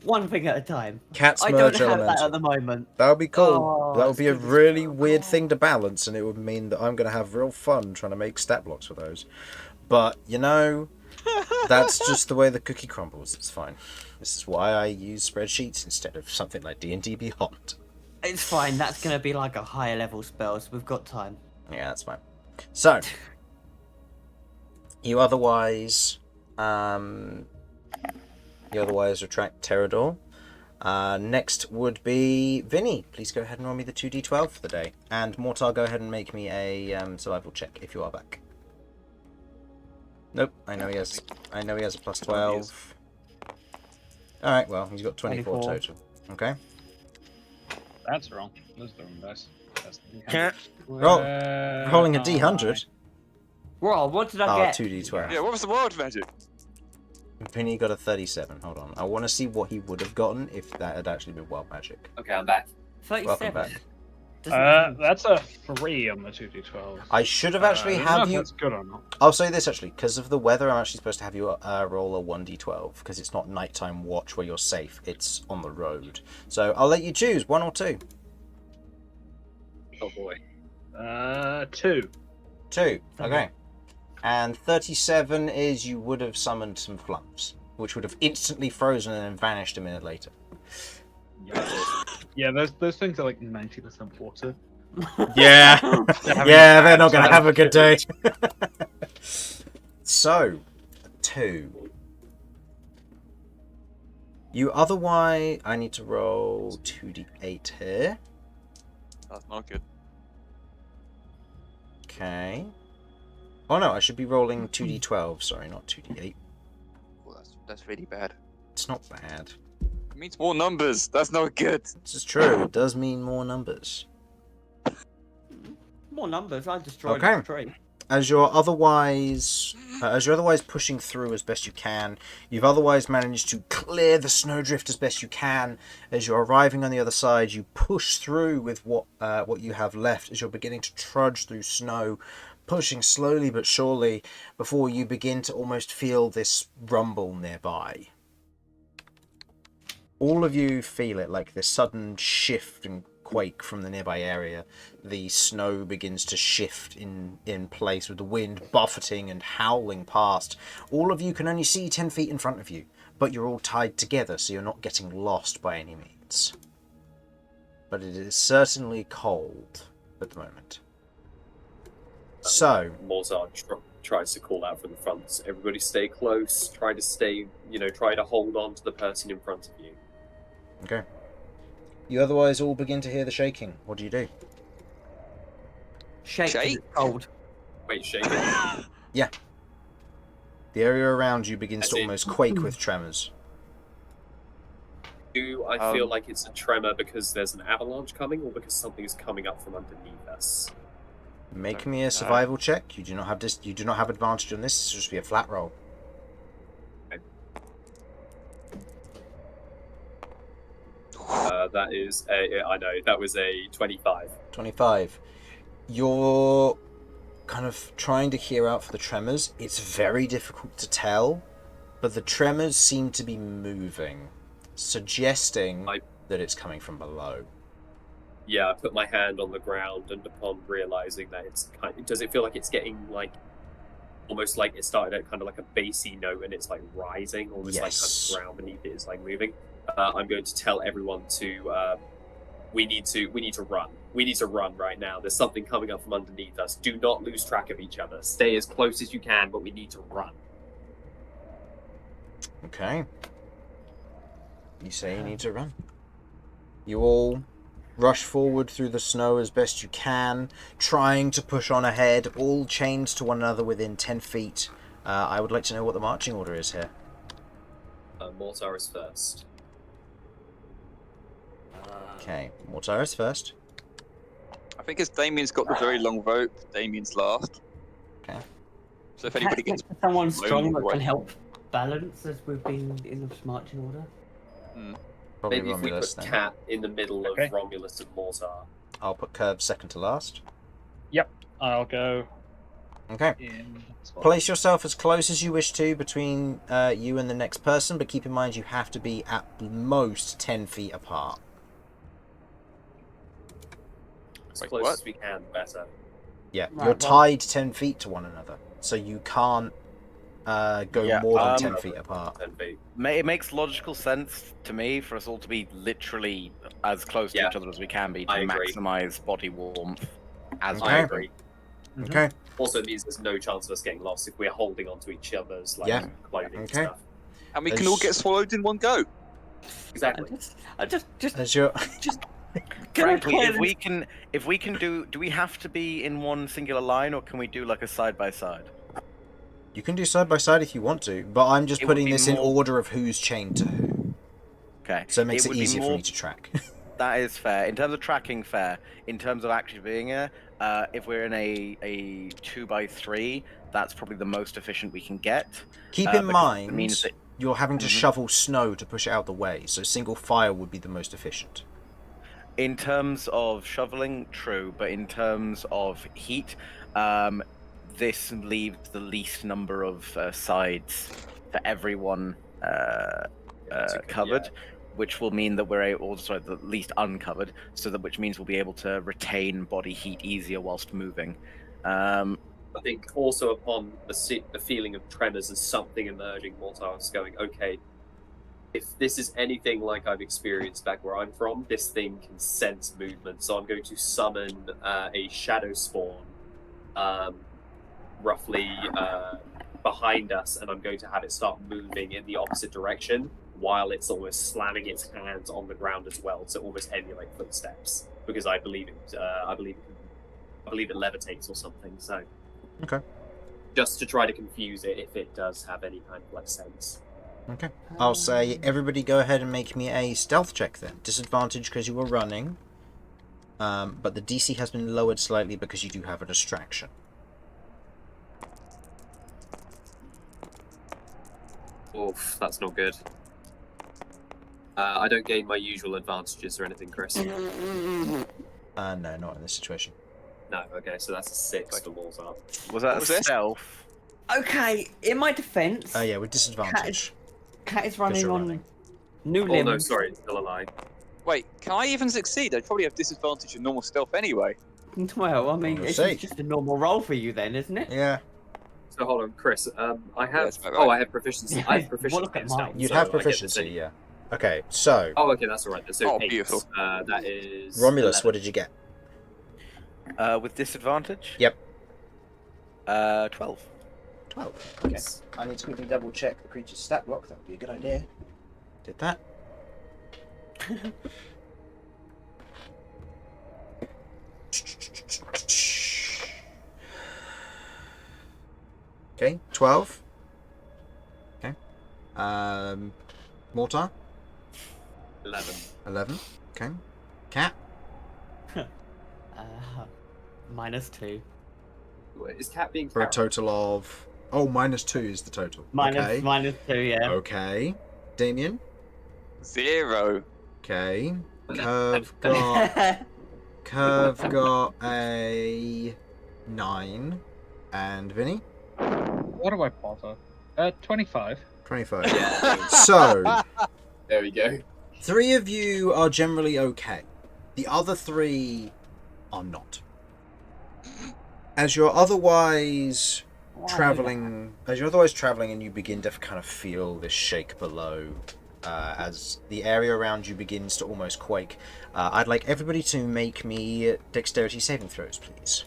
One thing at a time. Cat's I don't merge have elemental. that at the moment. That would be cool. Oh, that would be a it's good as really well. weird thing to balance, and it would mean that I'm going to have real fun trying to make stat blocks for those. But, that's just the way the cookie crumbles. It's fine. This is why I use spreadsheets instead of something like D&D Beyond. It's fine, that's gonna be like a higher level spell, so we've got time. Yeah, that's fine. So, you otherwise retract Terrador. Next would be Vinny. Please go ahead and roll me the 2d12 for the day. And Mortar, go ahead and make me a survival check if you are back. Nope, I know he has a plus 12. Alright, well, he's got 24 total. Okay. That's wrong. Those are the wrong dice. That's the Can't. Rolling a d100. Well, what did I get? 2d12. Yeah, what was the wild magic? Vinny got a 37. Hold on. I want to see what he would have gotten if that had actually been wild magic. Okay, I'm back. 37. back. That's a 3 on the 2d12. I should have actually I don't know have if you. That's good or not. I'll say this actually, because of the weather, I'm actually supposed to have you roll a 1d12 because it's not nighttime watch where you're safe. It's on the road. So I'll let you choose 1 or 2. Oh boy. 2. 2. Okay. And 37 is you would have summoned some flumps, which would have instantly frozen and then vanished a minute later. Yeah, those things are like 90% water. Yeah. Yeah, they're not going to have a good day. So, 2. You otherwise... I need to roll 2d8 here. That's not good. Okay. Oh no, I should be rolling 2d12. Sorry, not 2d8. Well, that's really bad. It's not bad. It means more numbers. That's not good. This is true. It does mean more numbers. More numbers. I destroyed Okay. the tree. As you're otherwise pushing through as best you can, you've otherwise managed to clear the snowdrift as best you can. As you're arriving on the other side, you push through with what you have left as you're beginning to trudge through snow, pushing slowly but surely before you begin to almost feel this rumble nearby. All of you feel it, like this sudden shift and quake from the nearby area. The snow begins to shift in place with the wind buffeting and howling past. All of you can only see 10 feet in front of you, but you're all tied together, so you're not getting lost by any means. But it is certainly cold at the moment. So, Mortar tries to call out from the front. So everybody stay close. Try to hold on to the person in front of you. okay. You otherwise all begin to hear the shaking. What do you do? Shake. 'cause Shake? it's cold. Wait, shake it. The area around you begins As to in- almost quake with tremors. Do I feel like it's a tremor because there's an avalanche coming, or because something is coming up from underneath us? Make me a survival check. You do not have this. You do not have advantage on this. This will just be a flat roll. That is I know that was a 25. 25. You're kind of trying to hear out for the tremors. It's very difficult to tell, but the tremors seem to be moving, suggesting that it's coming from below. Yeah, I put my hand on the ground, and upon realizing that it's does it feel like it's getting like almost like it started at kind of like a bassy note and it's like rising, almost like kind Yes. of ground beneath it is like moving. I'm going to tell everyone to we need to run. We need to run right now. There's something coming up from underneath us. Do not lose track of each other. Stay as close as you can, but we need to run. Okay. You say you need to run. You all rush forward through the snow as best you can, trying to push on ahead, all chained to one another within 10 feet. I would like to know what the marching order is here. Mortar is first. Okay, Mortar is first. I think as Damian's got the very long rope, Damian's last. Okay. So if anybody gets Someone strong that right. can help balance as we've been in the marching order. Probably Maybe if we Romulus put then. Cat in the middle Okay. of Romulus and Mortar. I'll put Kirv second to last. I'll go Okay. in. Place yourself as close as you wish to between you and the next person, but keep in mind you have to be at most 10 feet apart. As Wait, close what? as we can, better. Yeah, Right, you're well- tied 10 feet to one another, so you can't go Yeah, more than 10 um, feet apart. 10 feet. It makes logical sense to me for us all to be literally as close to Yeah. each other as we can be I to agree. maximize body warmth. As Okay. I we agree. Okay. Also, it means there's no chance of us getting lost if we're holding onto each other's like Yeah. clothing and Okay. stuff. and we can all get swallowed in one go. Exactly. I just As you're... can I Frankly, clear if we can do we have to be in one singular line, or can we do like a side by side? You can do side by side if you want to, but I'm just It would putting be this in more- order of who's chained to who, Okay. so it makes it would be easier for more- me to track. That is fair. In terms of tracking, fair. In terms of actually being here, if we're in a 2x3, that's probably the most efficient we can get. Keep in because it mind, means that- you're having to Mhm. shovel snow to push it out the way, so single file would be the most efficient. In terms of shoveling, true, but in terms of heat, this leaves the least number of sides for everyone covered, which will mean that we're also the least uncovered, so that which means we'll be able to retain body heat easier whilst moving. I think also upon the feeling of tremors and something emerging, Mortar is going, okay, if this is anything like I've experienced back where I'm from, this thing can sense movement. So I'm going to summon a shadow spawn, roughly behind us, and I'm going to have it start moving in the opposite direction while it's almost slamming its hands on the ground as well to almost emulate footsteps, because I believe it levitates or something. So, Okay. just to try to confuse it if it does have any kind of sense. Okay. I'll say everybody go ahead and make me a stealth check then. Disadvantage because you were running. But the DC has been lowered slightly because you do have a distraction. Oof, that's not good. I don't gain my usual advantages or anything, Chris. No, not in this situation. No, okay, so that's a 6 for Mortar. Was that What was a this? stealth? Okay, in my defense, Oh yeah, with disadvantage. Cat is running you're on running. new Oh limbs. no, sorry, still a lie. Wait, can I even succeed? I'd probably have disadvantage in normal stealth anyway. Well, I mean, We'll it's see. just a normal roll for you then, isn't it? Yeah. So hold on, Chris. I have. that's about Oh, right. I have proficiency. I have proficiency. Look at in stealth, mine. You'd so have I get this proficiency, anyway. yeah. Okay, so Oh, okay, that's alright. So Oh, 8. beautiful. That is. Romulus, 11. what did you get? With disadvantage? Yep. 12. 12. Okay. I need to quickly double check the creature's stat block. That would be a good idea. Did that. Okay, 12. Okay. Mortar, 11. 11. Okay. Cat, -2. Wait, is Cat being for a carried? total of... Oh, -2 is the total. Minus, Okay. -2, yeah. Okay. Damian. 0. Okay. Kirv got... Kirv got a 9. And Vinny? What do I bother? 25. 25. Yeah. So, There we go. 3 of you are generally okay. The other 3 are not. As you're otherwise traveling, and you begin to kind of feel this shake below, as the area around you begins to almost quake. I'd like everybody to make me dexterity saving throws, please.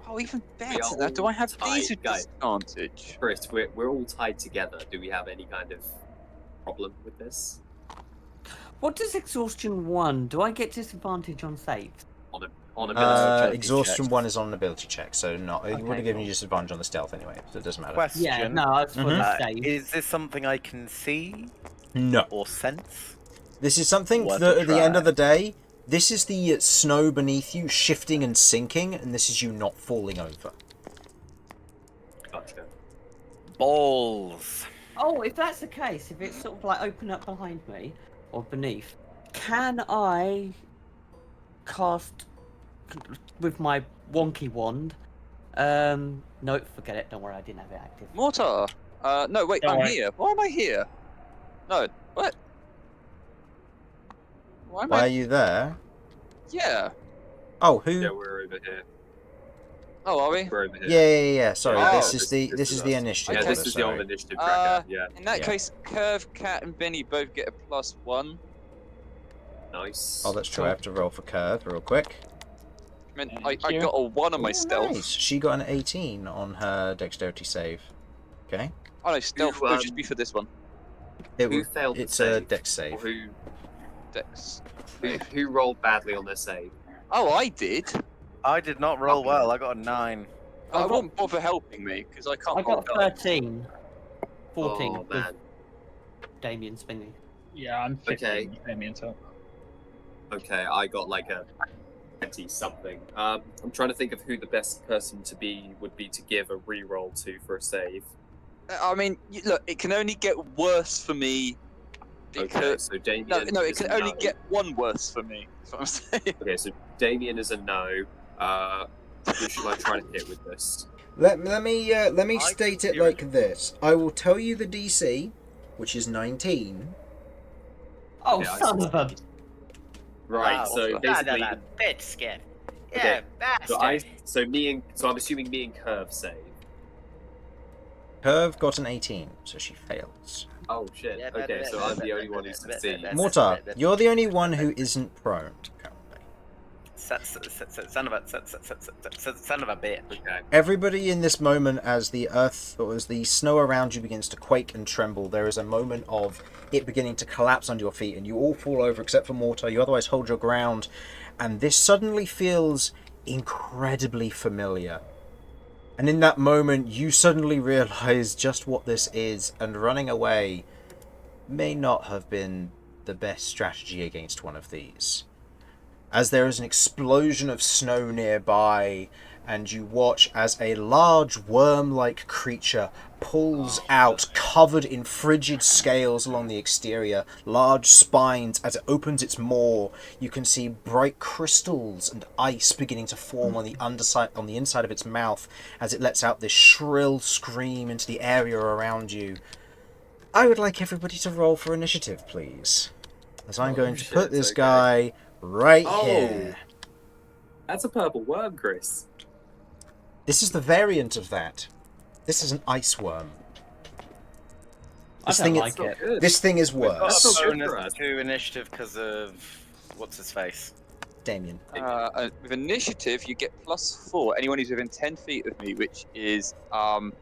Oh, even We better. are Now, do I have all these tied, with guys. disadvantage? Chris, we're all tied together. Do we have any kind of problem with this? What does exhaustion 1? Do I get disadvantage on saves? On ability check? Exhaustion checks. 1 is on an ability check, so not. It would Okay, have given you cool. disadvantage on the stealth anyway, so it doesn't matter. Question. Yeah, no, I was for the save. Is this something I can see No. or sense? This is something Worth that a at the end try. of the day, this is the snow beneath you shifting and sinking, and this is you not falling over. Gotcha. Balls. Oh, if that's the case, if it's sort of like open up behind me or beneath, can I cast with my wonky wand? No, forget it. Don't worry, I didn't have it active. Mortar. No, wait, Don't I'm worry. here. Why am I here? No, what? Why am Why are I? you there? Yeah. Oh, who? Yeah, we're over here. Oh, are we? We're over here. Yeah. Sorry, Oh, this is the us. initiative. Yeah, Okay. this order, is the old sorry. initiative Uh, tracker. Yeah, In that Yeah. case, Kirv, Cat, and Vinny both get a +1. nice. Oh, that's true. I have to roll for Kirv real quick. I mean, Thank I you. got a 1 on my Ooh, stealth. Nice. She got an 18 on her dexterity save. Okay. Oh no, stealth Who, would just be for this one. It Who will- failed the It's a save? dex Or save. Dex. who rolled badly on their save? Oh, I did. I did not roll well. I got a 9. I won't bother helping me because I can't. I got roll dice. 13. 14 Oh with man. Damian's thingy. Yeah, I'm 15. Okay. You pay me until. Okay, I got like a 20 something. I'm trying to think of who the best person to be would be to give a reroll to for a save. I mean, look, it can only get worse for me. Okay, Because so Damian. no, it is can a only no. get one worse for me. That's what I'm saying. Okay, so Damian is a no. Who should I try to hit with this? Let me I state it hear like this. I will tell you the DC, which is 19. Oh, Yeah, I son see. of a... Right, Wow. so basically, bit scared. Okay, so I'm assuming me and Kirv save. Kirv got an 18, so she fails. Oh shit. Okay, so I'm the only one who succeeds. Mortar, you're the only one who isn't prone currently. Son of a bitch. Okay. Everybody in this moment, as the earth or as the snow around you begins to quake and tremble, there is a moment of it beginning to collapse under your feet, and you all fall over except for Mortar. You otherwise hold your ground, and this suddenly feels incredibly familiar. And in that moment, you suddenly realize just what this is, and running away may not have been the best strategy against one of these. As there is an explosion of snow nearby, and you watch as a large worm-like creature pulls out, covered in frigid scales along the exterior, large spines. As it opens its maw, you can see bright crystals and ice beginning to form on the inside of its mouth as it lets out this shrill scream into the area around you. I would like everybody to roll for initiative, please, as I'm going to put this guy right here. That's a purple worm, Chris. This is the variant of that. This is an ice worm. I don't like it. Good. This thing is We've got worse. That's a not good for bonus us. to initiative because of what's his face. Damian. With initiative, you get +4. Anyone who's within 10 feet of me, which is Everyone.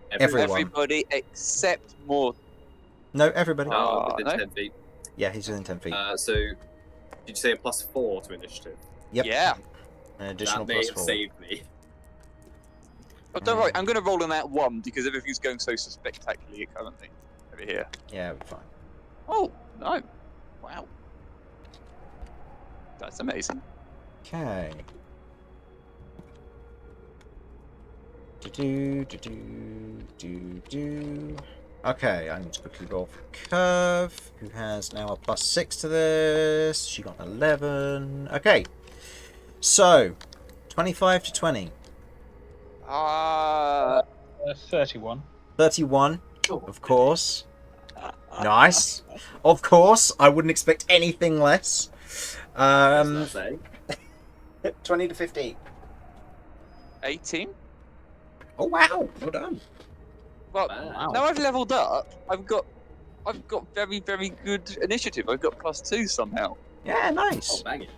everybody except Mortar. No, everybody. Within no? 10 feet. Yeah, he's within 10 feet. So, did you say a +4 to initiative? Yep. Yeah. An additional That may plus have 4. saved me. Oh, don't worry. I'm going to roll on that 1 because everything's going so spectacularly currently over here. Yeah, we're fine. Oh, no. Wow. That's amazing. Okay. Do. Okay, I'm going to quickly roll for Kirv, who has now a +6 to this. She got an 11. Okay. So, 25 to 20. 31. 31, of course. Nice. Of course, I wouldn't expect anything less. 20 to 15. 18. Oh wow, well done. Well, Wow. now I've leveled up. I've got very, very good initiative. I've got +2 somehow. Yeah, nice. Oh, bang it.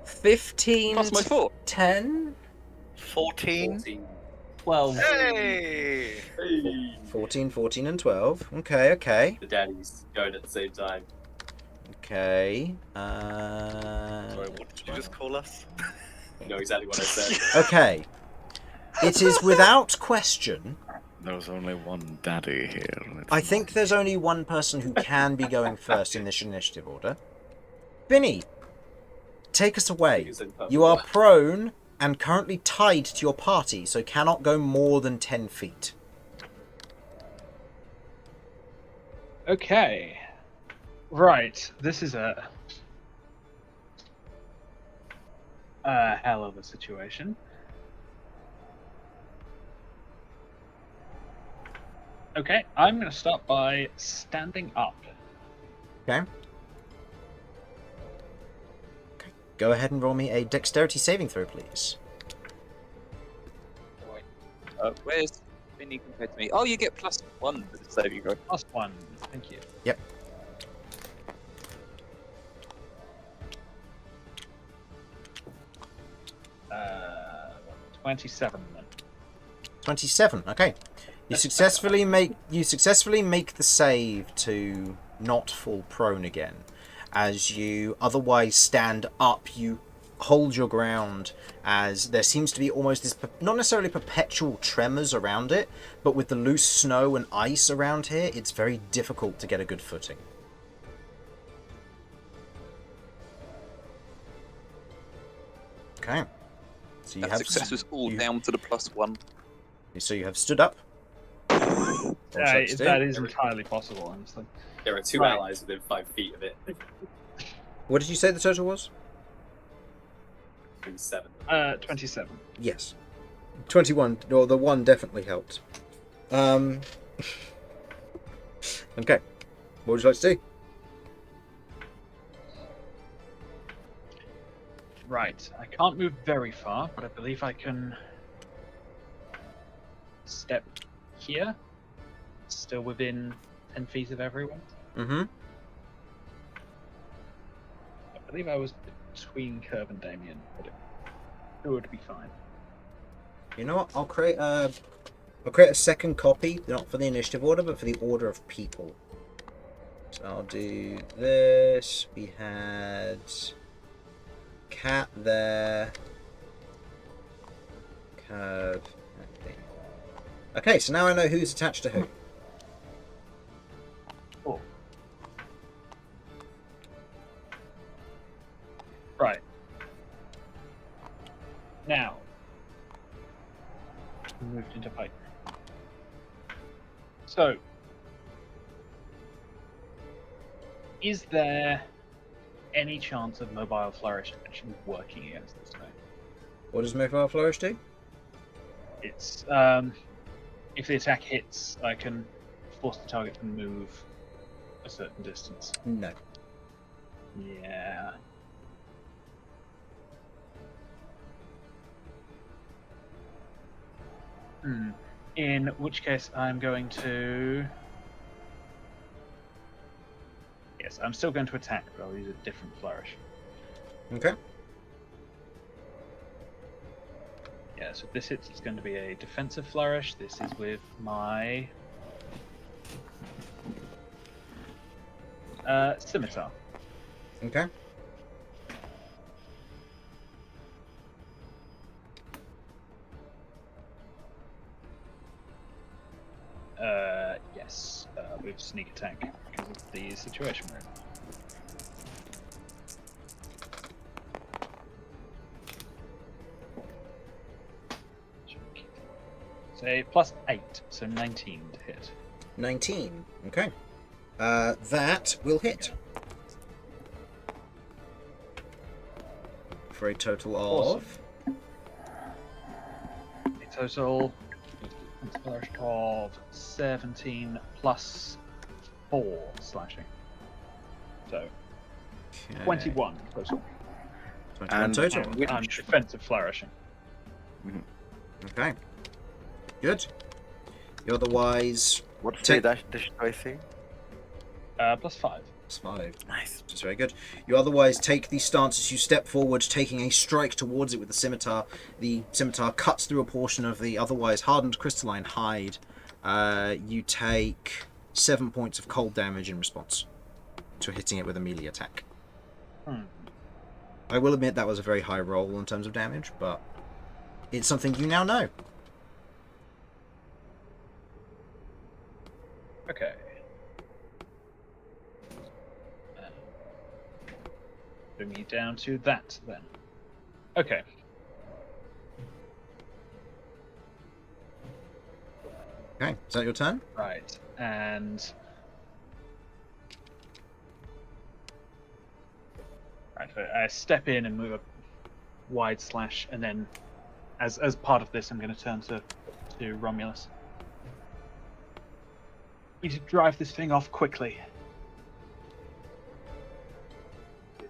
15 Plus my to 4. 10. 14. 14. 12. Hey! Hey. 14, and 12. Okay. The daddies going at the same time. Okay. Sorry, what did you just call us? You know exactly what I said. Okay. It is without question. There's only one daddy here. and it's I think there's only one person who can be going first in this initiative order. Vinny, take us away. It's in purple. You are prone and currently tied to your party, so cannot go more than 10 feet. Okay. Right. This is a hell of a situation. Okay, I'm going to start by standing up. Okay. Go ahead and roll me a dexterity saving throw, please. Where's Vinny compared to me? Oh, you get +1 for the saving throw. +1. Thank you. Yep. 27 then. 27. Okay. You successfully make the save to not fall prone again. As you otherwise stand up, you hold your ground as there seems to be almost this, not necessarily perpetual tremors around it, but with the loose snow and ice around here, it's very difficult to get a good footing. Okay. So you That success was all down to the +1. So you have stood up. That is entirely possible, honestly. There are 2 Right. allies within 5 feet of it. What did you say the total was? 27. 27. Yes. 21, or the 1 definitely helped. Okay. What would you like to do? Right. I can't move very far, but I believe I can step here. Still within 10 feet of everyone. Mm-hmm. I believe I was between Kirv and Damian, but it would be fine. You know what? I'll create a second copy, not for the initiative order, but for the order of people. So I'll do this. We had Cat there. Curve. Okay, so now I know who's attached to who. Cool. Right. Now, we moved into fight. So, is there any chance of Mobile Flourish actually working against this guy? What does Mobile Flourish do? It's if the attack hits, I can force the target to move a certain distance. No. Yeah. In which case, I'm going to. Yes, I'm still going to attack, but I'll use a different flourish. Okay. Yeah, so if this hits, it's going to be a defensive flourish. This is with my scimitar. Okay. Yes, with sneak attack because of the situation we're in. Say +8, so 19 to hit. 19. Okay. That will hit. For a total of... A total of 17 plus 4 slashing. So, Okay. 21 total. 21 And total. I'm defensive flourishing. Okay. Good. You otherwise... What's Take- the dash AC? +5. It's 5. Nice. That's very good. You otherwise take the stance as you step forward, taking a strike towards it with the scimitar. The scimitar cuts through a portion of the otherwise hardened crystalline hide. You take 7 points of cold damage in response to hitting it with a melee attack. I will admit that was a very high roll in terms of damage, but it's something you now know. Okay. Bring me down to that then. Okay. Okay, is that your turn? Right, and right, so I step in and move a wide slash, and then, as part of this, I'm going to turn to Romulus. We need to drive this thing off quickly.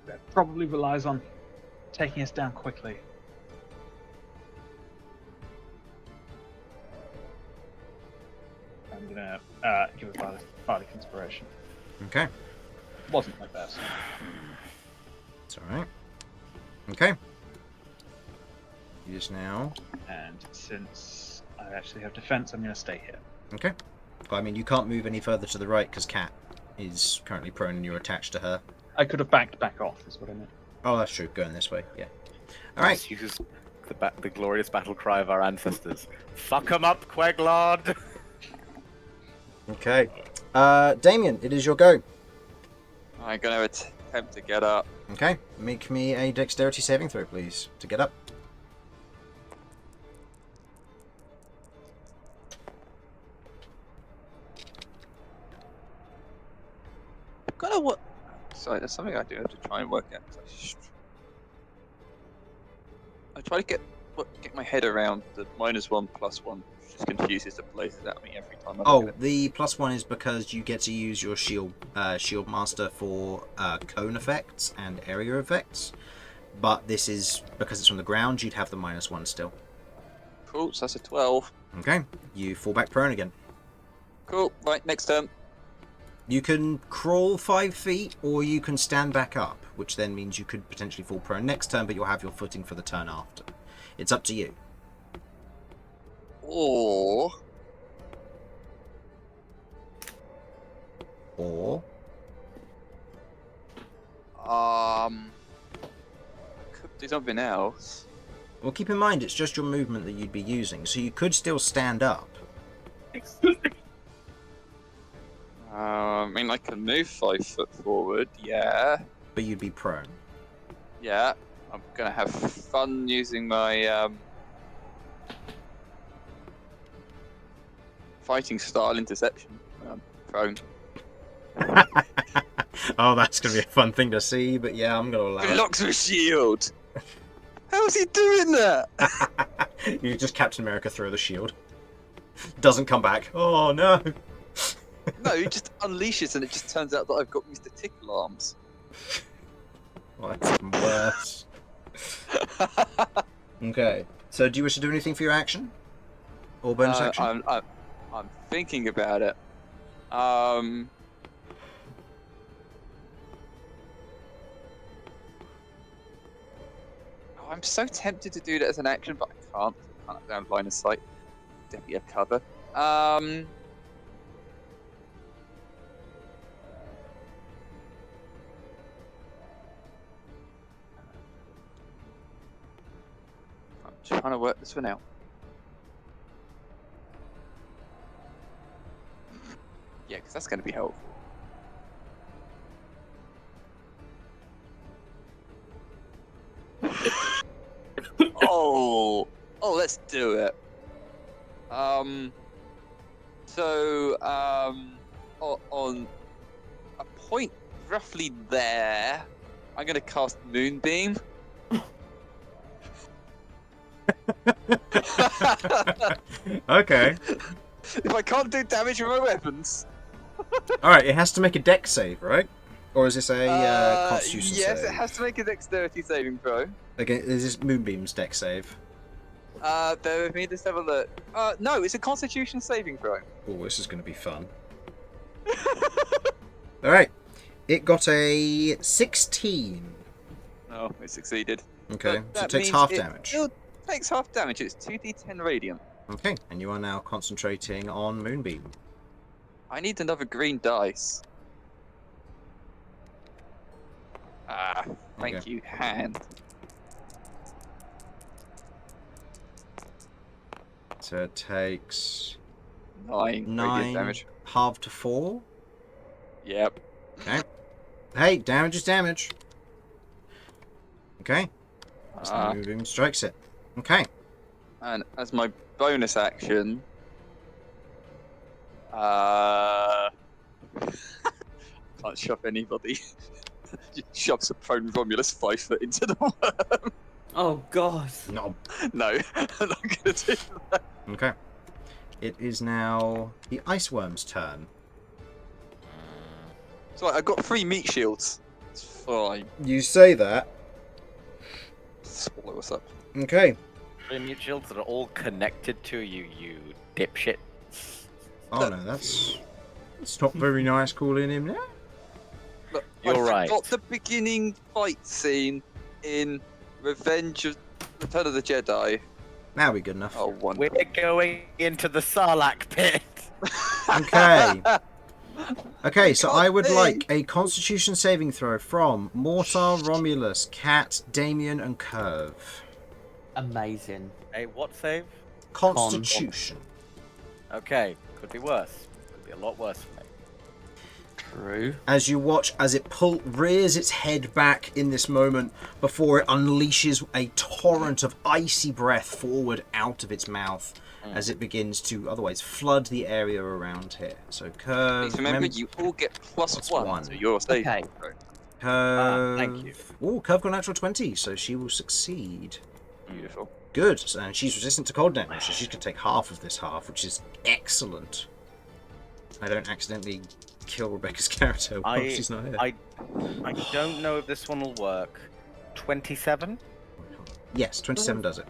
That probably relies on taking us down quickly. I'm gonna give a bardic inspiration. Okay. Wasn't my best. It's alright. Okay. Use now. And since I actually have defense, I'm gonna stay here. Okay. Well, I mean, you can't move any further to the right because Cat is currently prone and you're attached to her. I could have backed back off, is what I meant. Oh, that's true. Going this way, yeah. All right. This uses the glorious battle cry of our ancestors. Fuck 'em up, Queglord! Okay. Damian, it is your go. I'm gonna attempt to get up. Okay. Make me a dexterity saving throw, please, to get up. Kind of what? Sorry, there's something I do have to try and work out. I try to get my head around the -1/+1. Just confuses the places at me every time. I look at it. The +1 is because you get to use your shield master for cone effects and area effects. But this is because it's from the ground. You'd have the -1 still. Cool. So that's a 12. Okay. You fall back prone again. Cool. Right. Next turn. You can crawl 5 feet, or you can stand back up, which then means you could potentially fall prone next turn, but you'll have your footing for the turn after. It's up to you. Or could do something else. Well, keep in mind, it's just your movement that you'd be using, so you could still stand up. I mean, I can move 5 foot forward, yeah. But you'd be prone. Yeah, I'm gonna have fun using my fighting style interception. Prone. Oh, that's going to be a fun thing to see, but yeah, I'm going to allow He locks the shield! How's he doing that? it. You just Captain America throw the shield. Doesn't come back. Oh, no. No, he just unleashes and it just turns out that I've got Mr. Tickle arms. Well, that's even worse. Okay. So do you wish to do anything for your action? Or bonus action? I'm thinking about it. I'm so tempted to do that as an action, but I can't. I can't down line of sight. Definitely have cover. I'm trying to work this one out. Yeah, because that's going to be helpful. Oh, let's do it. On a point roughly there, I'm going to cast Moonbeam. Okay. If I can't do damage with my weapons. Alright, it has to make a dex save, right? Or is this a constitution save? Yes, it has to make a dexterity saving throw. Okay, is this Moonbeam's dex save? Bear with me, let's have a look. No, it's a constitution saving throw. Oh, this is going to be fun. Alright, it got a 16. Oh, it succeeded. Okay, But so it that takes means half it damage. still takes half damage, it's 2d10 radiant. Okay, and you are now concentrating on Moonbeam. I need another green dice. Thank Okay. you, hand. So it takes 9 radiant 9, damage. halved to 4. Yep. Okay. Hey, damage is damage. Okay. So Moonbeam strikes it. Okay. And as my bonus action, can't shove anybody. Shoves a prone Romulus 5 foot into the worm. Oh god. No. No, I'm not gonna do that. Okay. It is now the Ice Worm's turn. So I got 3 meat shields. It's fine. You say that. Swallow us up. Okay. 3 mute shields that are all connected to you, you dipshit. Oh no, that's not very nice calling him now. Look, You're right. I forgot the beginning fight scene in Revenge of Return of the Jedi. Now we're good enough. Oh, wonderful. We're going into the Sarlacc pit. Okay. Okay, so I would think. like a Constitution saving throw from Mortar, Romulus, Cat, Damian, and Kirv. Amazing. A what save? Constitution. Okay, could be worse. Could be a lot worse for me. True. As you watch as it rears its head back in this moment before it unleashes a torrent of icy breath forward out of its mouth as it begins to otherwise flood the area around here. So Kirv, Please remember, you all get plus one, one. to your saving Okay. throw. Kirv. thank you. Oh, Kirv got a natural 20, so she will succeed. Beautiful. Good, and she's resistant to cold damage, so she's going to take half of this half, which is excellent. I don't accidentally kill Rebecca's character while she's not here. I don't know if this one will work. 27? Yes, 27 does it.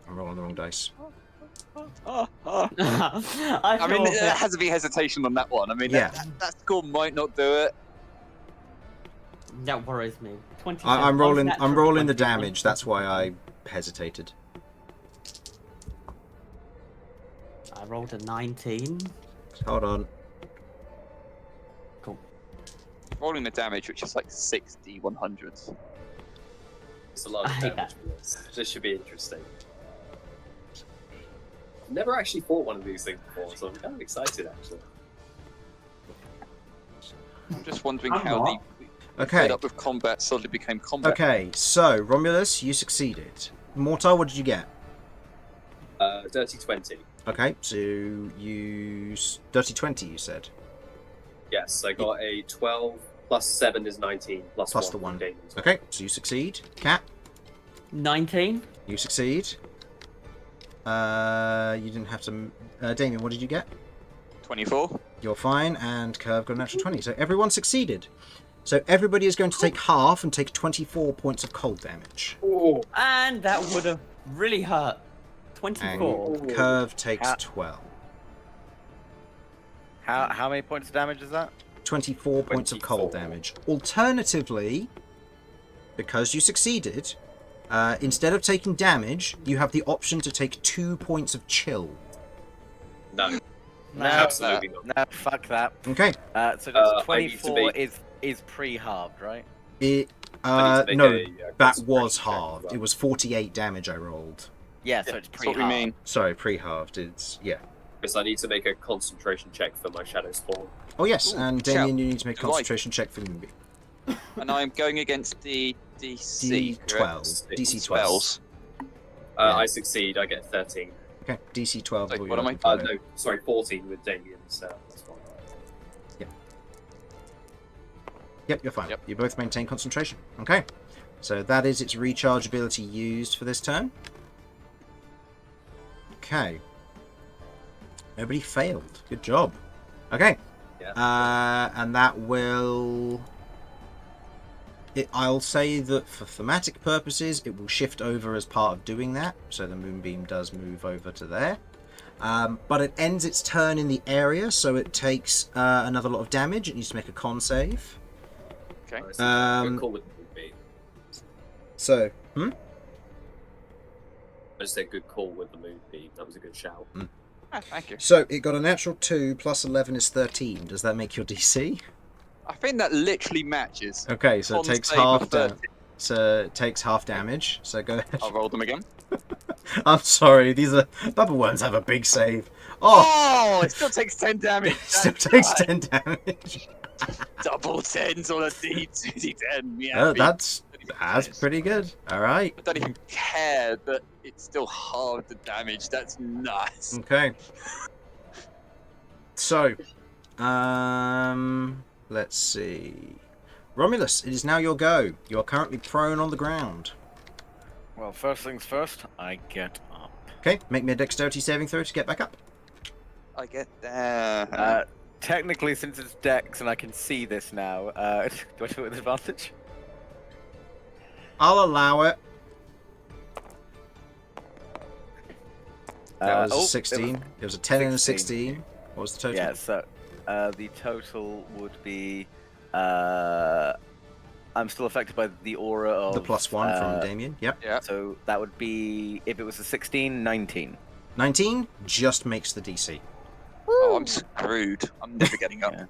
I'm rolling the wrong dice. I mean, there has to be hesitation on that one. I mean, Yeah. that score might not do it. That worries me. 27. I'm rolling. Both I'm natural rolling the 21. damage. That's why I hesitated. I rolled a 19. Hold on. Cool. Rolling the damage, which is like 60 100s. It's a lot I of hate damage. This should be interesting. I've never actually fought one of these things before, so I'm kind of excited actually. I'm just wondering I'm how not. the Okay. fed up with combat suddenly became combat. Okay. So Romulus, you succeeded. Mortar, what did you get? Dirty 20. Okay. So you dirty 20. You said. Yes, I got a 12 plus 7 is 19 plus Plus 1 the one. from Damian's. Okay. So you succeed. Cat, 19. you succeed. You didn't have to. Damian, what did you get? 24. You're fine, and Kirv got a natural 20. So everyone succeeded. So everybody is going to take half and take 24 points of cold damage. Oh, And that would have really hurt. And 24. Kirv takes Ah. 12. How many points of damage is that? 24 points of cold 24. damage. Alternatively, because you succeeded, instead of taking damage, you have the option to take 2 points of chill. no, No, absolutely not. no, fuck that. Okay. So I need to 24 be- is pre-halved, right? It. I need to make No, a that concentration was check as halved. well. It was 48 damage I rolled. Yeah, so Yeah, it's That's what pre-halved. we mean. Sorry, pre-halved. It's yeah. Because I need to make a concentration check for my shadow spawn. Oh yes, Ooh, and shout. Damian, you need to make a Do I- concentration check for Moonbeam. And I'm going against the DC. correct? D12. DC 12. Spells. Yeah. I succeed, I get 13. Okay, DC 12. Wait, for what your am I- photo. No, sorry, 14 with Damian, so that's fine. Yep, you're fine. Yep. You both maintain concentration. Okay. So that is its recharge ability used for this turn. Okay. Nobody failed. Good job. Okay. Yeah. And that will... I'll say that for thematic purposes, it will shift over as part of doing that. So the Moonbeam does move over to there. But it ends its turn in the area, so it takes another lot of damage. It needs to make a con save. Okay. Good call with the Moonbeam. So, I just said good call with the Moonbeam. That was a good shout. Ah, thank you. So it got a natural 2 plus 11 is 13. Does that make your DC? I think that literally matches. Okay, so it Con takes save of half 13. So it takes half damage. So go ahead. I'll roll them again. I'm sorry, these are bubble worms have a big save. Oh, Oh, it still takes 10 damage. it still That's takes right. 10 damage. Double 10s on a D10. Yeah, Oh, that's pretty good. All right. I don't even care that it's still half the damage. That's nice. Okay. So, let's see. Romulus, it is now your go. You are currently prone on the ground. Well, first things first, I get up. Okay, make me a dexterity saving throw to get back up. I get there. Technically, since it's Dex and I can see this now, do I do it with advantage? I'll allow it. That was a oh, 16. It was a 10 and a 16. 16. What was the total? Yeah, so the total would be. I'm still affected by the aura of. The plus 1 from Damian. Yep. Yeah. So that would be, if it was a 16, 19. 19 just makes the DC. Oh, I'm screwed. I'm never getting up. Yeah.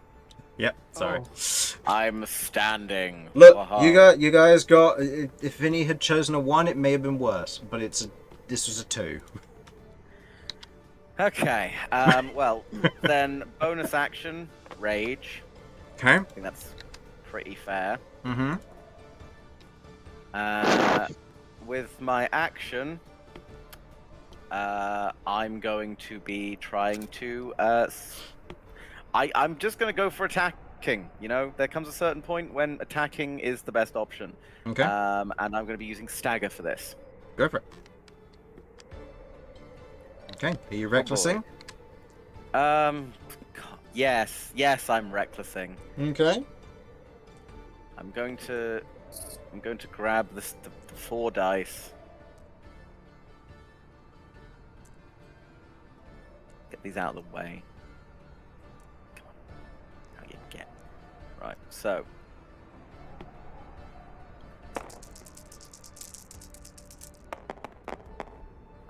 Yep. Sorry. I'm standing. Look, Waha. you guys got. If Vinny had chosen a 1, it may have been worse, but this was a 2. Okay. Well, then bonus action, rage. Okay. I think that's pretty fair. Mm-hmm. With my action, I'm going to be trying to. I'm just going to go for attacking. You know, there comes a certain point when attacking is the best option. Okay. And I'm going to be using stagger for this. Go for it. Okay. Are you recklessing? Yes, I'm recklessing. Okay. I'm going to grab the 4 dice. Get these out of the way. Come on. How you get? Right. So.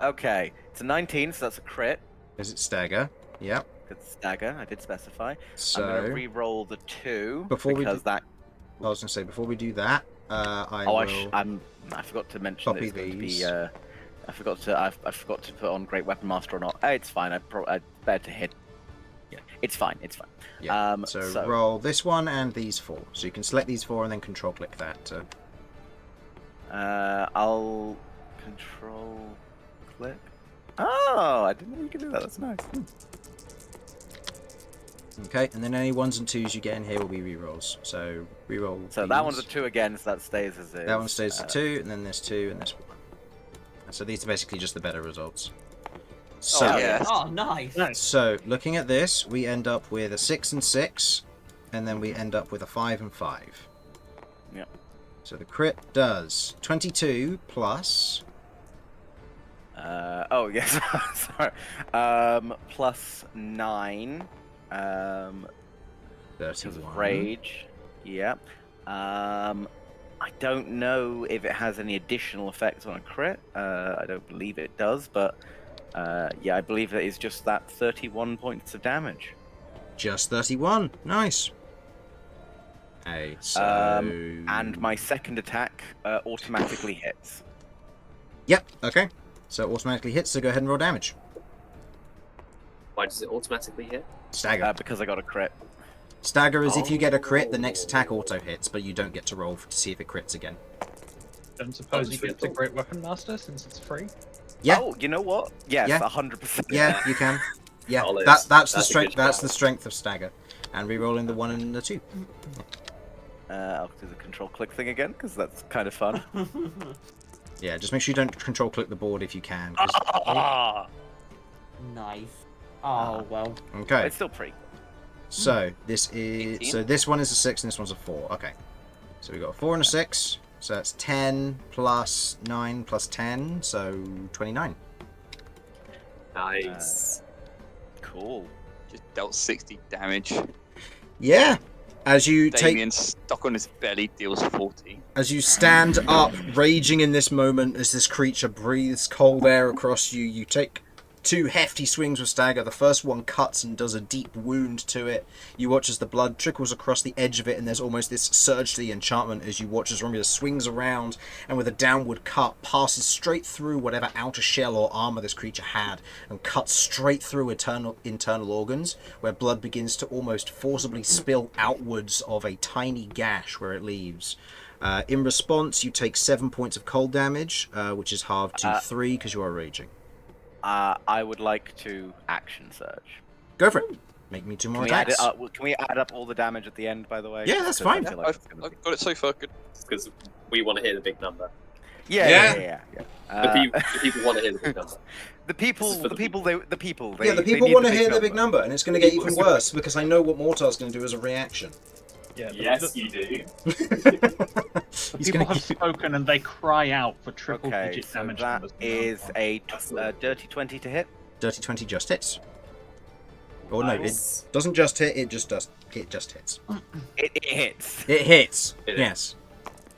Okay, it's a 19, so that's a crit. Is it stagger? Yep. It's stagger, I did specify. So I'm going to re-roll the 2 before we because that. I was going to say before we do that, I forgot to mention that copy it's going to these. be. I forgot to put on Great Weapon Master or not. It's fine. I better to hit. Yeah, it's fine. It's fine. Yeah. So roll this one and these 4. So you can select these 4 and then control click that. I'll control click. Oh, I didn't know you could do that. That's nice. Okay, and then any 1s and 2s you get in here will be re-rolls. So re-roll. So that one's a 2 again, so that stays as is. That one stays as 2, and then there's 2, and this 1. So these are basically just the better results. So, yeah. Oh, nice. So looking at this, we end up with a 6 and 6, and then we end up with a 5 and 5. Yep. So the crit does 22 plus. Oh yes, sorry. Plus 9. 31. Because of rage. Yeah. I don't know if it has any additional effects on a crit. I don't believe it does, but yeah, I believe it is just that 31 points of damage. Just 31. Nice. Okay, so... and my second attack automatically hits. Yep, okay. So it automatically hits, so go ahead and roll damage. Why does it automatically hit? Stagger. Because I got a crit. Stagger is if you get a crit, the next attack auto hits, but you don't get to roll to see if it crits again. Don't suppose you get the Great Weapon Master since it's free? Yeah. Oh, you know what? Yes, Yeah. 100%. Yeah, you can. Yeah, Solid. that's the That's a strength. good That's shout. the strength of stagger, and re-rolling the 1 and the 2. I'll do the control click thing again because that's kind of fun. Yeah, just make sure you don't control click the board if you can. 'cause- Nice. Oh, well. Okay, It's still pretty. so this is 18? so this one is a 6 and this one's a 4. Okay, so we got a 4 and a 6. So that's 10 plus 9 plus 10, so 29. Nice. Cool. Just dealt 60 damage. Yeah, as you take Damian stuck on his belly deals 40. as you stand up, raging in this moment, as this creature breathes cold air across you, you take 2 hefty swings with stagger. The first one cuts and does a deep wound to it. You watch as the blood trickles across the edge of it, and there's almost this surge to the enchantment as you watch as Romulus swings around and with a downward cut passes straight through whatever outer shell or armor this creature had and cuts straight through internal organs, where blood begins to almost forcibly spill outwards of a tiny gash where it leaves. In response, you take 7 points of cold damage, which is halved to 3 because you are raging. I would like to action surge. Go for it. Make me 2 more Can we, attacks. can we add up all the damage at the end, by the way? Yeah, that's Because I fine. feel like I've it's gonna be- got it so far. Good. Because we want to hear the big number. Yeah. The people want to hear the big number. The people, This is for the the people, the people. Yeah, the they people need want to big hear the big number, and it's going to get even worse because I know what Mortar's going to do as a reaction. Yeah. Yes, you do. He's People going have spoken and they cry out for triple Okay, digit so damage. that numbers. is a dirty 20 to hit. Dirty 20 just hits. Or no, Nice. it doesn't just hit. It just does. It just hits. It hits. It hits. It Yes.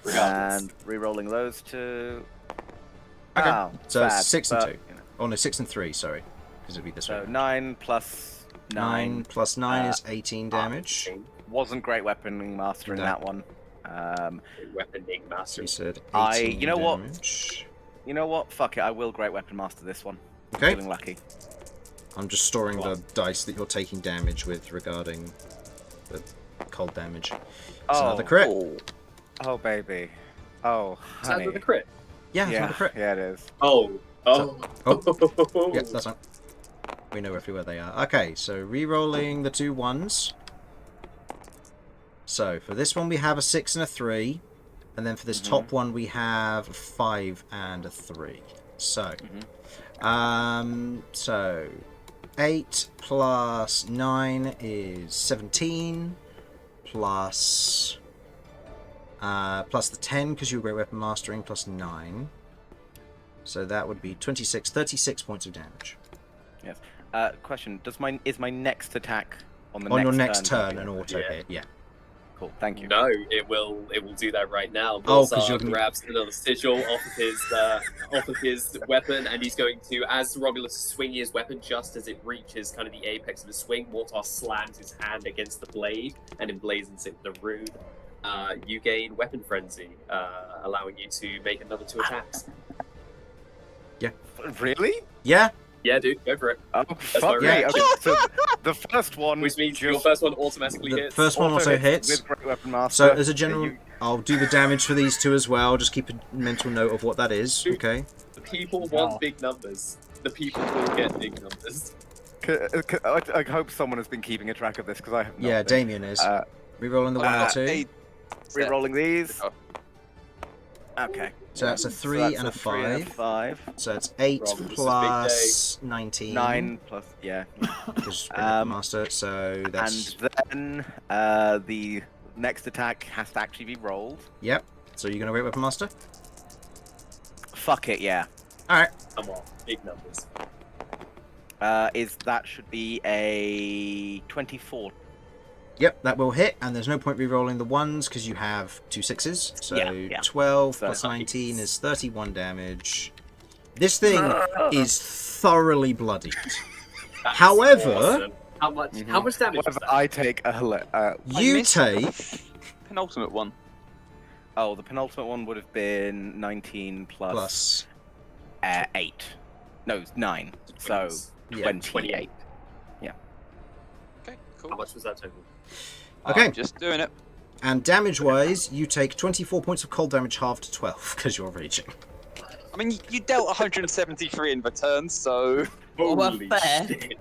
Regardless. And re-rolling those two. Okay. Oh, So sad, 6 and but, 2. you know. Oh no, 6 and 3. Sorry, because it'd be this So way. 9 plus 9 plus 9 is 18 damage. wasn't great weaponing master in No. that one. Weaponing master. He said 18 you know what? damage. You know what? Fuck it. I will great weapon master this one. Okay. Feeling lucky. I'm just storing the dice that you're taking damage with regarding the cold damage. It's another crit. Oh baby. Oh Is that honey. with a crit? Yeah, it's Yeah, another crit. yeah, it is. Oh. Yeah, that's fine. We know roughly where they are. Okay, so re-rolling the 2 1s. So for this one we have a 6 and a 3, and then for this top one we have a 5 and a 3. So, so 8 plus 9 is 17, plus the 10 because you're great weapon mastering, plus 9. So that would be 26, 36 points of damage. Yes. Question: is my next attack on the On next your next turn? turn, an auto hit. Yeah. Cool. Thank you. No, it will do that right now. Oh, 'cause Mortar you're gonna- grabs another sigil off of his weapon, and he's going to, as Romulus is swinging his weapon, just as it reaches kind of the apex of the swing, Mortar slams his hand against the blade and emblazons it with the rune. You gain Weapon Frenzy, allowing you to make another 2 attacks. Really? Yeah. Yeah, dude, go for it. Oh, my fuck me. reaction. Okay, so the first one, Which means your just first one automatically The hits. first one also hits. with Great Weapon Master. So as a Yeah, general, you- I'll do the damage for these two as well. Just keep a mental note of what that is. Shoot. Okay. The people Wow. want big numbers. The people will get big numbers. I hope someone has been keeping a track of this because I have not. Yeah, been. Damian is. Uh, Rerolling the 1 or 2. Hey, Re-rolling these. Oh. Okay. So that's a So 3 that's and a a 3 and a 5. 5. So it's 8 Rob, this is a big plus 19. 9 plus, yeah. Because Um, master. So that's And then the next attack has to actually be rolled. yep. So you're gonna wait weapon master. Fuck it, yeah. All right. Come on, big numbers. That should be a 24. Yep, that will hit, and there's no point re-rolling the 1s because you have 2 6s. So Yeah. 12 So plus nice. 19 is 31 damage. This thing is thoroughly bloodied. That's However, awesome. How much damage was However, that? I take a you missed the take penultimate one. Oh, the penultimate one would have been 19 plus 8. No, 9. So yeah, 28. Okay, How cool. much was that total? Okay. I'm just doing it. And damage-wise, you take 24 points of cold damage halved to 12 because you're raging. I mean, you dealt 173 in return, so Well, Holy fair. shit.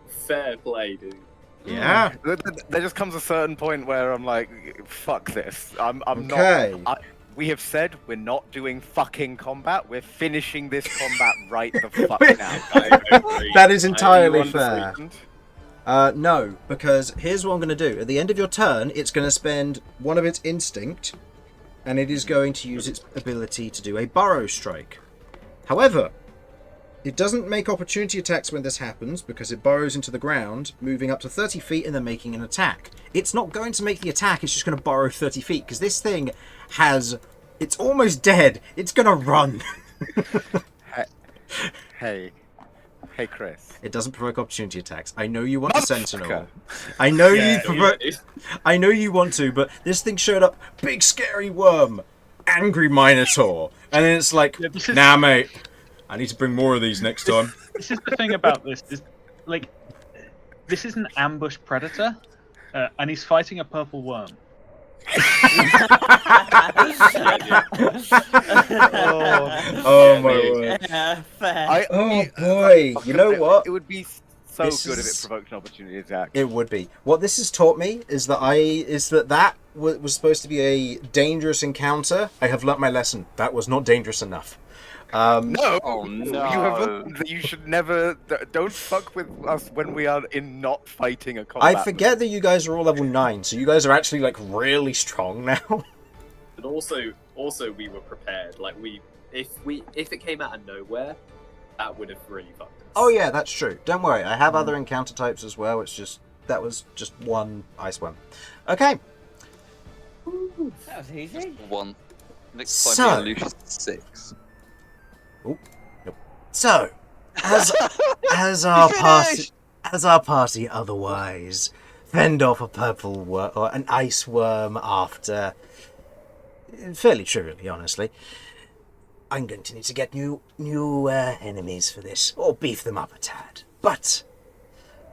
Fair play, dude. Yeah. There just comes a certain point where I'm like, fuck this. I'm Okay. not. We have said we're not doing fucking combat. We're finishing this combat right the fuck now. I agree. That is I entirely Anyone fair. disagreed? No, because here's what I'm going to do. At the end of your turn, it's going to spend one of its instinct, and it is going to use its ability to do a burrow strike. However, it doesn't make opportunity attacks when this happens, because it burrows into the ground, moving up to 30 feet and then making an attack. It's not going to make the attack, it's just going to burrow 30 feet, because this thing has... It's almost dead. It's going to run. Hey, Chris. It doesn't provoke opportunity attacks. I know you want a Motherfucker. Sentinel. I know you Yeah, provoke... dude. I know you want to, but this thing showed up, big scary worm, angry Minotaur, and then it's like, Yeah, this is- nah, mate, I need to bring more of these next time. This is the thing about this. Is like, this is an ambush predator, and he's fighting a purple worm. Oh my word! Yeah, fair. Oh boy! You know what? It would be so This good if is- it provoked an opportunity attack. It would be. What this has taught me is that that was supposed to be a dangerous encounter. I have learnt my lesson. That was not dangerous enough. No! Oh, You no. have learned that you should never... Don't fuck with us when we are in not fighting a combat. I forget that you guys are all level 9, so you guys are actually like really strong now. But also we were prepared. Like if it came out of nowhere, that would have really fucked us. Oh yeah, that's true. Don't worry, I have other encounter types as well. It's just that was just one ice one. Okay, That was easy. one. Next So- time we unleash 6. so as our party otherwise fend off a purple worm or an ice worm after fairly trivially, honestly. I'm going to need to get new enemies for this, or beef them up a tad. But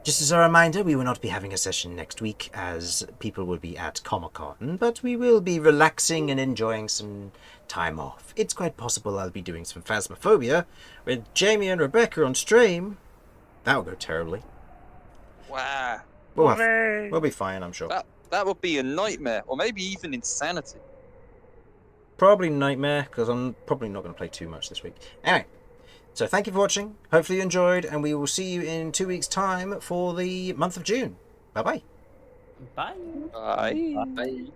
just as a reminder, we will not be having a session next week, as people will be at Comic-Con, but we will be relaxing and enjoying some time off. It's quite possible I'll be doing some Phasmophobia with Jamie and Rebecca on stream. That'll go terribly. Wow. We'll be fine, I'm sure. That would be a nightmare, or maybe even insanity. Probably Nightmare, because I'm probably not going to play too much this week. Anyway, so thank you for watching. Hopefully you enjoyed, and we will see you in 2 weeks' time for the month of June. Bye-bye. Bye. Bye. Bye.